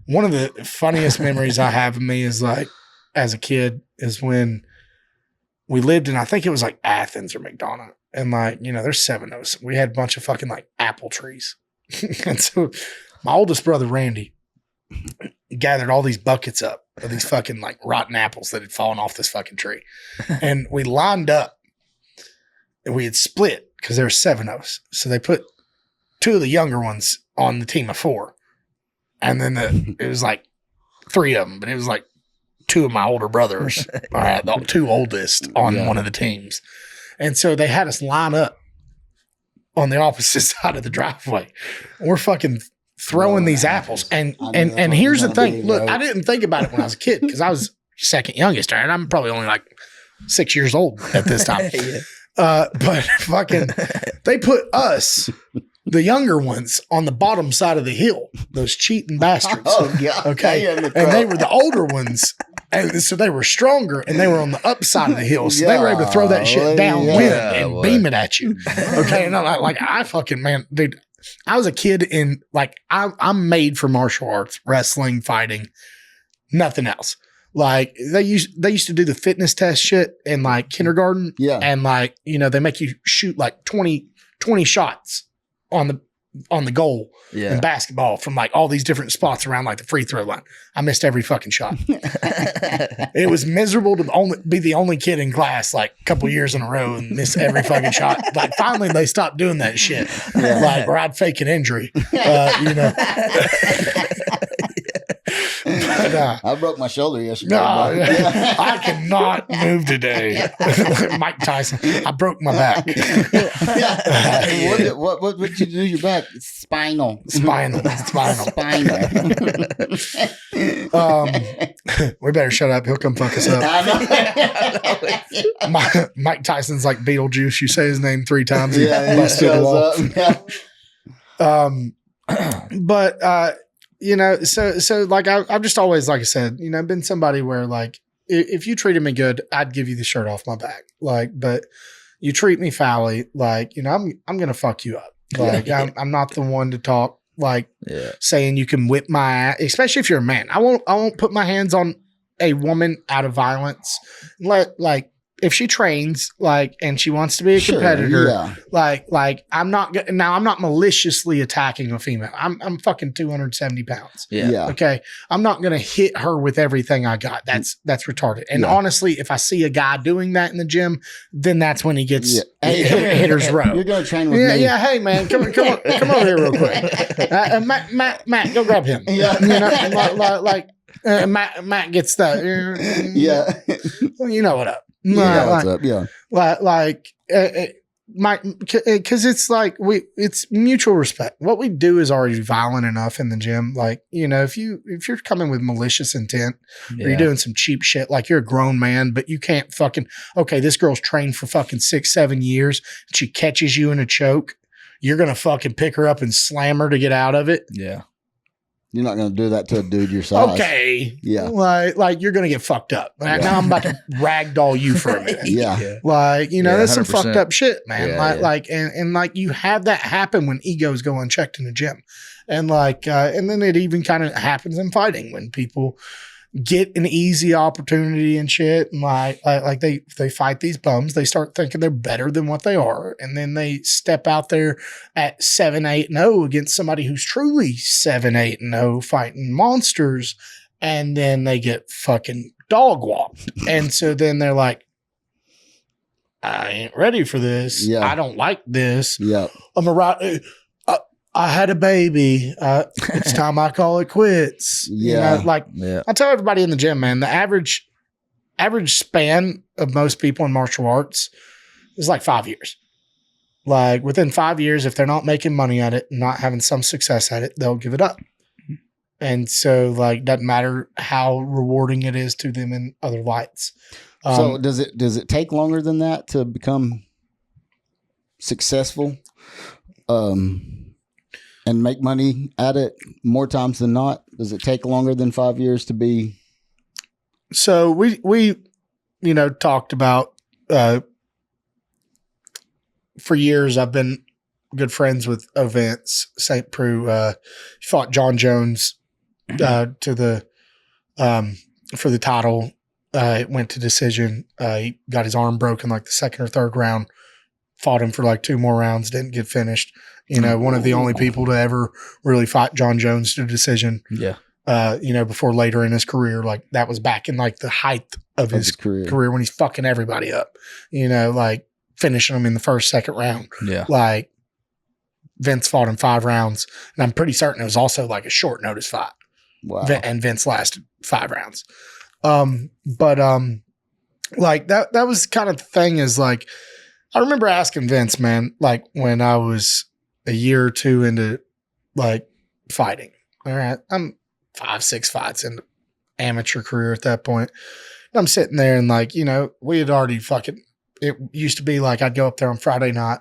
one of the funniest memories I have of me is like, as a kid is when we lived in, I think it was like Athens or McDonough. And like, there's 7 of us. We had a bunch of fucking like apple trees. And so my oldest brother, Randy, gathered all these buckets up of these fucking like rotten apples that had fallen off this fucking tree. And we lined up and we had split because there were 7 of us. So they put 2 of the younger ones on the team of 4. And then it was like 3 of them, but it was like 2 of my older brothers, all right, the 2 oldest on one of the teams. And so they had us line up on the opposite side of the driveway. And we're fucking throwing these apples. And here's the thing. Look, I didn't think about it when I was a kid because I was second youngest, and I'm probably only like 6 years old at this time. But fucking, they put us, the younger ones, on the bottom side of the hill, those cheating bastards. Oh, God. Okay. And they were the older ones. And so they were stronger and they were on the upside of the hill. So they were able to throw that shit downwind and beam it at you. Okay. And I'm like, I fucking, man, dude, I was a kid in like, I'm made for martial arts, wrestling, fighting, nothing else. Like they used to do the fitness test shit in like kindergarten. Yeah. And like, they make you shoot like 20 shots on the goal in basketball from like all these different spots around like the free throw line. I missed every fucking shot. It was miserable to be the only kid in class like a couple years in a row and miss every fucking shot. Like finally they stopped doing that shit. Like where I'd fake an injury. But, I broke my shoulder yesterday. I cannot move today. Mike Tyson. I broke my back. What did you do to your back? It's spinal. We better shut up. He'll come fuck us up. Mike Tyson's like Beetlejuice. You say his name 3 times. He busts through the wall. But so like I've just always, like I said, been somebody where like if you treated me good, I'd give you the shirt off my back. Like, but you treat me foully, like I'm gonna fuck you up. Like I'm not the one to talk like saying you can whip my ass, especially if you're a man. I won't put my hands on a woman out of violence. Like if she trains, like, and she wants to be a competitor, like I'm not maliciously attacking a female. I'm fucking 270 pounds. Yeah. Okay. I'm not going to hit her with everything I got. That's retarded. And honestly, if I see a guy doing that in the gym, then that's when he gets hitter's row. You're going to train with me. Yeah. Hey man, come over here real quick. Matt, go grab him. Matt gets that. You know what up. What's up? Yeah. Because it's like it's mutual respect. What we do is already violent enough in the gym. Like, if you're coming with malicious intent or you're doing some cheap shit, like you're a grown man, but you can't this girl's trained for fucking 6-7 years. And she catches you in a choke. You're going to fucking pick her up and slam her to get out of it. Yeah. You're not going to do that to a dude your size. Okay. Yeah. Like you're going to get fucked up. Like, now I'm about to ragdoll you for a minute. Yeah. Like, that's some 100%. fucked up shit, man. Yeah, And like you have that happen when egos go unchecked in the gym. And and then it even kind of happens in fighting when people get an easy opportunity and shit. And like they fight these bums. They start thinking they're better than what they are. And then they step out there at 7-8-0 against somebody who's truly 7-8-0 fighting monsters. And then they get fucking dog walked. And so then they're like, I ain't ready for this. Yeah. I don't like this. Yeah. I'm I had a baby. It's time I call it quits. Yeah. I tell everybody in the gym, man, the average span of most people in martial arts is like 5 years. Like within 5 years, if they're not making money at it, not having some success at it, they'll give it up. And so, like, doesn't matter how rewarding it is to them in other lights. So does it take longer than that to become successful, and make money at it more times than not? Does it take longer than 5 years to be? So we talked about, for years, I've been good friends with Vince St. Preux. He fought John Jones for the title. It went to decision. He got his arm broken like the second or third round. Fought him for like 2 more rounds. Didn't get finished. One of the only people to ever really fight John Jones to decision. Yeah. Before later in his career, like that was back in like the height of his career when he's fucking everybody up. Like finishing them in the first, second round. Yeah. Like Vince fought in 5 rounds, and I'm pretty certain it was also like a short notice fight. Wow. And Vince lasted 5 rounds. Like that was kind of the thing is like, I remember asking Vince, man, like when I was a year or 2 into like fighting. All right. I'm 5-6 fights into amateur career at that point. And I'm sitting there and like, we had already it used to be like, I'd go up there on Friday night,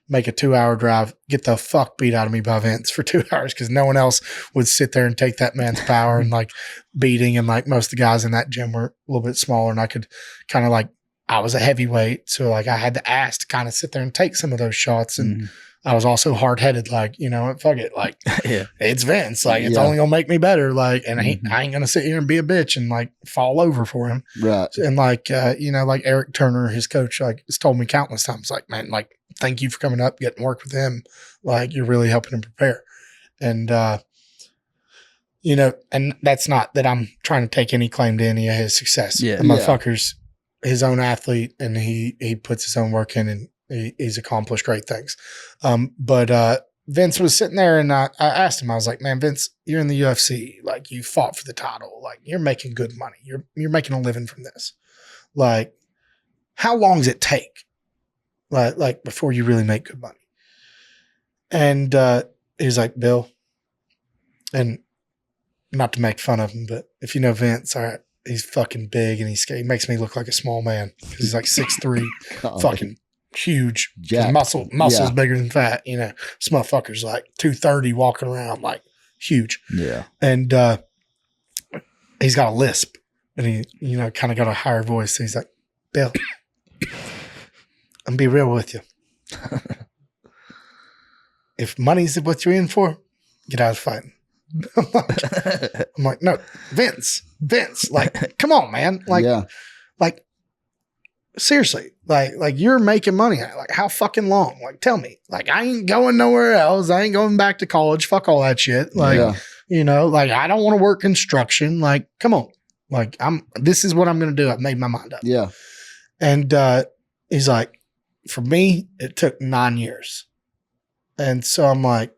make a 2-hour drive, get the fuck beat out of me by Vince for 2 hours because no one else would sit there and take that man's power and like beating. And like most of the guys in that gym were a little bit smaller, and I could kind of like, I was a heavyweight. So like I had the ass to kind of sit there and take some of those shots. And I was also hard headed, like, fuck it. Like it's Vince, like it's only gonna make me better. Like, and I ain't gonna sit here and be a bitch and like fall over for him. Right. And like, like Eric Turner, his coach, like has told me countless times, like, man, like, thank you for coming up, getting work with him. Like you're really helping him prepare. And, and that's not that I'm trying to take any claim to any of his success. Yeah. The motherfucker's his own athlete, and he puts his own work in, and he's accomplished great things. But Vince was sitting there, and I asked him, I was like, man, Vince, you're in the UFC. Like you fought for the title. Like you're making good money. You're making a living from this. Like how long does it take? Like before you really make good money? And he was like, Bill, and not to make fun of him, but if you know Vince, all right, he's fucking big and he makes me look like a small man because he's like 6'3", fucking huge. Muscle's bigger than fat. This motherfucker's like 230 walking around like huge. Yeah. And he's got a lisp, and he, kind of got a higher voice. So he's like, Bill, I'm be real with you. If money's what you're in for, get out of fighting. I'm like, no, Vince, like, come on, man. Like, seriously, like you're making money. Like, how fucking long? Like, tell me. Like, I ain't going nowhere else. I ain't going back to college. Fuck all that shit. Like, like I don't want to work construction. Like, come on. Like, this is what I'm going to do. I've made my mind up. Yeah. And he's like, for me, it took 9 years. And so I'm like,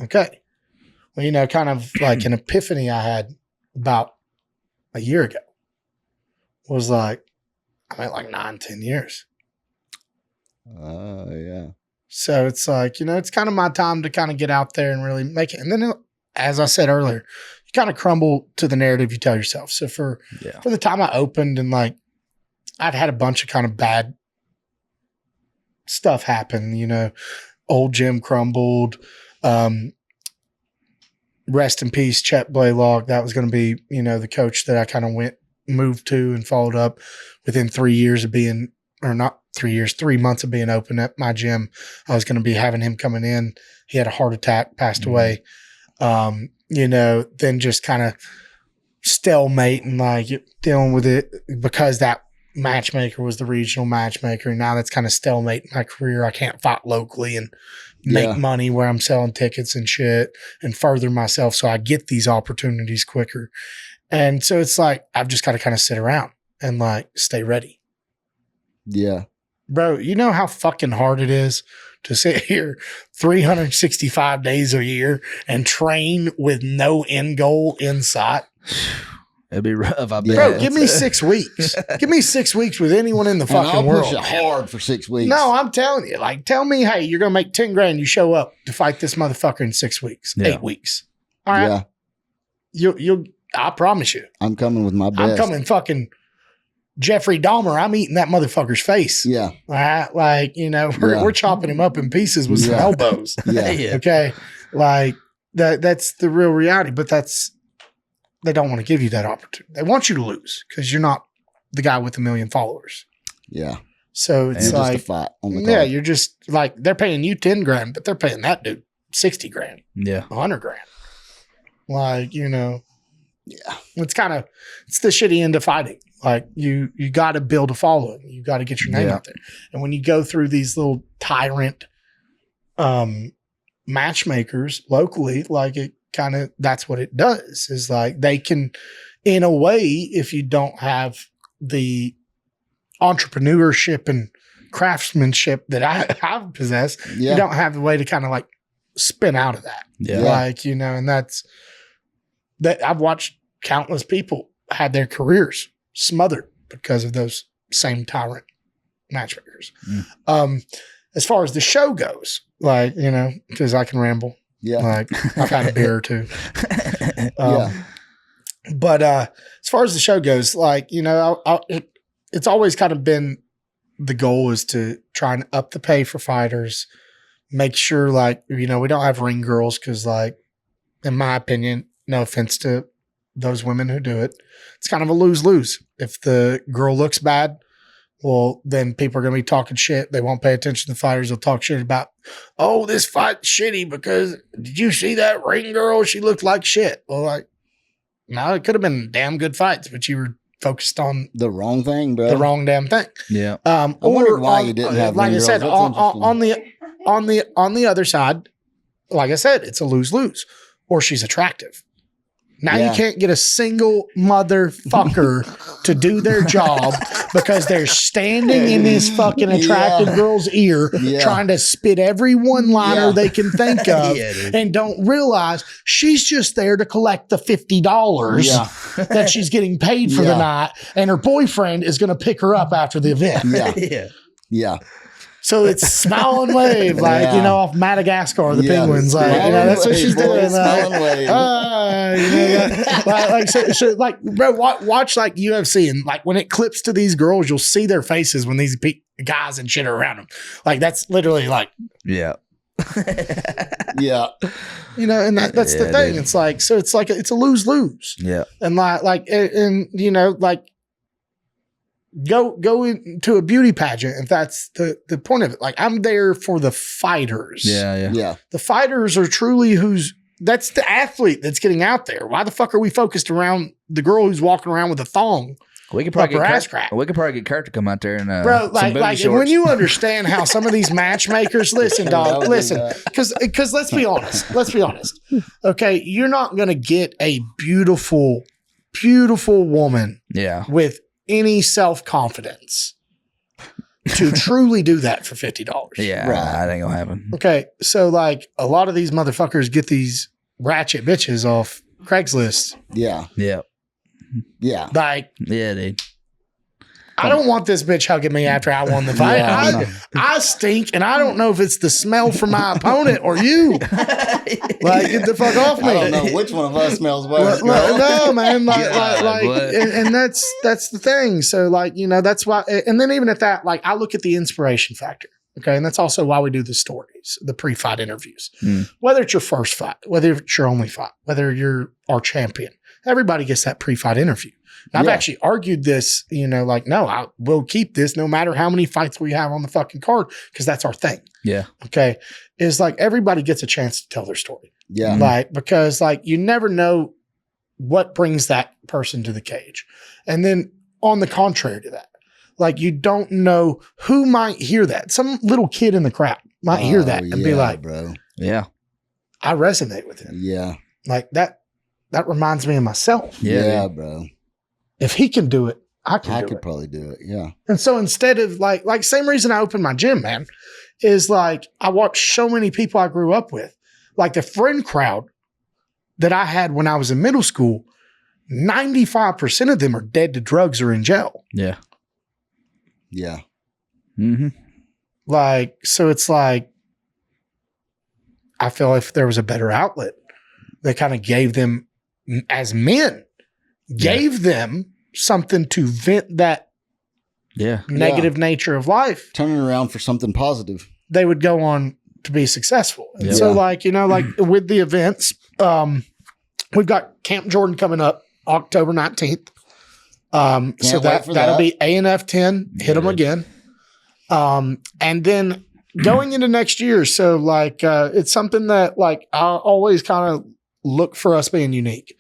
okay. Well, kind of like an epiphany I had about a year ago was like, I meant like 9-10 years. Yeah. So it's like, it's kind of my time to kind of get out there and really make it. And then, as I said earlier, you kind of crumble to the narrative you tell yourself. So for the time I opened, and like, I'd had a bunch of kind of bad stuff happen, old gym crumbled, rest in peace, Chet Blaylock. That was going to be, the coach that I kind of moved to and followed up within 3 years of being, or not 3 years, 3 months of being open at my gym. I was going to be having him coming in. He had a heart attack, passed away. Then just kind of stalemate and like dealing with it because that matchmaker was the regional matchmaker. And now that's kind of stalemate in my career. I can't fight locally and make money where I'm selling tickets and shit and further myself. So I get these opportunities quicker. And so it's like, I've just got to kind of sit around and like stay ready. Yeah. Bro, you know how fucking hard it is to sit here 365 days a year and train with no end goal in sight? It'd be rough. I bet. Bro, give me 6 weeks. Give me 6 weeks with anyone in the And fucking I'll world. push it hard for 6 weeks. No, I'm telling you. Like, tell me, hey, you're gonna make 10 grand. You show up to fight this motherfucker in 6 weeks, Yeah. 8 weeks. All right, Yeah, you'll. I promise you, I'm coming with my best. I'm coming fucking Jeffrey Dahmer. I'm eating that motherfucker's face. Yeah, All right, like we're chopping him up in pieces with some Yeah. elbows. yeah, Yeah. Okay, like that's the real reality. But they don't want to give you that opportunity. They want you to lose because you're not the guy with 1 million followers. yeah. So it's Just a like, fight on the yeah, card. you're just like they're paying you 10 grand, but they're paying that dude 60 grand, Yeah. 100 grand. Like Yeah, it's the shitty end of fighting. Like you got to build a following. You got to get your name Yeah. out there. And when you go through these little tyrant matchmakers locally, like it kind of, that's what it does is like they can, in a way, if you don't have the entrepreneurship and craftsmanship that I possess, yeah. you don't have a way to kind of like spin out of that. Yeah. Like, and that's that I've watched countless people had their careers smothered because of those same tyrant matchmakers. As far as the show goes, like, because I can ramble. Yeah. Like I've had a beer or two. Yeah. But as far as the show goes, like, it's always kind of been the goal is to try and up the pay for fighters, make sure like, we don't have ring girls because like, in my opinion, no offense to those women who do it, it's kind of a lose-lose. If the girl looks bad, well, then people are going to be talking shit. They won't pay attention to the fighters. They'll talk shit about, oh, this fight's shitty because did you see that ring girl? She looked like shit. Well, like, no, it could have been damn good fights, but you were focused on The wrong thing, bro. the wrong damn thing. Yeah. I wondered why you didn't have like ring I said, girls. That's on the other side, like I said, it's a lose-lose. Or she's attractive. Now Yeah. you can't get a single motherfucker to do their job because they're standing in this fucking attractive Yeah. girl's ear Yeah. trying to spit every one-liner Yeah. they can think of Yeah, dude. and don't realize she's just there to collect the $50 Yeah. that she's getting paid for the Yeah. night, and her boyfriend is going to pick her up after the event. Yeah. Yeah. Yeah. So it's smile and wave, like, Yeah. off Madagascar, the Yeah. penguins. Like, Smile that's what and she's wave, boy. doing. Smile and wave. Like, bro, watch like UFC, and like when it clips to these girls, you'll see their faces when these guys and shit are around them. Like, that's literally like, Yeah. Yeah. and that's the Yeah, thing. dude. It's like, so it's like, it's a lose-lose. Yeah. And like, go into a beauty pageant if that's the point of it. Like, I'm there for the fighters. Yeah. Yeah. Yeah. The fighters are truly that's the athlete that's getting out there. Why the fuck are we focused around the girl who's walking around with a thong? We could probably Up her get ass crack. We could probably get Kurt to come out there and Bro, some like booty when shorts. you understand how some of these matchmakers, listen, dog, That was listen, that. because let's be honest. Okay, you're not going to get a beautiful woman Yeah. with any self-confidence to truly do that for $50. Yeah. Right. That ain't gonna happen. Okay, so like a lot of these motherfuckers get these ratchet bitches off Craigslist. Yeah. Yeah. Yeah. Like, Yeah, dude. I don't want this bitch hugging me after I won the fight. Yeah, I stink, and I don't know if it's the smell from my opponent or you. Like, get the fuck off me. I don't know which one of us smells worse. No, man. God, what? And that's the thing. So, like, that's why. And then even at that, like, I look at the inspiration factor. Okay, and that's also why we do the stories, the pre-fight interviews. Whether it's your first fight, whether it's your only fight, whether you're our champion, everybody gets that pre-fight interview. And I've Yeah. actually argued this, like, no, I will keep this no matter how many fights we have on the fucking card because that's our thing. Yeah. Okay, is like everybody gets a chance to tell their story. Yeah. Like, because like you never know what brings that person to the cage. And then on the contrary to that, like you don't know who might hear that. Some little kid in the crowd might hear that and be yeah, like, bro. Yeah. I resonate with him. Yeah. Like that reminds me of myself. Yeah, Yeah, dude. bro. If he can do it, I I can do could it. probably do it. Yeah. And so instead of like same reason I opened my gym, man, is like I watched so many people I grew up with. Like the friend crowd that I had when I was in middle school 95% of them are dead to drugs or in jail. Yeah. Yeah. Mm-hmm. Like, so it's like, I feel if there was a better outlet, they kind of gave them, as men, gave them something to vent that negative nature of life. Turn it around for something positive. They would go on to be successful. And Yeah. so like, you know, like with the events, we've got Camp Jordan coming up October 19th. So that'll be ANF 10, hit them again. And then going into next year. So like, it's something that like, I always kind of look for us being unique.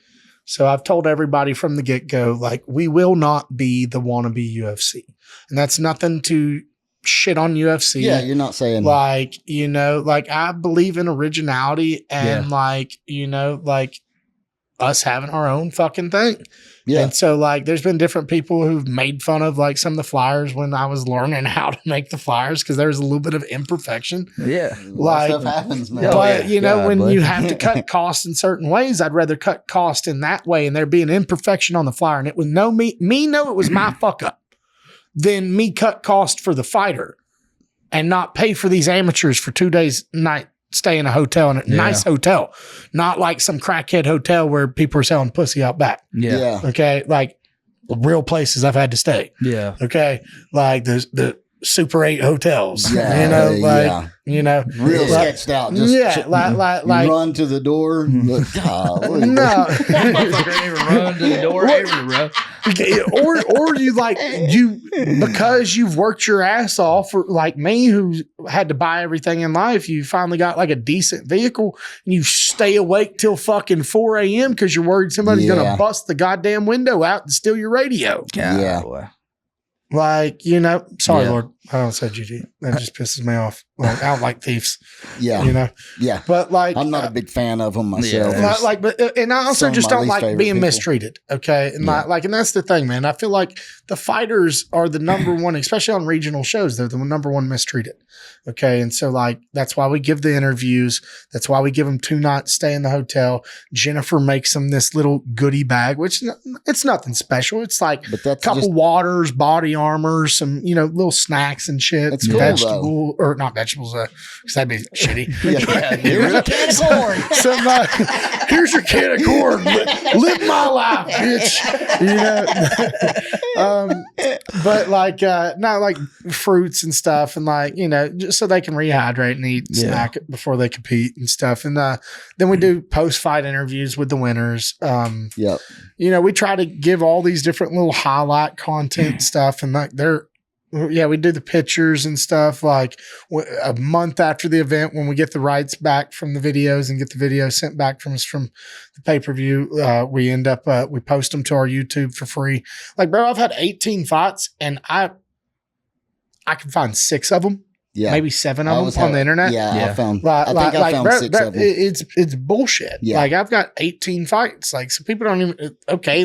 So I've told everybody from the get-go, like, we will not be the wannabe UFC. And that's nothing to shit on UFC. Yeah, you're not saying like, you know, like I believe in originality and like, you know, like us having our own fucking thing. Yeah. And so like there's been different people who've made fun of like some of the flyers when I was learning how to make the flyers because there was a little bit of imperfection. Yeah. Like stuff happens, man. But you know, when buddy. you have to cut costs in certain ways, I'd rather cut cost in that way and there be an imperfection on the flyer. And it was know it was my fuck up than me cut cost for the fighter and not pay for these amateurs for 2 days night stay in a hotel in a nice hotel, not like some crackhead hotel where people are selling pussy out back. Yeah. Okay. Like real places I've had to stay. Yeah. Okay. Like the Super 8 hotels, Yeah, you know, like, you know, real like, sketched out. Just like run to the door. Look, golly. no. Motherfucker ain't even run to the door ever, bro. or you like you because you've worked your ass off, or like me who had to buy everything in life, you finally got like a decent vehicle and you stay awake till fucking 4 a.m. because you're worried somebody's gonna bust the goddamn window out and steal your radio. Yeah. Boy. Like, you know, sorry, Yeah. Lord, I don't say GG. That just pisses me off. Like, I don't like thieves, Yeah. you know, Yeah. but like, I'm not a big fan of them myself. like, but and I also some of just my don't least like favorite being people. mistreated. Okay, and and that's the thing, man. I feel like the fighters are the number one, especially on regional shows. They're the number one mistreated. Okay, and so like that's why we give the interviews. That's why we give them 2 nights stay in the hotel. Jennifer makes them this little goodie bag, which it's nothing special. It's like But a that's couple just, waters, body armor, some little snacks and shit. It's some cool, vegetable or not vegetables, because that'd be shitty. yeah. Here's a can of corn. Some, here's your can of corn. Live my life, bitch. You know, but like not like fruits and stuff, and like just so they can rehydrate and eat snack before they compete and stuff. And then we do post fight interviews with the winners. Yep. We try to give all these different little highlight content stuff, and like we do the pictures and stuff like a month after the event when we get the rights back from the videos and get the videos sent back from us from the pay-per-view. We end up, we post them to our YouTube for free. Like, bro, I've had 18 fights and I can find 6 of them. Yeah. Maybe 7 of them on the internet. Yeah. I found I found bro, 6 of them. It's bullshit. Yeah. Like I've got 18 fights. Like some people don't even,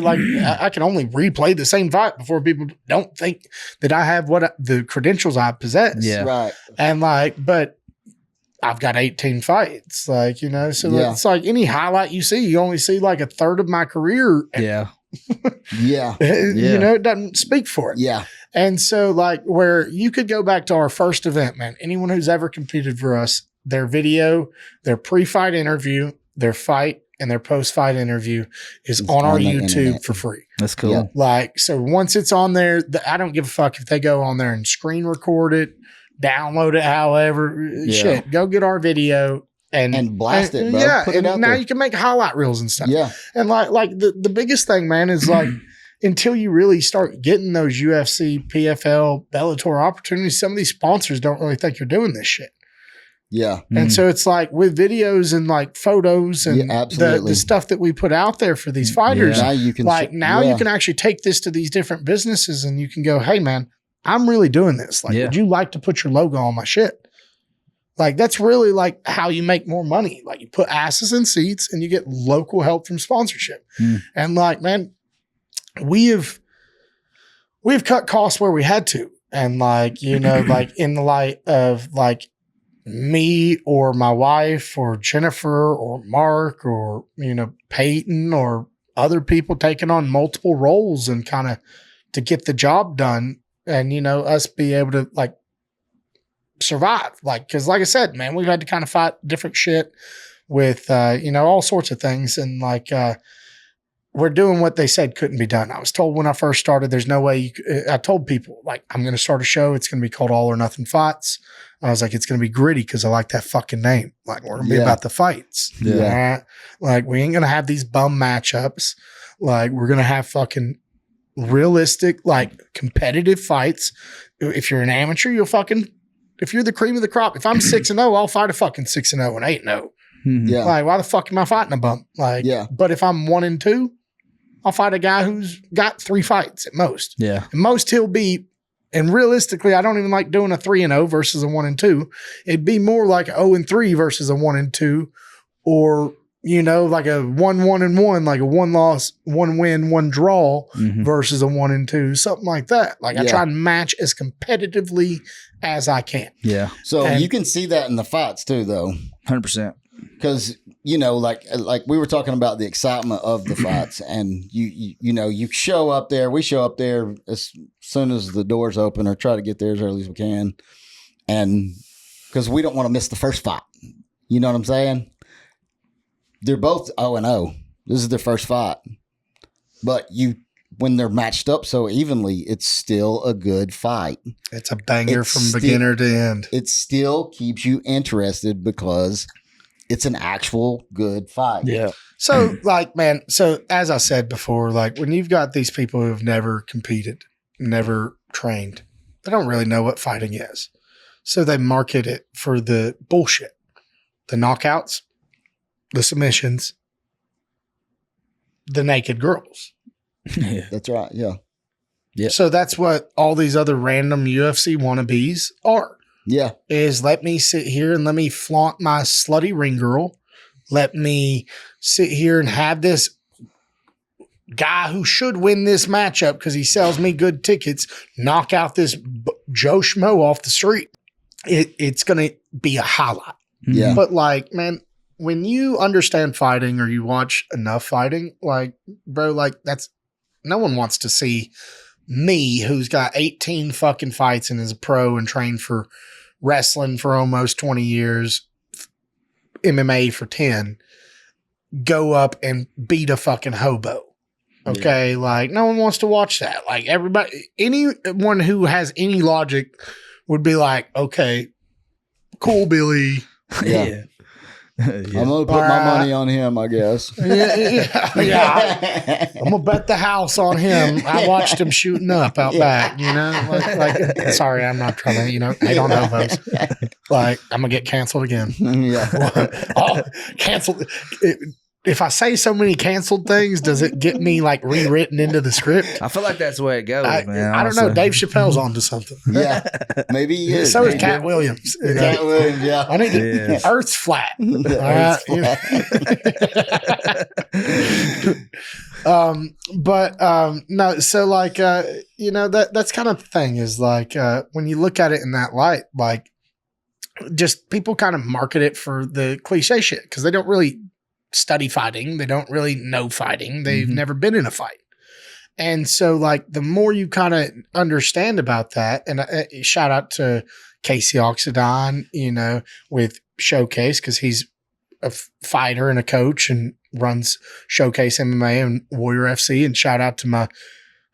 like I can only replay the same fight before people don't think that I have the credentials I possess. Yeah. Right. And like, but I've got 18 fights. Like, so it's like any highlight you see, you only see like a third of my career. Yeah. Yeah. It doesn't speak for it. Yeah. And so like where you could go back to our first event, man, anyone who's ever competed for us, their video, their pre-fight interview, their fight and their post-fight interview is on our YouTube internet for free. That's cool. Yeah. Like, so once it's on there, I don't give a fuck if they go on there and screen record it, download it, however, shit, go get our video and blast it, bro. Yeah. Put it out now there. You can make highlight reels and stuff. Yeah. And like the biggest thing, man, is like, until you really start getting those UFC, PFL, Bellator opportunities, some of these sponsors don't really think you're doing this shit. Yeah. And so it's like with videos and like photos and the stuff that we put out there for these fighters, now you can you can actually take this to these different businesses and you can go, hey man, I'm really doing this. Like, would you like to put your logo on my shit? Like, that's really like how you make more money. Like you put asses in seats and you get local help from sponsorship. And like, man, we've cut costs where we had to. And like, like in the light of like me or my wife or Jennifer or Mark or, Peyton or other people taking on multiple roles and kind of to get the job done, and us be able to like survive, like, because like I said, man, we've had to kind of fight different shit with all sorts of things, and like we're doing what they said couldn't be done. I was told when I first started, there's no way I told people, like, I'm going to start a show. It's going to be called All or Nothing Fights. I was like, it's going to be gritty because I like that fucking name. Like, we're going to be about the fights. Yeah. Like, we ain't going to have these bum matchups. Like, we're going to have fucking realistic, like, competitive fights. If you're an amateur, if you're the cream of the crop, if I'm 6-0, I'll fight a fucking 6-0 and 8-0. Yeah. Like, why the fuck am I fighting a bump? Like, but if I'm 1-2, I'll fight a guy who's got 3 fights at most. Yeah. And most he'll be, and realistically, I don't even like doing a 3-0 versus a 1-2. It'd be more like a 0-3 versus a 1-2, or, like a 1-1-1, like a 1 loss, 1 win, 1 draw versus a 1-2, something like that. Like, I try and match as competitively as I can. Yeah. So you can see that in the fights too, though. 100%. Because, like we were talking about the excitement of the fights, and you show up there, we show up there as soon as the doors open, or try to get there as early as we can. And because we don't want to miss the first fight. You know what I'm saying? They're both 0-0. This is their first fight. But when they're matched up so evenly, it's still a good fight. It's a banger from beginner to end. It still keeps you interested because it's an actual good fight. Yeah. So, like, man, as I said before, like, when you've got these people who have never competed, never trained, they don't really know what fighting is. So they market it for the bullshit, the knockouts, the submissions, the naked girls. Yeah. That's right. Yeah. Yeah. So that's what all these other random UFC wannabes are. Yeah. Is let me sit here and let me flaunt my slutty ring girl. Let me sit here and have this guy who should win this matchup because he sells me good tickets, knock out this Joe Schmo off the street. It's going to be a highlight. Yeah. But like, man, when you understand fighting or you watch enough fighting, like, bro, like no one wants to see me, who's got 18 fucking fights and is a pro and trained for wrestling for almost 20 years, MMA for 10, go up and beat a fucking hobo. Okay. Yeah. Like, no one wants to watch that. Like, anyone who has any logic would be like, okay, cool, Billy. Yeah. I'm going to put my money on him, I guess. Yeah. I'm going to bet the house on him. I watched him shooting up out back, like, sorry, I'm not trying to, hate on hobos. Like, I'm going to get canceled again. Yeah. Canceled. If I say so many canceled things, does it get me like rewritten into the script? I feel like that's the way it goes, man. I don't know. Dave Chappelle's onto something. Yeah. Maybe he is. So is Cat Williams. Cat Williams, yeah. I need to, Earth's flat. Earth's flat. No, so like, that's kind of the thing is like, when you look at it in that light, like, just people kind of market it for the cliche shit because they don't really study fighting. They don't really know fighting. They've never been in a fight. And so like the more you kind of understand about that, and shout out to Casey Oxidine, with Showcase, because he's a fighter and a coach and runs Showcase MMA and Warrior FC. And shout out to my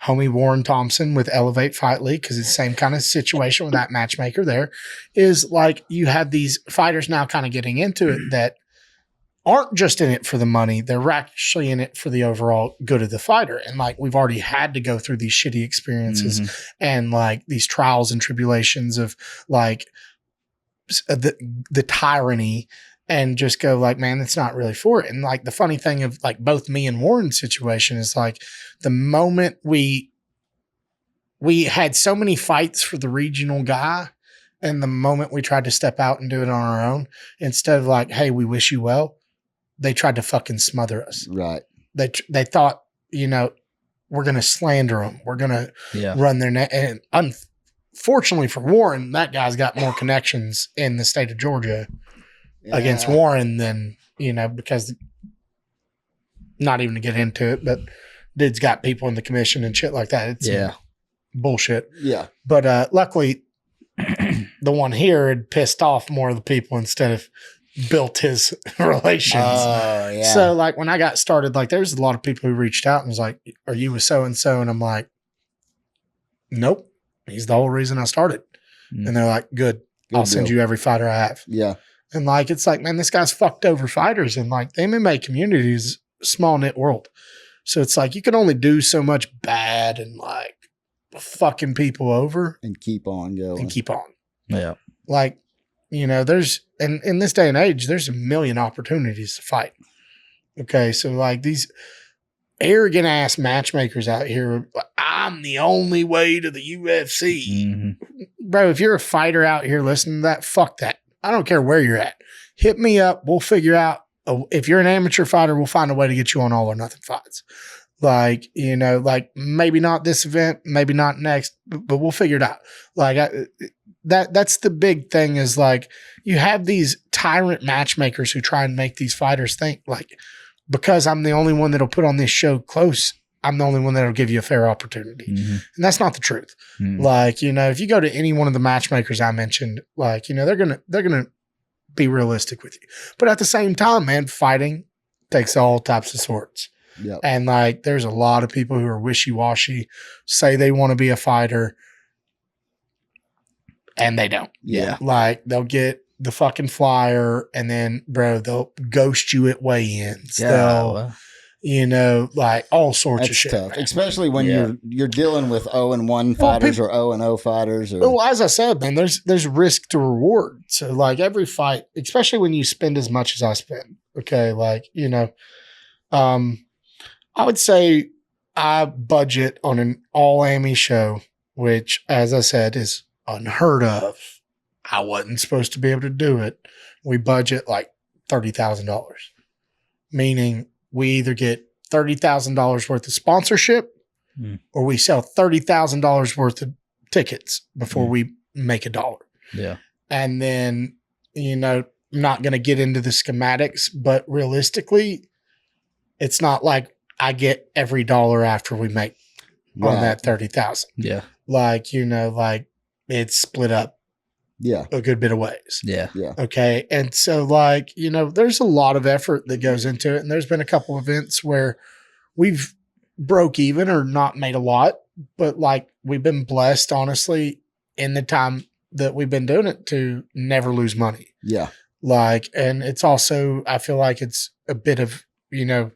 homie Warren Thompson with Elevate Fight League, because it's the same kind of situation with that matchmaker there. Is like you have these fighters now kind of getting into it that aren't just in it for the money. They're actually in it for the overall good of the fighter. And like, we've already had to go through these shitty experiences and like these trials and tribulations of like the tyranny, and just go like, man, that's not really for it. And like, the funny thing of like both me and Warren's situation is like the moment we had so many fights for the regional guy, and the moment we tried to step out and do it on our own, instead of like, hey, we wish you well, they tried to fucking smother us. Right. They thought, we're going to slander them. We're going to run their neck. And unfortunately for Warren, that guy's got more connections in the state of Georgia against Warren than, because not even to get into it, but dude's got people in the commission and shit like that. It's bullshit. Yeah. But luckily, the one here had pissed off more of the people instead of built his relations. Oh, yeah. So like when I got started, like there's a lot of people who reached out and was like, are you with so-and-so? And I'm like, nope. He's the whole reason I started. And they're like, good. I'll send you every fighter I have. Yeah. And like, it's like, man, this guy's fucked over fighters. And like the MMA community is a small knit world. So it's like, you can only do so much bad and like fucking people over. And keep on going. And keep on. Yeah. Like, you know, there's, and in this day and age, there's a million opportunities to fight. Okay. So like these arrogant ass matchmakers out here, I'm the only way to the UFC. Mm-hmm. Bro, if you're a fighter out here listening to that, fuck that. I don't care where you're at. Hit me up. We'll figure out. If you're an amateur fighter, we'll find a way to get you on all or nothing fights. Like, you know, like maybe not this event, maybe not next, but we'll figure it out. Like that's the big thing is like you have these tyrant matchmakers who try and make these fighters think like, because I'm the only one that'll put on this show close, I'm the only one that'll give you a fair opportunity. Mm-hmm. And that's not the truth. Mm-hmm. Like, you know, if you go to any one of the matchmakers I mentioned, like, you know, they're going to be realistic with you. But at the same time, man, fighting takes all types of sorts. Yep. And like, there's a lot of people who are wishy-washy, say they want to be a fighter, and they don't. Yeah. Like, they'll get the fucking flyer, and then, bro, they'll ghost you at weigh-ins. Yeah. They'll, you know, like all sorts of shit. Tough, man. Especially when you're dealing with 0-1 fighters or 0-0 fighters. Or... Well, as I said, man, there's risk to reward. So like every fight, especially when you spend as much as I spend. Okay, like, you know, I would say I budget on an all-AMI show, which, as I said, is unheard of. I wasn't supposed to be able to do it. We budget like $30,000, meaning we either get $30,000 worth of sponsorship or we sell $30,000 worth of tickets before we make $1. Yeah. And then, you know, I'm not going to get into the schematics, but realistically, it's not like I get every dollar after we make on that 30,000. Yeah. Like, you know, like it's split up. Yeah. A good bit of ways. Yeah. Yeah. Okay. And so like, you know, there's a lot of effort that goes into it. And there's been a couple events where we've broke even or not made a lot, but like we've been blessed, honestly, in the time that we've been doing it to never lose money. Yeah. Like, and it's also, I feel like it's a bit of, you know,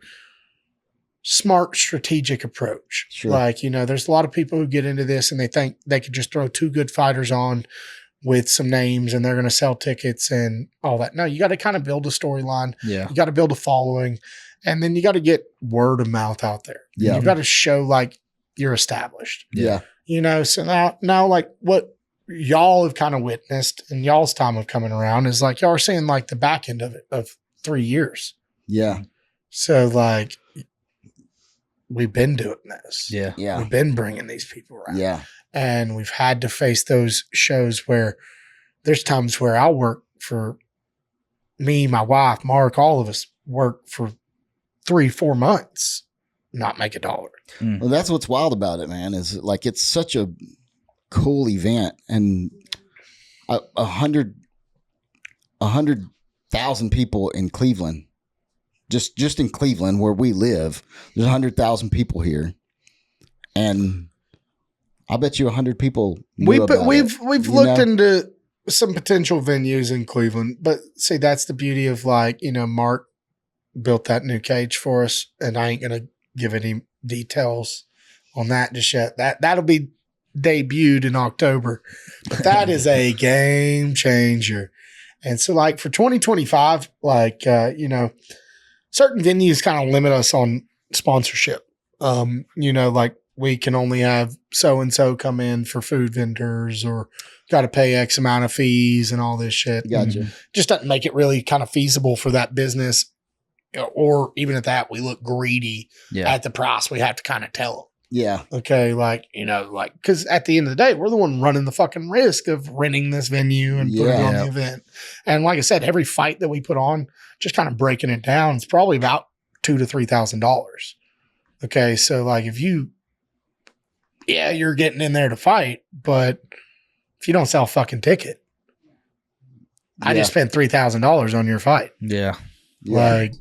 smart strategic approach. Sure. Like, you know, there's a lot of people who get into this and they think they could just throw 2 good fighters on with some names and they're going to sell tickets and all that. No, you got to kind of build a storyline. Yeah. You got to build a following, and then you got to get word of mouth out there. Yeah. You've got to show like you're established. Yeah. You know, so now like what y'all have kind of witnessed and y'all's time of coming around is like, y'all are seeing like the back end of it of 3 years. Yeah. So like we've been doing this. Yeah. Yeah. We've been bringing these people around. Yeah. And we've had to face those shows where there's times where I'll work for me, my wife, Mark, all of us work for 3-4 months, not make $1. Well, that's what's wild about it, man, is like, it's such a cool event, and 100,000 people in Cleveland, just in Cleveland where we live, there's 100,000 people here. And I bet you 100 people we've looked into some potential venues in Cleveland, but see, that's the beauty of like, you know, Mark built that new cage for us, and I ain't gonna give any details on that just yet. That'll be debuted in October, but that is a game changer. And so like for 2025, like you know, certain venues kind of limit us on sponsorship. You know, like we can only have so-and-so come in for food vendors, or got to pay X amount of fees and all this shit. Gotcha. Just doesn't make it really kind of feasible for that business. Or even at that, we look greedy at the price we have to kind of tell them. Yeah. Okay. Like, you know, like, because at the end of the day, we're the one running the fucking risk of renting this venue and putting on the event. And like I said, every fight that we put on, just kind of breaking it down, it's probably about $2,000 to $3,000. Okay. So like if you're getting in there to fight, but if you don't sell a fucking ticket, I just spent $3,000 on your fight. Yeah. Like,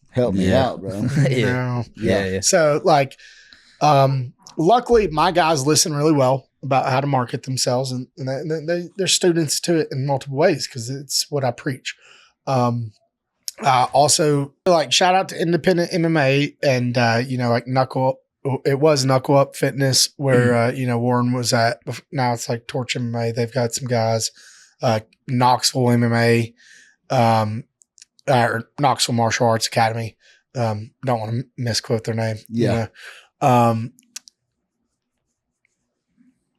help me out, bro. you know? Yeah. So like, luckily my guys listen really well about how to market themselves, and they're students to it in multiple ways because it's what I preach. Also, like, shout out to independent MMA and like it was Knuckle Up Fitness where Warren was at. Now it's like Torch MMA. They've got some guys, Knoxville MMA, or Knoxville Martial Arts Academy. Don't want to misquote their name. Yeah.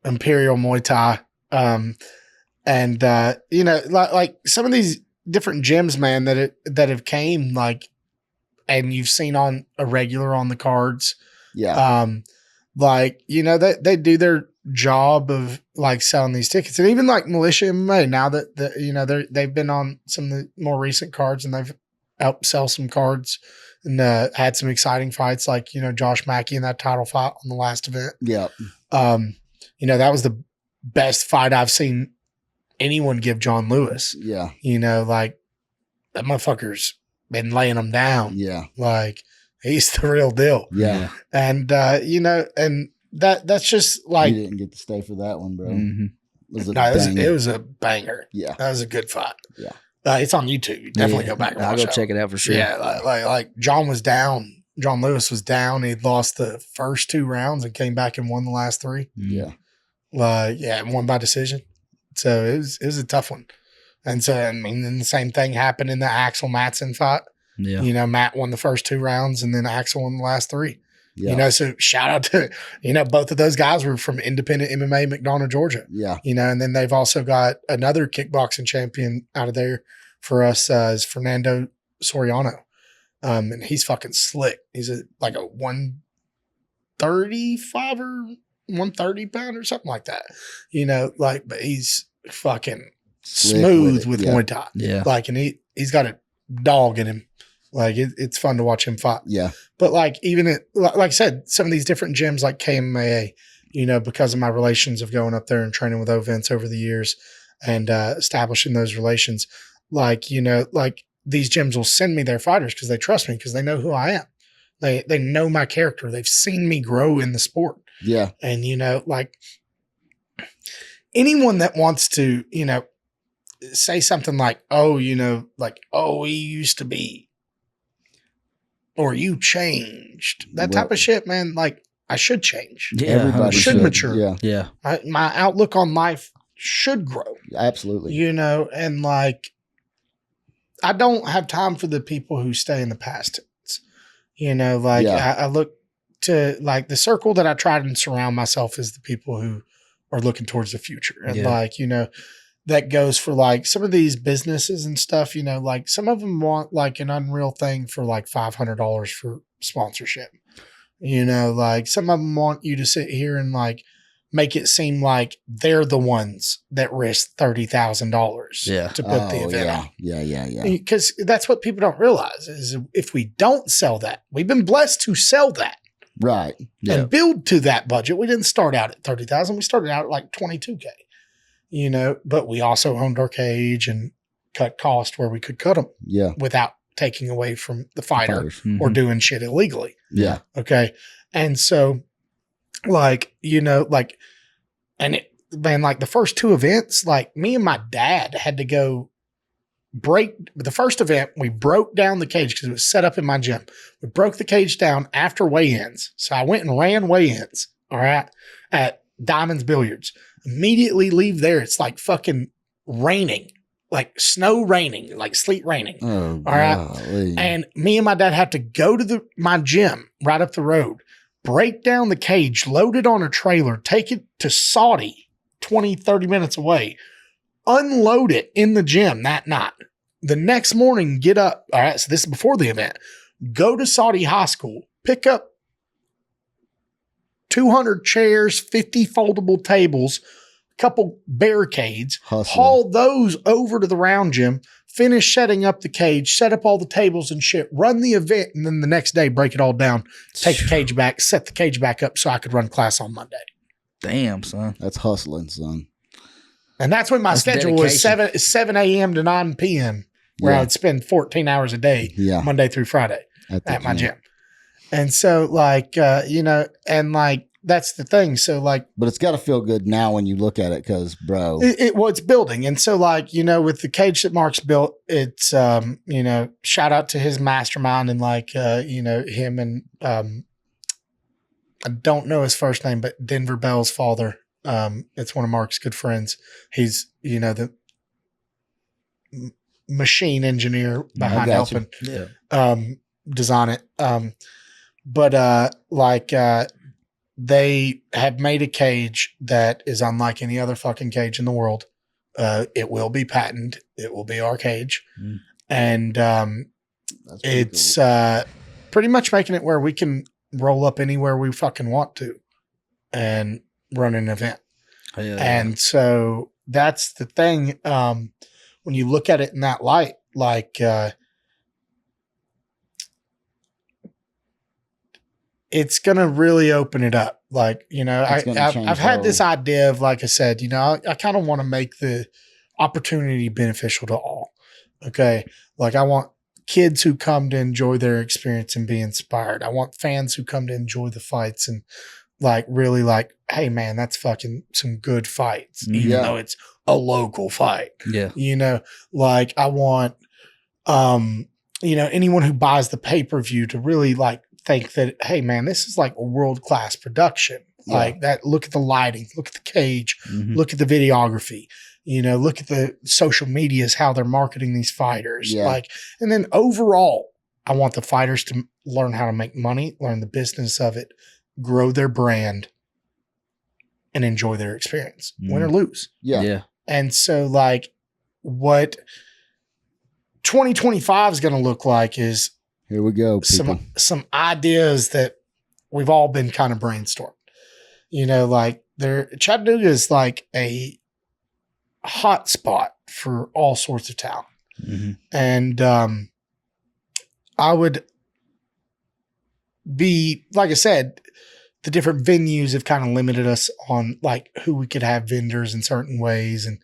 Imperial Muay Thai. Like some of these different gyms, man, that have came, like, and you've seen on a regular on the cards. Yeah. They do their job of like selling these tickets, and even like Militia MMA now that they've been on some of the more recent cards and they've helped sell some cards and had some exciting fights, like, Josh Mackey in that title fight on the last event. Yeah. That was the best fight I've seen anyone give John Lewis. Yeah. Like that motherfucker's been laying them down. Yeah. Like he's the real deal. Yeah. And, and that's just like, you didn't get to stay for that one, bro. Mm-hmm. It was a banger. Yeah. That was a good fight. Yeah. It's on YouTube. You definitely go back and watch I'll go check it out for sure. Yeah. Like John was down. John Lewis was down. He'd lost the first 2 rounds and came back and won the last 3. Yeah. And won by decision. So it was a tough one. And so, I mean, then the same thing happened in the Axel Matson fight. Yeah. Matt won the first 2 rounds and then Axel won the last 3. Yeah. So shout out to, both of those guys were from independent MMA, McDonough, Georgia. Yeah. And then they've also got another kickboxing champion out of there for us, is Fernando Soriano. And he's fucking slick. He's like a 135 or 130 pound or something like that. But he's fucking smooth with Muay Thai. Yeah. Like, and he's got a dog in him. Like it's fun to watch him fight. Yeah. But like, even like I said, some of these different gyms like KMAA, because of my relations of going up there and training with Vince over the years and establishing those relations, like these gyms will send me their fighters because they trust me, because they know who I am. They know my character. They've seen me grow in the sport. Yeah. And, like anyone that wants to, say something like, oh, he used to be, or you changed, that type of shit, man. Like, I should change. Yeah. Everybody should mature. Yeah. Yeah. My outlook on life should grow. Absolutely. And like, I don't have time for the people who stay in the past tense. I look to like the circle that I try to surround myself is the people who are looking towards the future. And that goes for like some of these businesses and stuff, like some of them want like an unreal thing for like $500 for sponsorship. Like some of them want you to sit here and like make it seem like they're the ones that risk $30,000 to put the event on. Yeah. Because that's what people don't realize is if we don't sell that, we've been blessed to sell that. Right. And build to that budget. We didn't start out at 30,000. We started out at like 22K, but we also owned our cage and cut costs where we could cut them without taking away from the fighter or doing shit illegally. Yeah. Okay. And so like, and like the first 2 events, like me and my dad had to go the first event. We broke down the cage because it was set up in my gym. We broke the cage down after weigh-ins. So I went and ran weigh-ins. All right. At Diamonds Billiards. Immediately leave there. It's like fucking raining, like snow raining, like sleet raining. Oh, all right. golly. And me and my dad had to go to my gym right up the road, break down the cage, load it on a trailer, take it to Saudi, 20, 30 minutes away, unload it in the gym that night. The next morning, get up. All right. So this is before the event. Go to Saudi High School, pick up 200 chairs, 50 foldable tables, couple barricades, Hustling. haul those over to the round gym, finish setting up the cage, set up all the tables and shit, run the event, and then the next day break it all down, take the cage back, set the cage back up so I could run class on Monday. Damn, son. That's hustling, son. And that's when my schedule was dedication. 7 a.m. to 9 p.m., where I would spend 14 hours a day, Monday through Friday at my gym. And so, like, and like, that's the thing. So, like, but it's got to feel good now when you look at it, because, bro, it's building. And so, like, with the cage that Mark's built, it's, shout out to his mastermind and, like, him and, I don't know his first name, but Denver Bell's father. It's one of Mark's good friends. He's, the machine engineer behind helping design it. They have made a cage that is unlike any other fucking cage in the world. It will be patented. It will be our cage. And it's cool. Pretty much making it where we can roll up anywhere we fucking want to and run an event. And so that's the thing. When you look at it in that light, like, it's going to really open it up. Like, I've had this idea of, like I said, I kind of want to make the opportunity beneficial to all. Okay. Like, I want kids who come to enjoy their experience and be inspired. I want fans who come to enjoy the fights and, like, really like, hey man, that's fucking some good fights, even though it's a local fight. Yeah. Like, I want, anyone who buys the pay-per-view to really, like, think that, hey man, this is like a world-class production. Like that. Look at the lighting, look at the cage, look at the videography, look at the social medias, how they're marketing these fighters. Like, and then overall, I want the fighters to learn how to make money, learn the business of it, grow their brand, and enjoy their experience, win or lose. Yeah. And so, like, what 2025 is going to look like is, here we go, people. Some ideas that we've all been kind of brainstorming. Like, Chattanooga is like a hot spot for all sorts of talent. And I would be, like I said, the different venues have kind of limited us on, like, who we could have vendors in certain ways. And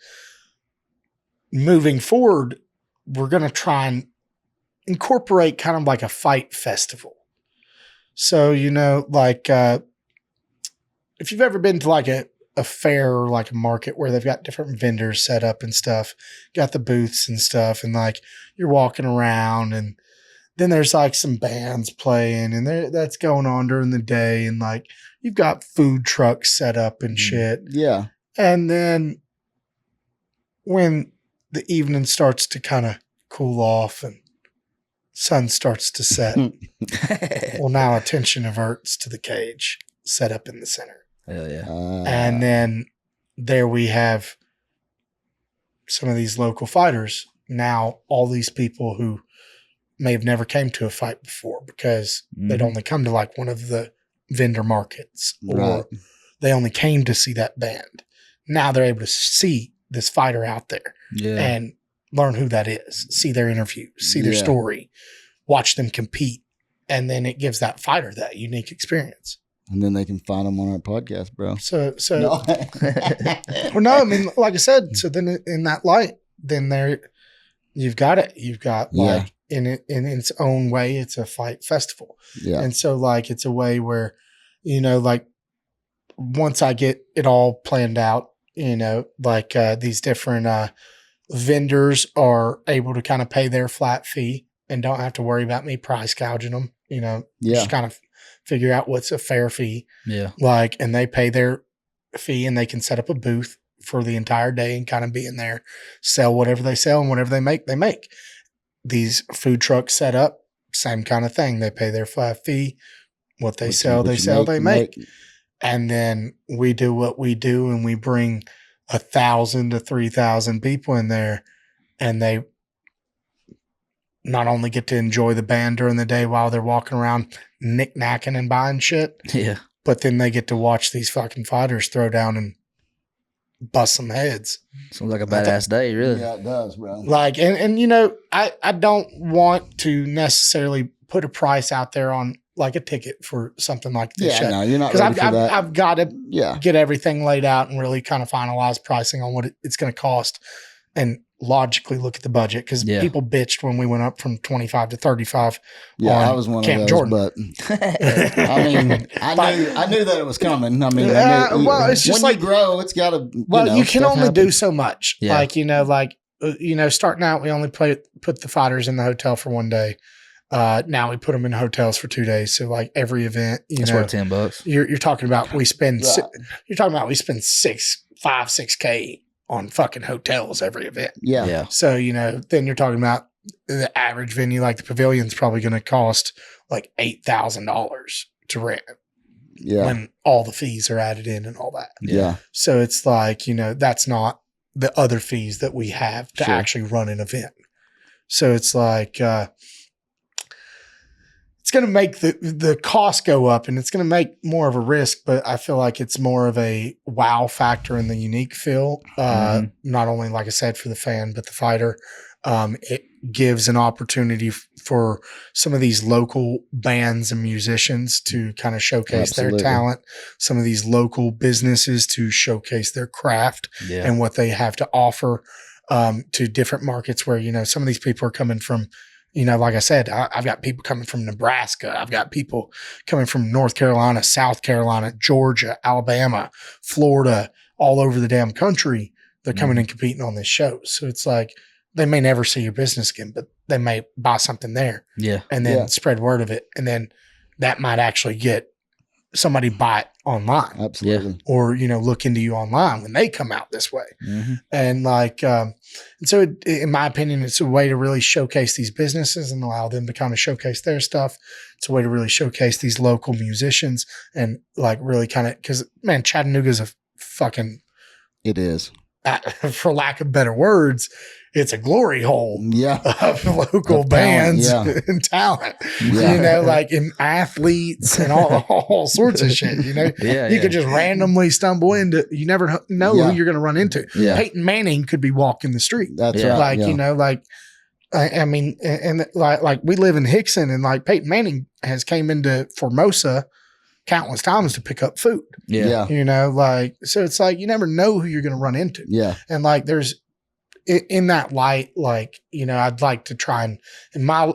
moving forward, we're going to try and incorporate kind of like a fight festival. So, like, if you've ever been to like a fair or like a market where they've got different vendors set up and stuff, got the booths and stuff, and like you're walking around, and then there's like some bands playing, and that's going on during the day, and like you've got food trucks set up and shit. Yeah. And then when the evening starts to kind of cool off and sun starts to set, well, now attention averts to the cage set up in the center. Hell yeah. And then there we have some of these local fighters. Now, all these people who may have never came to a fight before because they'd only come to like one of the vendor markets, or they only came to see that band. Now they're able to see this fighter out there and learn who that is, see their interview, see their story, watch them compete. And then it gives that fighter that unique experience. And then they can find them on our podcast, bro. Well, no, I mean, like I said, so then in that light, then there, you've got it. You've got like in its own way, it's a fight festival. Yeah. And so like, it's a way where, like once I get it all planned out, like these different vendors are able to kind of pay their flat fee and don't have to worry about me price gouging them, just kind of figure out what's a fair fee. Yeah. Like, and they pay their fee and they can set up a booth for the entire day and kind of be in there, sell whatever they sell, and whatever they make, they make. These food trucks set up, same kind of thing. They pay their flat fee. What they sell, they make. And then we do what we do, and we bring 1,000 to 3,000 people in there, and they not only get to enjoy the band during the day while they're walking around knick-knacking and buying shit, but then they get to watch these fucking fighters throw down and bust some heads. Sounds like a badass day, really. Yeah, it does, bro. Like, and you know, I don't want to necessarily put a price out there on like a ticket for something like this. Yeah, no, you're not because ready for that. I've got to Yeah. get everything laid out and really kind of finalize pricing on what it's going to cost, and logically look at the budget, because people bitched when we went up from 25 to 35. Yeah, I was one Camp of those, Jordan. but I mean, I knew that it was coming. I mean, well, it's just when like you grow, it's got to. Well, you can only do so much. Yeah. Like, starting out, we only put the fighters in the hotel for one day. Now we put them in hotels for 2 days. So like every event, That's worth $10. you're talking about we spend Right. you're talking about we spend $6K on fucking hotels every event. Yeah. Yeah. So, then you're talking about the average venue, like the pavilion's probably going to cost like $8,000 to rent Yeah. when all the fees are added in and all that. Yeah. So it's like, that's not the other fees that we have to Sure. actually run an event. So it's like, it's going to make the cost go up, and it's going to make more of a risk, but I feel like it's more of a wow factor in the unique feel. Not only, like I said, for the fan, but the fighter. It gives an opportunity for some of these local bands and musicians to kind of showcase Absolutely. their talent, some of these local businesses to showcase their craft and what they have to offer to different markets where, some of these people are coming from, like I said, I've got people coming from Nebraska. I've got people coming from North Carolina, South Carolina, Georgia, Alabama, Florida, all over the damn country. They're coming and competing on this show. So it's like, they may never see your business again, but they may buy something there and then spread word of it. And then that might actually get somebody buy it online. Absolutely. Or, look into you online when they come out this way. And like, and so in my opinion, it's a way to really showcase these businesses and allow them to kind of showcase their stuff. It's a way to really showcase these local musicians and like really kind of, cause man, Chattanooga's a fucking, It is. for lack of better words, it's a glory hole of local Of bands talent, and talent, Yeah. like in athletes and all sorts of shit, you could just randomly stumble into, you never know who you're going to run into. Yeah. Peyton Manning could be walking the street. That's Yeah. right. Like, I mean, and like we live in Hickson, and like Peyton Manning has came into Formosa countless times to pick up food, Yeah. so it's like, you never know who you're going to run into. Yeah. And like, there's in that light, like, I'd like to try and I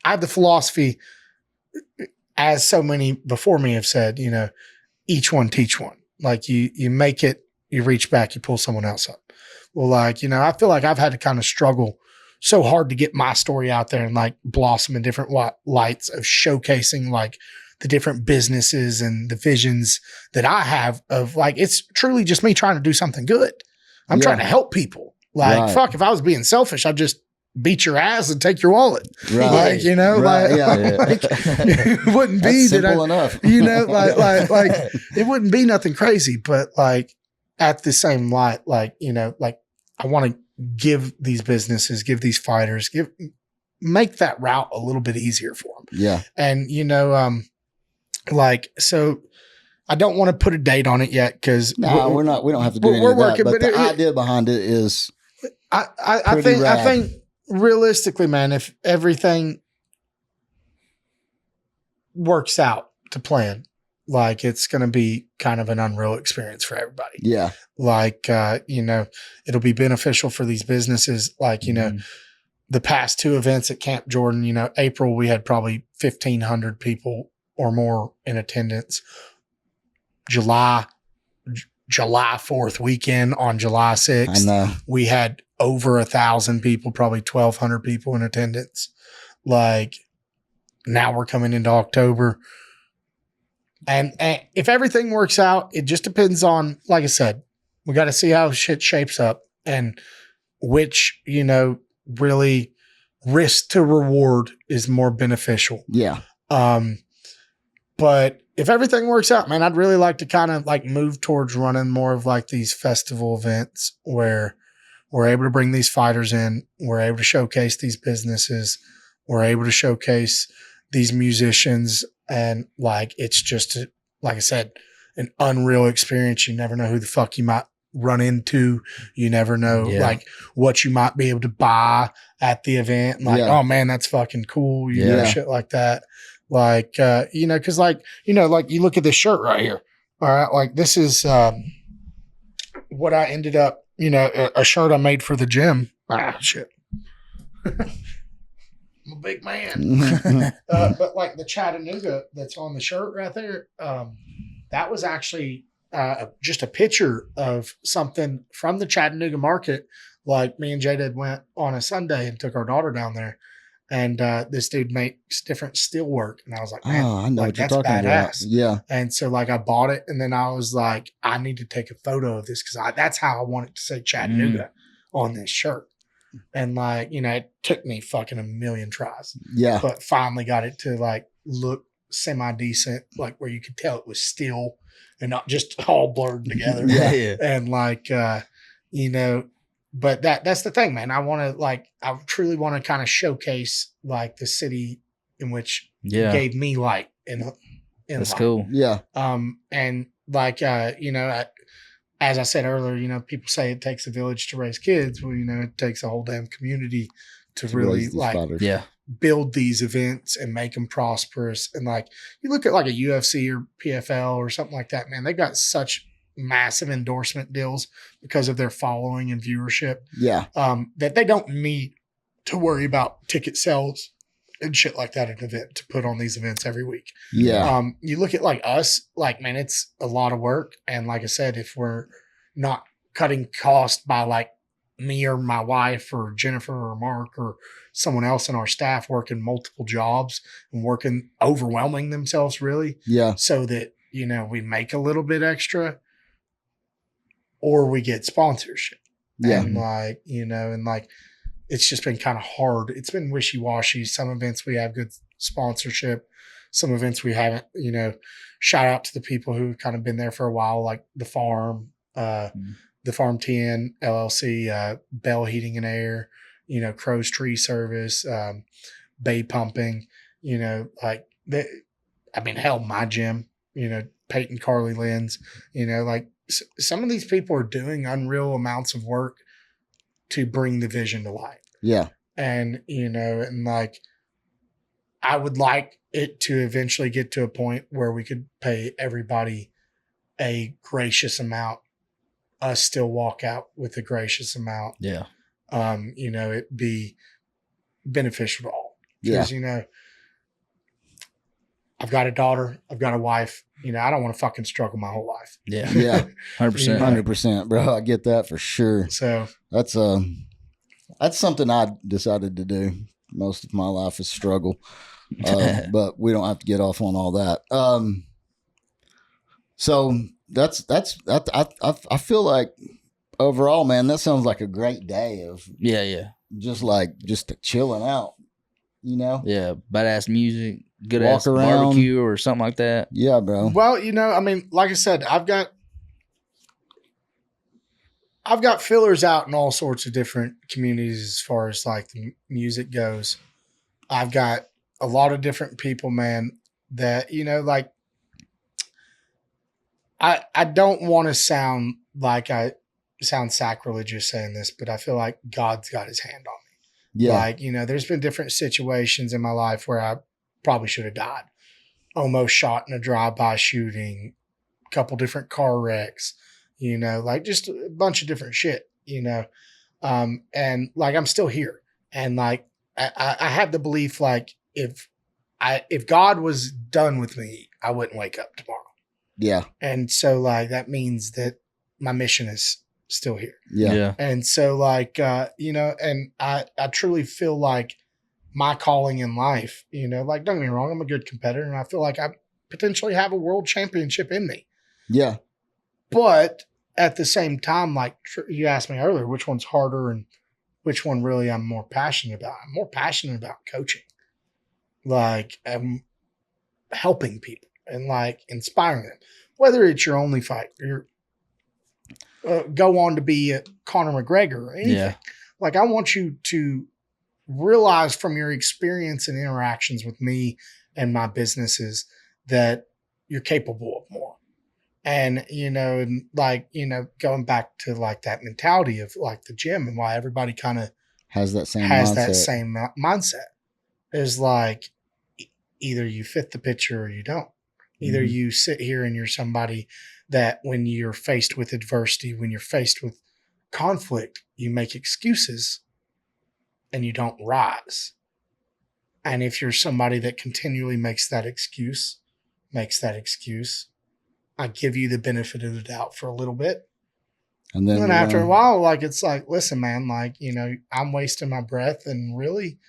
have the philosophy, as so many before me have said, each one teach one. Like you make it, you reach back, you pull someone else up. Well, like, I feel like I've had to kind of struggle so hard to get my story out there and like blossom in different lights of showcasing like the different businesses and the visions that I have of like, it's truly just me trying to do something good. I'm trying to help people. Like, Right. fuck, if I was being selfish, I'd just beat your ass and take your wallet. Right. Like, Right. Yeah. like, it wouldn't be That's that simple enough. like it wouldn't be nothing crazy, but like at the same light, like, like I want to give these businesses, give these fighters, make that route a little bit easier for them. Yeah. And, like, so I don't want to put a date on it yet, because No, we don't have to do any we're of that. working, But but the idea behind it is I pretty rad. think realistically, man, if everything works out to plan, like it's going to be kind of an unreal experience for everybody. Yeah. Like, it'll be beneficial for these businesses. Like, the past two events at Camp Jordan, April, we had probably 1,500 people or more in attendance. July 4th weekend on July 6th, I know. we had over 1,000 people, probably 1,200 people in attendance. Like, now we're coming into October. And if everything works out, it just depends on, like I said, we got to see how shit shapes up and which, really risk to reward is more beneficial. Yeah. But if everything works out, man, I'd really like to kind of like move towards running more of like these festival events where we're able to bring these fighters in, we're able to showcase these businesses, we're able to showcase these musicians, and like it's just like I said, an unreal experience. You never know who the fuck you might run into. You never know Yeah. like what you might be able to buy at the event. Like, Yeah. oh man, that's fucking cool. You Yeah. know, shit like that. Like, you know, cause like, you know, like you look at this shirt right here. All right. Like this is, what I ended up, you know, a shirt I made for the gym. Ah, shit. I'm a big man. But like the Chattanooga that's on the shirt right there, that was actually just a picture of something from the Chattanooga market. Like me and Jada went on a Sunday and took our daughter down there. And this dude makes different steel work. And I was like, man, Oh, I know like, what you're that's talking about. badass. Yeah. And so like I bought it and then I was like, I need to take a photo of this because that's how I want it to say Chattanooga on this shirt. And like, you know, it took me fucking a million tries, Yeah. but finally got it to like look semi-decent, like where you could tell it was steel and not just all blurred together. Yeah. And like, you know, but that's the thing, man. I truly want to kind of showcase like the city in which gave me light in That's life. cool. Yeah. And like, you know, as I said earlier, you know, people say it takes a village to raise kids. Well, you know, it takes a whole damn community to really raise these like fighters. Yeah. build these events and make them prosperous. And like, you look at like a UFC or PFL or something like that, man, they've got such massive endorsement deals because of their following and viewership, Yeah. that they don't need to worry about ticket sales and shit like that at an event to put on these events every week. Yeah. You look at like us, like, man, it's a lot of work. And like I said, if we're not cutting cost by like me or my wife or Jennifer or Mark or someone else in our staff working multiple jobs and overwhelming themselves really Yeah. so that, you know, we make a little bit extra or we get sponsorship. Yeah. And like, you know, and like, it's just been kind of hard. It's been wishy-washy. Some events we have good sponsorship. Some events we haven't, you know, shout out to the people who've kind of been there for a while, like the Farm, the Farm 10, LLC, Bell Heating and Air, you know, Crow's Tree Service, Bay Pumping, you know, like, hell, my gym, you know, Peyton Carly Lynn's, you know, like some of these people are doing unreal amounts of work to bring the vision to light. Yeah. And, you know, and like, I would like it to eventually get to a point where we could pay everybody a gracious amount, us still walk out with a gracious amount. Yeah. You know, it be beneficial to all. Yeah. Because, you know, I've got a daughter, I've got a wife, you know, I don't want to fucking struggle my whole life. Yeah. Yeah. 100%. 100%, bro. I get that for sure. So That's something I decided to do most of my life is struggle. But we don't have to get off on all that. So that's I feel like overall, man, that sounds like a great day of Yeah. just chilling out, you know? Yeah. Badass music, good Walk ass around. barbecue or something like that. Yeah, bro. well, you know, I mean, like I said, I've got fillers out in all sorts of different communities as far as like the music goes. I've got a lot of different people, man, that, you know, like I don't want to sound like I sound sacrilegious saying this, but I feel like God's got his hand on me. Yeah. Like, you know, there's been different situations in my life where I probably should have died. Almost shot in a drive-by shooting, a couple different car wrecks, you know, like just a bunch of different shit, you know. And like I'm still here. And like I have the belief like if God was done with me, I wouldn't wake up tomorrow. Yeah. And so like that means that my mission is still here. Yeah. And so like you know, and I truly feel like my calling in life, you know, like don't get me wrong, I'm a good competitor and I feel like I potentially have a world championship in me. Yeah. But at the same time, like you asked me earlier, which one's harder and which one really I'm more passionate about. I'm more passionate about coaching. Like I'm helping people and like inspiring them, whether it's your only fight or go on to be a Conor McGregor or anything. Yeah. Like I want you to realize from your experience and interactions with me and my businesses that you're capable of more. And, and like, going back to like that mentality of like the gym and why everybody kind of has that same mindset is like either you fit the picture or you don't. Either you sit here and you're somebody that when you're faced with adversity, when you're faced with conflict, you make excuses and you don't rise. And if you're somebody that continually makes that excuse, I give you the benefit of the doubt for a little bit. And then after a while, like, it's like, listen, man, like, I'm wasting my breath and really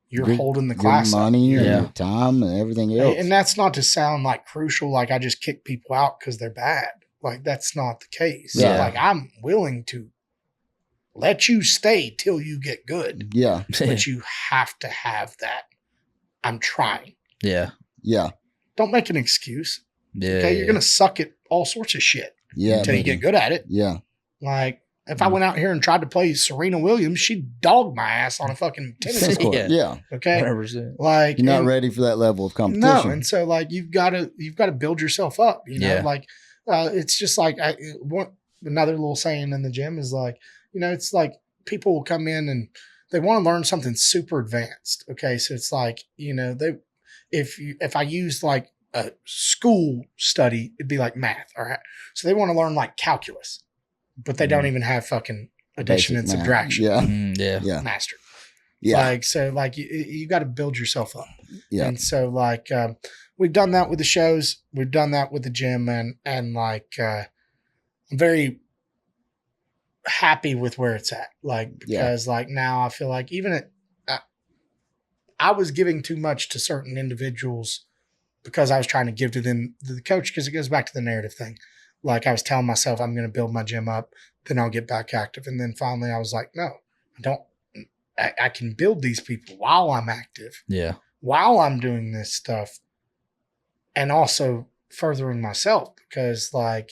you're holding the class your money up. your time and everything else. And that's not to sound like crucial, like I just kick people out because they're bad. Like, that's not the case. Yeah. Like, I'm willing to let you stay till you get good. Yeah. But you have to have that. I'm trying. Yeah. Yeah. Don't make an excuse. Yeah. Okay. You're going to suck at all sorts of shit. Yeah. Until you get good at it. Yeah. Like, if I went out here and tried to play Serena Williams, she'd dog my ass on a fucking tennis court. Yeah. Okay. 100%. Like, you're not ready for that level of competition. No. And so like, you've got to build yourself up, like, it's just like another little saying in the gym is like, it's like people will come in and they want to learn something super advanced. Okay. So it's like, if I used like a school study, it'd be like math. All right. So they want to learn like calculus, but they don't even have fucking addition Basic and math. subtraction. Yeah. Mastered. Yeah. Like, so like you got to build yourself up. Yeah. And so like, we've done that with the shows. We've done that with the gym and like, I'm very happy with where it's at. Like, because like now I feel like even I was giving too much to certain individuals because I was trying to give to them, the coach, because it goes back to the narrative thing. Like I was telling myself, I'm going to build my gym up, then I'll get back active. And then finally I was like, no, I can build these people while I'm active. Yeah. While I'm doing this stuff and also furthering myself, because like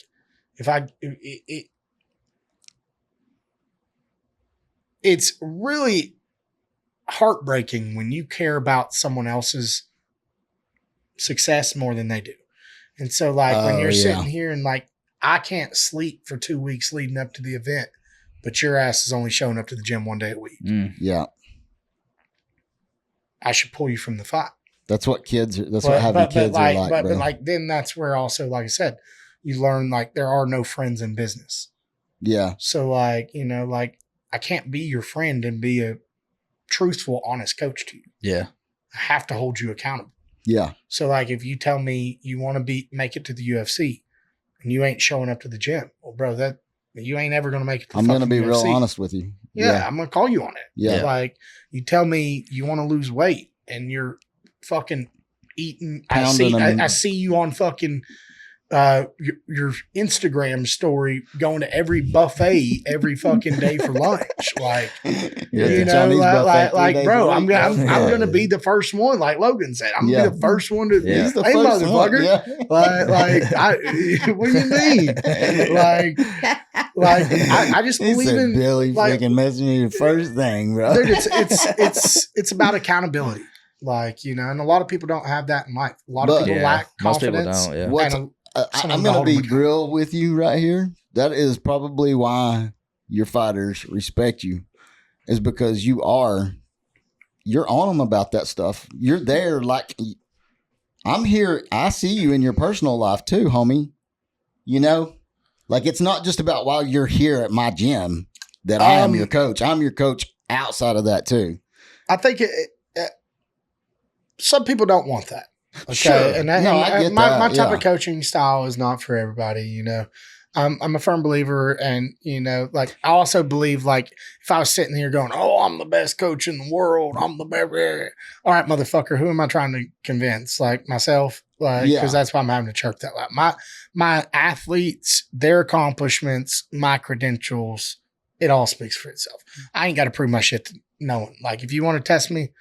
it's really heartbreaking when you care about someone else's success more than they do. And so like when you're sitting here and like, I can't sleep for 2 weeks leading up to the event, but your ass is only showing up to the gym 1 day a week. Yeah. I should pull you from the fight. That's what kids are. That's what having kids are like, but like, then that's where also, like I said, you learn like there are no friends in business. Yeah. So like, like I can't be your friend and be a truthful, honest coach to you. Yeah. I have to hold you accountable. Yeah. So like, if you tell me you want to make it to the UFC and you ain't showing up to the gym, well, bro, that you ain't ever going to make it to the I'm going to be UFC. real honest with you. Yeah, I'm going to call you on it. Yeah. Like, you tell me you want to lose weight and you're fucking eating. I see you on fucking your Instagram story going to every buffet every fucking day for lunch. Like, bro, I'm gonna be the first one. Like Logan said, I'm gonna be the first one to. He's the hey, first motherfucker. What do you mean? I just He believe said, in Billy like, freaking messaging you the first thing, bro. Dude, it's about accountability. Like, and a lot of people don't have that in life. A lot of people lack confidence. Most people don't, And I'm going to be real with you right here. That is probably why your fighters respect you, is because you're on them about that stuff. You're there. Like, I'm here. I see you in your personal life too, homie. Like, it's not just about while you're here at my gym that I am your coach. I'm your coach outside of that too. I think some people don't want that. Okay. Sure. And I get that. My type of coaching style is not for everybody, I'm a firm believer, and like I also believe, like, if I was sitting here going, "Oh, I'm the best coach in the world. I'm the best." All right, motherfucker, who am I trying to convince? Like myself? Like, because that's why I'm having to chirp that loud. My athletes, their accomplishments, my credentials, it all speaks for itself. I ain't got to prove my shit to no one. Like, if you want to test me,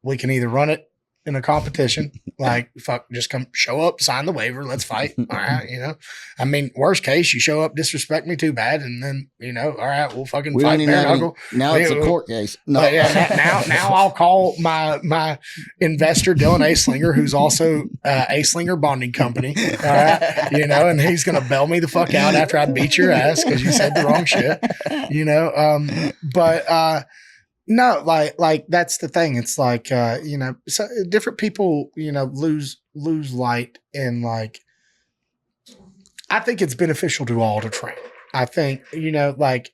we can either run it in a competition. Like, fuck, just come show up, sign the waiver, let's fight. All right, I mean, worst case, you show up, disrespect me too bad, and then all right, we'll fucking We fight don't even bare have knuckle. now it's a court case. No. But yeah, now I'll call my investor Dylan Aslinger, who's also Aslinger Bonding Company. All right, and he's gonna bail me the fuck out after I beat your ass because you said the wrong shit. No, like that's the thing. It's like so different people lose light in like. I think it's beneficial to all to train. I think like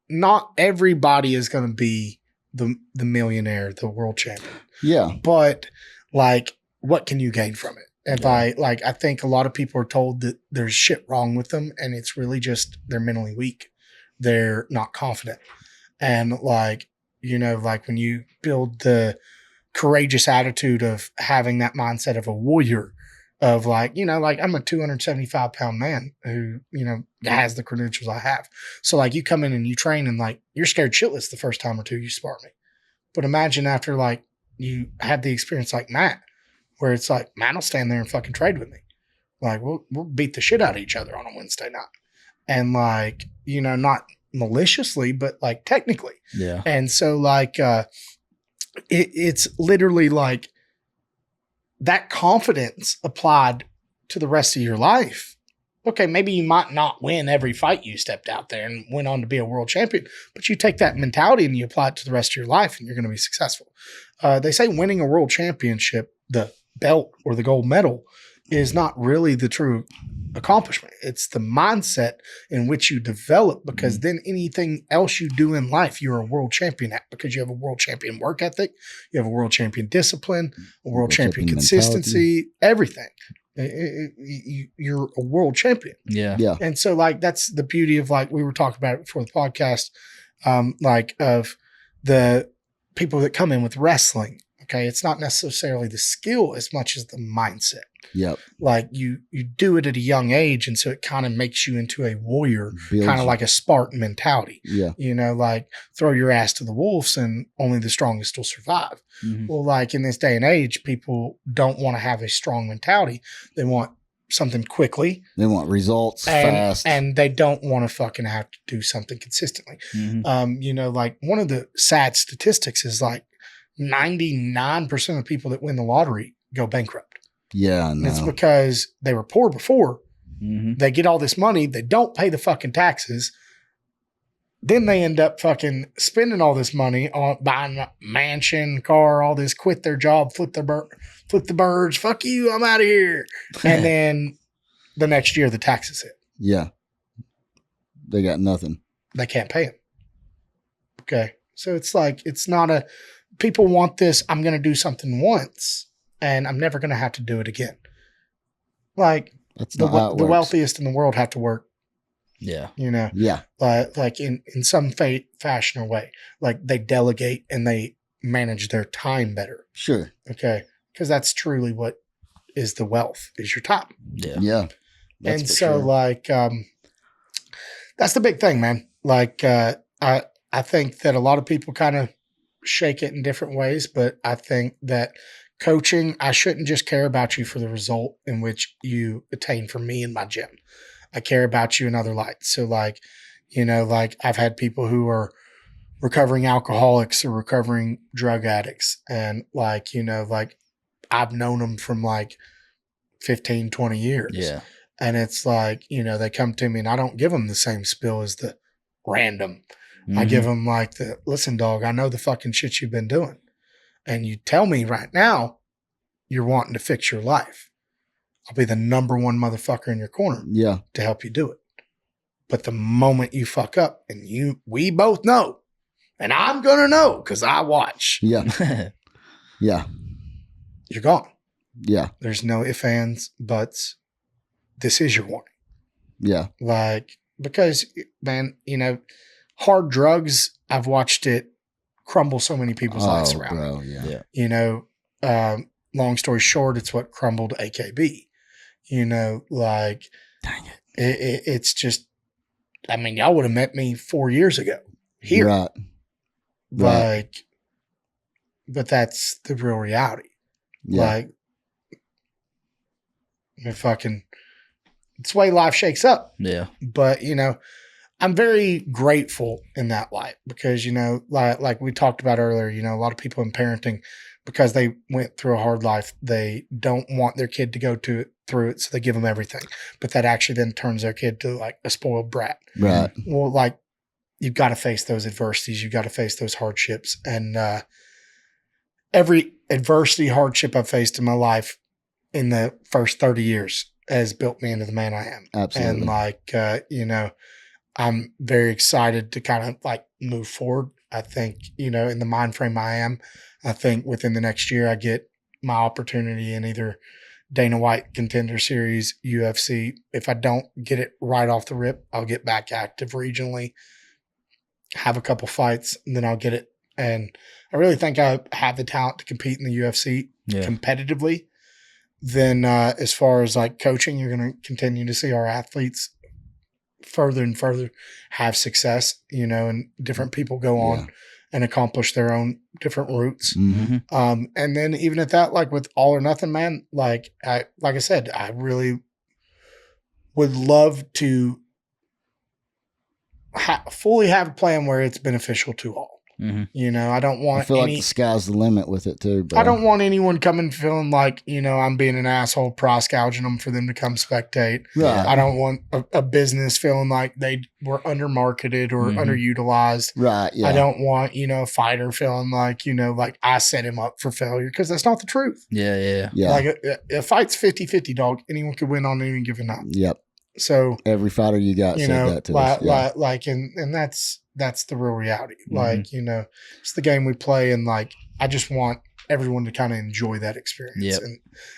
not everybody is going to be the millionaire, the world champion. Yeah, but like, what can you gain from it? And I think a lot of people are told that there's shit wrong with them, and it's really just they're mentally weak. They're not confident, and like. Like when you build the courageous attitude of having that mindset of a warrior of like, like I'm a 275-pound man who, has the credentials I have. So like you come in and you train and like, you're scared shitless the first time or two you spar me. But imagine after like you have the experience like Matt, where it's like, Matt will stand there and fucking trade with me. Like we'll beat the shit out of each other on a Wednesday night. And like, not maliciously, but like technically. Yeah. And so like it's literally like that confidence applied to the rest of your life. Okay, maybe you might not win every fight you stepped out there and went on to be a world champion, but you take that mentality and you apply it to the rest of your life and you're going to be successful. They say winning a world championship, the belt or the gold medal, is not really the true accomplishment. It's the mindset in which you develop, because then anything else you do in life, you're a world champion at, because you have a world champion work ethic, you have a world champion discipline, a world champion consistency, mentality. Everything. You're a world champion. Yeah. Yeah. And so like, that's the beauty of like, we were talking about it before the podcast, like of the people that come in with wrestling. Okay. It's not necessarily the skill as much as the mindset. Yep. Like you do it at a young age. And so it kind of makes you into a warrior, kind of like a Spartan mentality. Yeah. Like throw your ass to the wolves and only the strongest will survive. Mm-hmm. Well, like in this day and age, people don't want to have a strong mentality. They want something quickly. They want results fast. And they don't want to fucking have to do something consistently. Mm-hmm. Like one of the sad statistics is like 99% of people that win the lottery go bankrupt. Yeah, I know. It's because they were poor before. Mm-hmm. They get all this money. They don't pay the fucking taxes. Then they end up fucking spending all this money on buying a mansion, car, all this, quit their job, flip the birds. Fuck you, I'm out of here. And then the next year, the taxes hit. Yeah. They got nothing. They can't pay them. Okay. So it's like, it's not people want this, I'm going to do something once and I'm never going to have to do it again. Like the wealthiest in the world have to work. Yeah. Yeah. Like in some fashion or way, like they delegate and they manage their time better. Sure. Okay. Because that's truly what is the wealth, is your time. Yeah. Yeah. And so like, that's the big thing, man. Like, I think that a lot of people kind of shake it in different ways, but I think that coaching, I shouldn't just care about you for the result in which you attain for me in my gym. I care about you in other lights. So like, like I've had people who are recovering alcoholics or recovering drug addicts. And like, like I've known them from like 15, 20 years. Yeah. And it's like, they come to me and I don't give them the same spill as the random. Mm-hmm. I give them like listen, dog, I know the fucking shit you've been doing. And you tell me right now you're wanting to fix your life. I'll be the number one motherfucker in your corner to help you do it. But the moment you fuck up, and we both know, and I'm going to know because I watch. Yeah. Yeah. You're gone. Yeah. There's no ifs, ands, buts. This is your warning. Yeah. Like, because, man, hard drugs, I've watched it crumble so many people's lives around. Bro, yeah. Long story short, it's what crumbled AKB. Like, dang it. It's just, I mean, y'all would have met me 4 years ago here. Right. Like, but that's the real reality. Yeah. Like, it's the way life shakes up. Yeah. But, I'm very grateful in that light because, like we talked about earlier, a lot of people in parenting, because they went through a hard life, they don't want their kid to go through it. So they give them everything, but that actually then turns their kid to like a spoiled brat. Right. Well, like you've got to face those adversities. You've got to face those hardships. And every adversity, hardship I've faced in my life in the first 30 years has built me into the man I am. Absolutely. And like, I'm very excited to kind of like move forward. I think, in the mind frame I am, I think within the next year I get my opportunity in either Dana White Contender Series, UFC. If I don't get it right off the rip, I'll get back active regionally, have a couple fights, and then I'll get it. And I really think I have the talent to compete in the UFC competitively. Then as far as like coaching, you're going to continue to see our athletes further and further have success, and different people go on and accomplish their own different routes. Mm-hmm. And then even at that, like with All or Nothing, man, like I said, I really would love to fully have a plan where it's beneficial to all. Mm-hmm. I don't want I feel like the sky's the limit with it too, bro. I don't want anyone coming feeling like, I'm being an asshole, price gouging them for them to come spectate. Right. I don't want a business feeling like they were undermarketed or underutilized. Right. Yeah. I don't want, a fighter feeling like, like I set him up for failure, because that's not the truth. Yeah. Like a fight's 50-50, dog. Anyone could win on any given night. Yep. So every fighter you got said that to us. Like, and that's the real reality. Like, it's the game we play, and like I just want everyone to kind of enjoy that experience. Yep.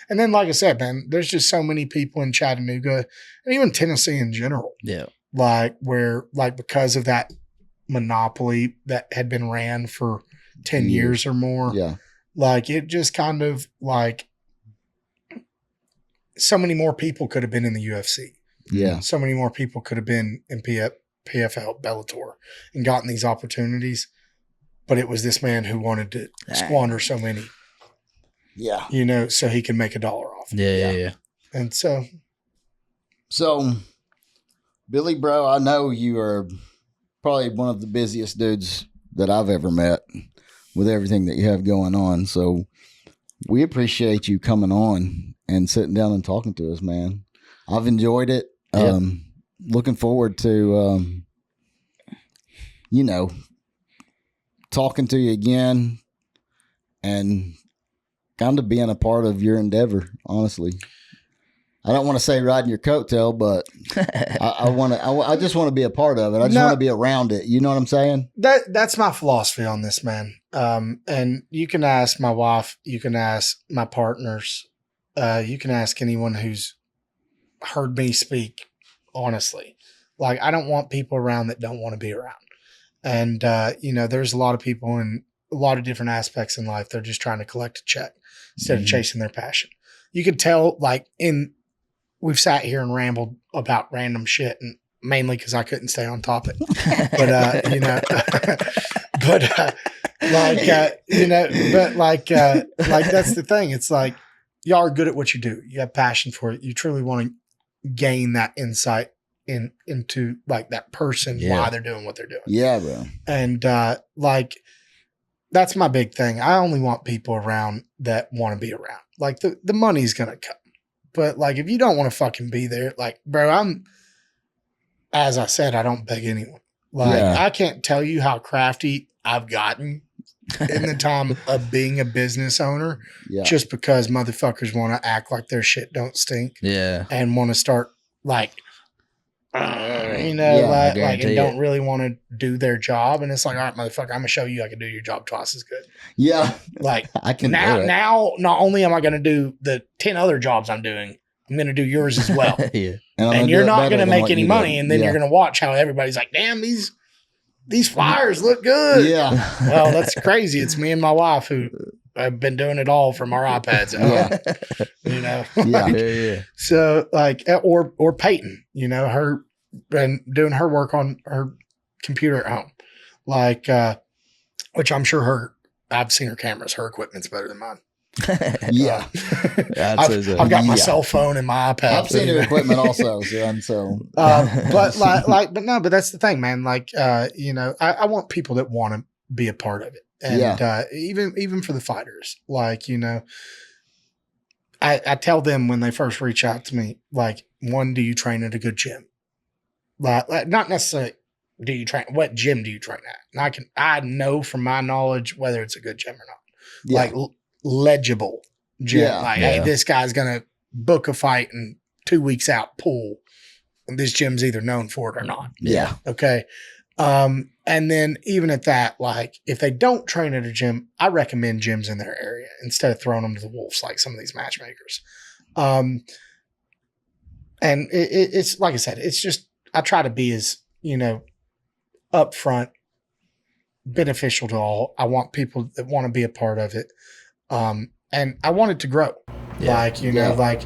And then, like I said, man, there's just so many people in Chattanooga and even Tennessee in general. Yeah. Like where, like, because of that monopoly that had been ran for 10 years or more. Yeah. Like it just kind of like so many more people could have been in the UFC. Yeah. So many more people could have been in PFL, Bellator, and gotten these opportunities. But it was this man who wanted to squander so many. Yeah. So he can make $1 off. Yeah. And so, Billy, bro, I know you are probably one of the busiest dudes that I've ever met with everything that you have going on. So we appreciate you coming on and sitting down and talking to us, man. I've enjoyed it. Yep. Looking forward to, talking to you again and kind of being a part of your endeavor, honestly. I don't want to say riding your coattail, but I just want to be a part of it. I just want to be around it. You know what I'm saying? That's my philosophy on this, man. And you can ask my wife, you can ask my partners, you can ask anyone who's heard me speak, honestly. Like, I don't want people around that don't want to be around. And, there's a lot of people in a lot of different aspects in life. They're just trying to collect a check instead of chasing their passion. You could tell, like, we've sat here and rambled about random shit, and mainly because I couldn't stay on topic. But, that's the thing. It's like, y'all are good at what you do. You have passion for it. You truly want to gain that insight into like that person, why they're doing what they're doing. Yeah, bro. And that's my big thing. I only want people around that want to be around. Like the money's going to come. But like, if you don't want to fucking be there, like, bro, as I said, I don't beg anyone. Like, I can't tell you how crafty I've gotten in the time of being a business owner, just because motherfuckers want to act like their shit don't stink. Yeah. And want to start like, and don't really want to do their job. And it's like, all right, motherfucker, I'm gonna show you I can do your job twice as good. Yeah. Like I can now, not only am I going to do the 10 other jobs I'm doing, I'm going to do yours as well. And you're not going to make any money. And then you're going to watch how everybody's like, damn, these flyers look good. Yeah. Well, that's crazy. It's me and my wife who have been doing it all from our iPads at home. So like, or Peyton, her and doing her work on her computer at home, like, which I'm sure I've seen her cameras, her equipment's better than mine. Yeah. I've got my cell phone and my iPad. I've seen your equipment also, son. So, but but that's the thing, man. Like, I want people that want to be a part of it, and even for the fighters, like, I tell them when they first reach out to me, like, one, do you train at a good gym? Like not necessarily. Do you train? What gym do you train at? And I know from my knowledge whether it's a good gym or not. yeah. Like legible gym. Yeah. Like, hey, this guy's gonna book a fight and 2 weeks out pull. And this gym's either known for it or not. Yeah. Okay. And then even at that, like, if they don't train at a gym, I recommend gyms in their area instead of throwing them to the wolves like some of these matchmakers. And it's like I said, it's just I try to be as upfront, beneficial to all. I want people that want to be a part of it. And I want it to grow. Yeah. Like,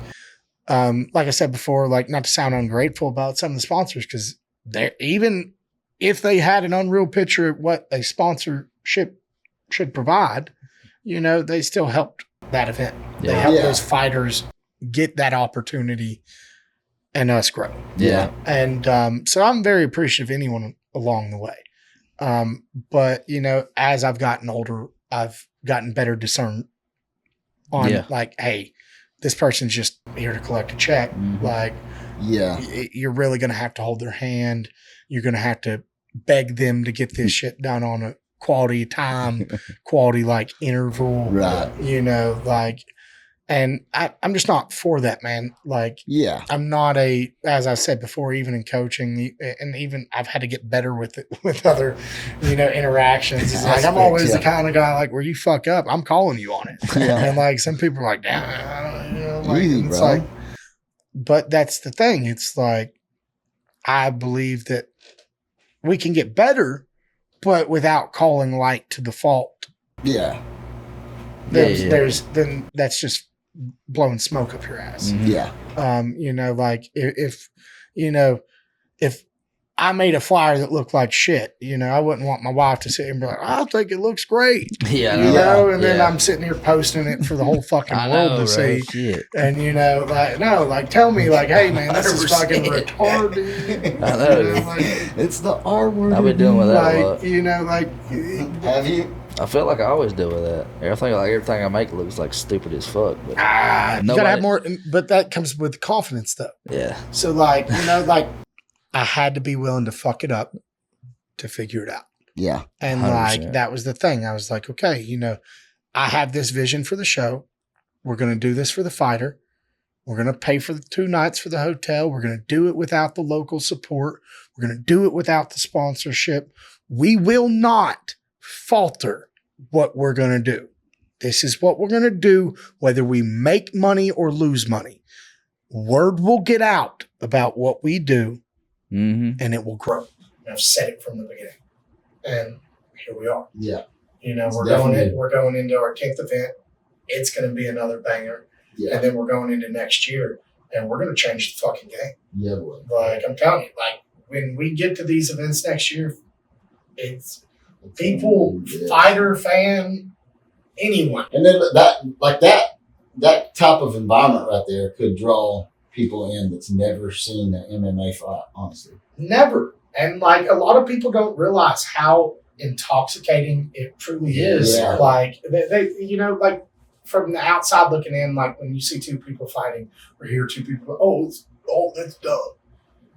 like I said before, like, not to sound ungrateful about some of the sponsors, because they're, even if they had an unreal picture of what a sponsorship should provide, they still helped that event. They helped those fighters get that opportunity and us grow. Yeah. And so I'm very appreciative of anyone along the way. But as I've gotten older, I've gotten better discerned on like, hey, this person's just here to collect a check. Mm-hmm. Like, you're really going to have to hold their hand. You're going to have to beg them to get this shit done on a quality time, quality like interval, Right. Like, and I'm just not for that, man. Like, I'm not as I said before, even in coaching, and even I've had to get better with it with other, interactions. It's like, I'm always the kind of guy, like, where you fuck up, I'm calling you on it. And like, some people are like, damn, like, Easy, it's bro. like, but that's the thing. It's like, I believe that we can get better, but without calling light to the fault. Yeah. Then that's just blowing smoke up your ass. Mm-hmm. Yeah. Like if I made a flyer that looked like shit, I wouldn't want my wife to sit here and be like, I think it looks great. And then I'm sitting here posting it for the whole fucking world to see. Shit. And tell me, like, hey man, this is fucking retarded. I know. It's the R word. I've been dealing with that a lot. Have you? I feel like I always deal with that. Everything I make looks like stupid as fuck. But you gotta have more, but that comes with confidence though. Yeah. So like, like, I had to be willing to fuck it up to figure it out. Yeah. And 100%. like, that was the thing. I was like, okay, I have this vision for the show. We're going to do this for the fighter. We're going to pay for the 2 nights for the hotel. We're going to do it without the local support. We're going to do it without the sponsorship. We will not falter what we're going to do. This is what we're going to do, whether we make money or lose money. Word will get out about what we do. Mm-hmm. And it will grow. I've said it from the beginning, and here we are. Yeah. We're going into our 10th event. It's going to be another banger, and then we're going into next year, and we're going to change the fucking game. Yeah, boy. Like, I'm telling you, like, when we get to these events next year, it's people, fighter, fan, anyone, and then that type of environment right there could draw people in that's never seen an MMA fight, honestly. Never. And like, a lot of people don't realize how intoxicating it truly is. Yeah. Like, they like, from the outside looking in, like, when you see 2 people fighting or hear 2 people, that's dumb.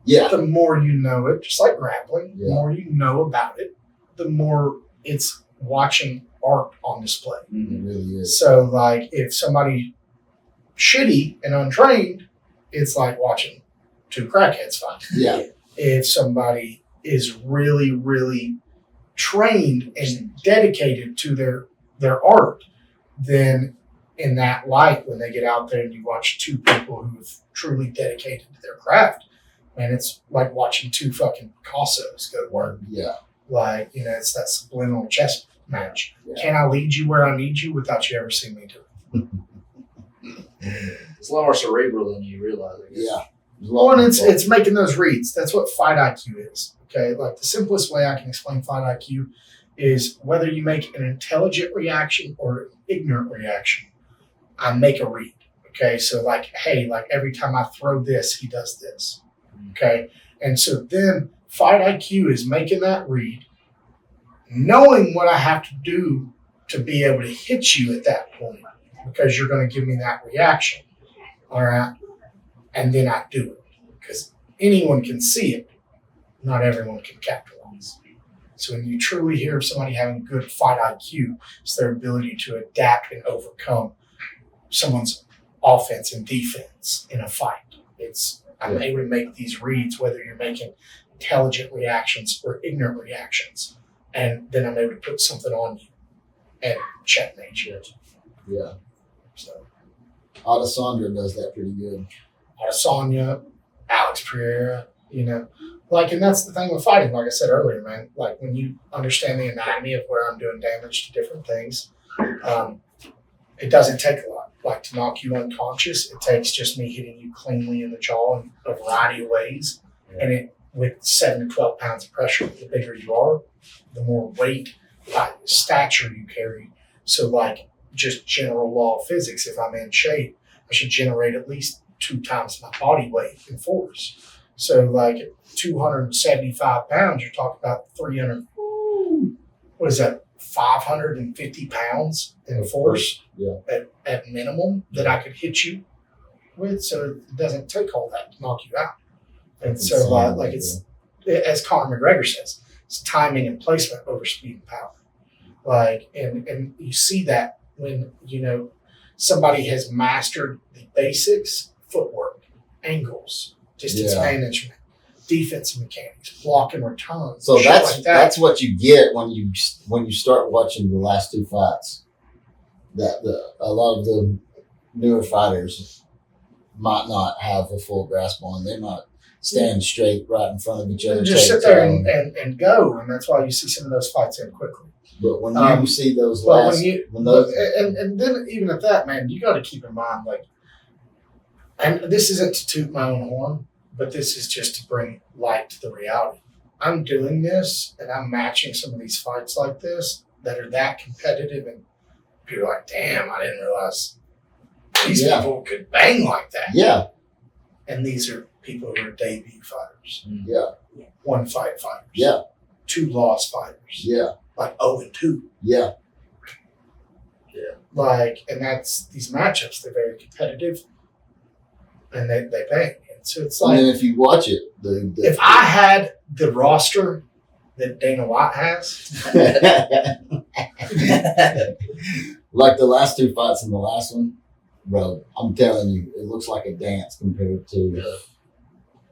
Yeah. The more you know it, just like grappling, the Yeah. more you know about it, the more it's watching art on display. It really is. So like, if somebody shitty and untrained, it's like watching 2 crackheads fight. Yeah. If somebody is really, really trained and dedicated to their art, then in that light, when they get out there and you watch 2 people who have truly dedicated to their craft, man, it's like watching 2 fucking Picassos go to work. Yeah. Like, it's that subliminal chess match. Yeah. Can I lead you where I need you without you ever seeing me do it? It's a lot more cerebral than you realize, I guess. Yeah. Well, and it's making those reads. That's what fight IQ is. Okay, like, the simplest way I can explain fight IQ is whether you make an intelligent reaction or an ignorant reaction. I make a read. Okay, so like, hey, like every time I throw this, he does this. Okay, and so then Fight IQ is making that read, knowing what I have to do to be able to hit you at that point, because you're going to give me that reaction. All right, and then I do it because anyone can see it, not everyone can capitalize. So when you truly hear of somebody having good fight IQ, it's their ability to adapt and overcome someone's offense and defense in a fight. I'm able to make these reads, whether you're making intelligent reactions or ignorant reactions, and then I'm able to put something on you and checkmate you. Yeah. So Adesanya does that pretty good. Adesanya, Alex Pereira, and that's the thing with fighting. Like I said earlier, man, like when you understand the anatomy of where I'm doing damage to different things, it doesn't take a lot. Like to knock you unconscious, it takes just me hitting you cleanly in the jaw in a variety of ways. Yeah. And with 7 to 12 pounds of pressure, the bigger you are, the more weight, stature you carry. So like just general law of physics, if I'm in shape, I should generate at least 2 times my body weight in force. So like at 275 pounds, you're talking about 300, what is that, 550 pounds in force at minimum that I could hit you with. So it doesn't take all that to knock you out. And so like it's, as Conor McGregor says, it's timing and placement over speed and power. Like, and you see that when, somebody has mastered the basics, footwork, angles, distance management, defensive mechanics, block and return. So that's what you get when you start watching the last 2 fights. A lot of the newer fighters might not have a full grasp on. They might stand straight right in front of each other. Just sit there and go, and that's why you see some of those fights end quickly. But when you see those last, and then even at that, man, you got to keep in mind, like, and this isn't to toot my own horn, but this is just to bring light to the reality. I'm doing this, and I'm matching some of these fights like this that are that competitive, and people are like, damn, I didn't realize these people could bang like that. Yeah. And these are people who are debut fighters. Yeah. 1 fight fighters. Yeah. 2 loss fighters. Yeah. Like 0-2. Yeah. Yeah. Like, and that's these matchups, they're very competitive, and they bang. And so it's like, and then if you watch it, if I had the roster that Dana White has, like the last 2 fights and the last one, bro, I'm telling you, it looks like a dance compared to.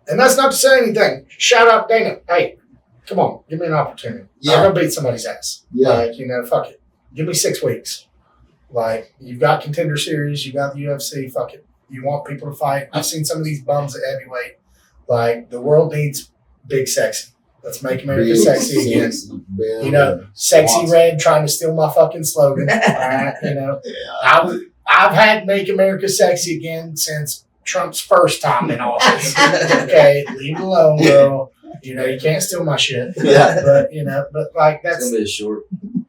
And that's not to say anything. Shout out Dana. Hey, come on, give me an opportunity. Yeah. I'm gonna beat somebody's ass. Yeah. Like, fuck it. Give me 6 weeks. Like, you've got Contender Series, you got the UFC, fuck it. You want people to fight. I've seen some of these bums at heavyweight. Like, the world needs big sexy. Let's make America sexy again. Sexy Swanson. Red trying to steal my fucking slogan. All right, I've had Make America Sexy Again since Trump's first time in office. Okay, leave it alone, girl. You can't steal my shit. Yeah. But like that's It's gonna be a short.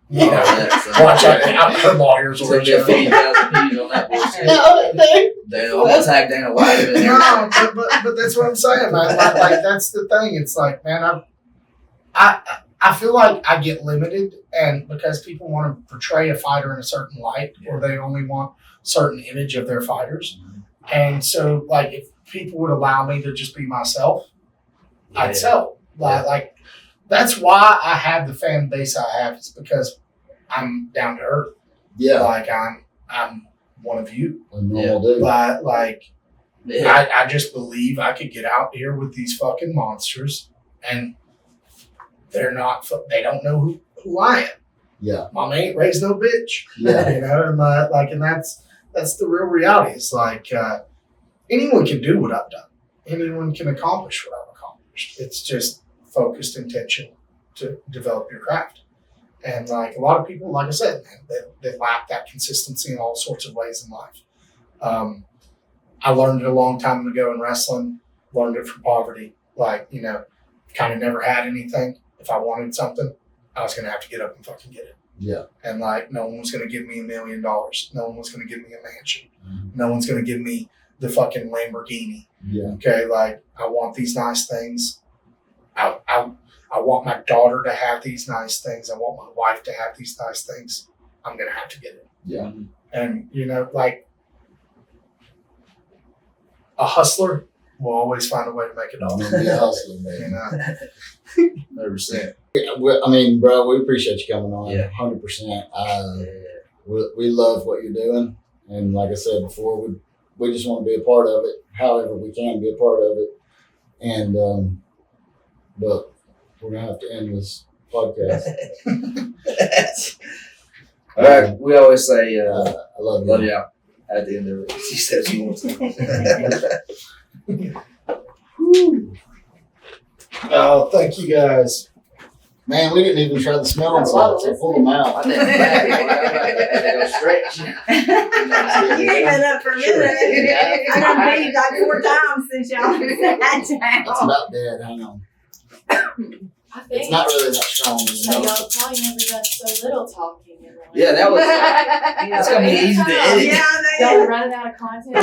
Watch out, her lawyers It's will gonna be a reach out. 50,000 views on that bullshit. Dana, I'm gonna tag Dana White in there. No, but that's what I'm saying, man. Like that's the thing. It's like, man, I feel like I get limited, and because people want to portray a fighter in a certain light, or they only want a certain image of their fighters, and so like if people would allow me to just be myself, I'd sell. Like that's why I have the fan base I have. It's because I'm down to earth. Yeah. Like I'm one of you. A normal dude. But like I just believe I could get out here with these fucking monsters, and they don't know who I am. Yeah. Mama ain't raised no bitch. Yeah. And that's the real reality. It's like anyone can do what I've done. Anyone can accomplish what I've accomplished. It's just focused intention to develop your craft. And like a lot of people, like I said, man, they lack that consistency in all sorts of ways in life. I learned it a long time ago in wrestling, learned it from poverty. Like, kind of never had anything. If I wanted something, I was going to have to get up and fucking get it. Yeah. And like, no one was going to give me $1 million. No one was going to give me a mansion. Mhm. No one's going to give me the fucking Lamborghini. Yeah. Okay. Like, I want these nice things. I want my daughter to have these nice things. I want my wife to have these nice things. I'm going to have to get it. Yeah. And, like a hustler will always find a way to make it all. I'm gonna be a hustler, man. 100%. I mean, bro, we appreciate you coming on. Yeah. 100%. We love what you're doing. And like I said before, we just want to be a part of it, however we can be a part of it. And, but we're going to have to end this podcast. All right. We always say, I love you. love y'all at the end of it. She said she wants to. Oh, thank you guys. Man, we didn't even try the smelling salts. So pull them out. I didn't go stretch. You ain't been up for a minute. I done paid like 4 times since y'all sat It's down. about dead. Hang on. I think It's not really that strong. so y'all probably never done so little talking in one. Yeah, that was. That's gonna be easy to edit. Yeah, Y'all running out of content.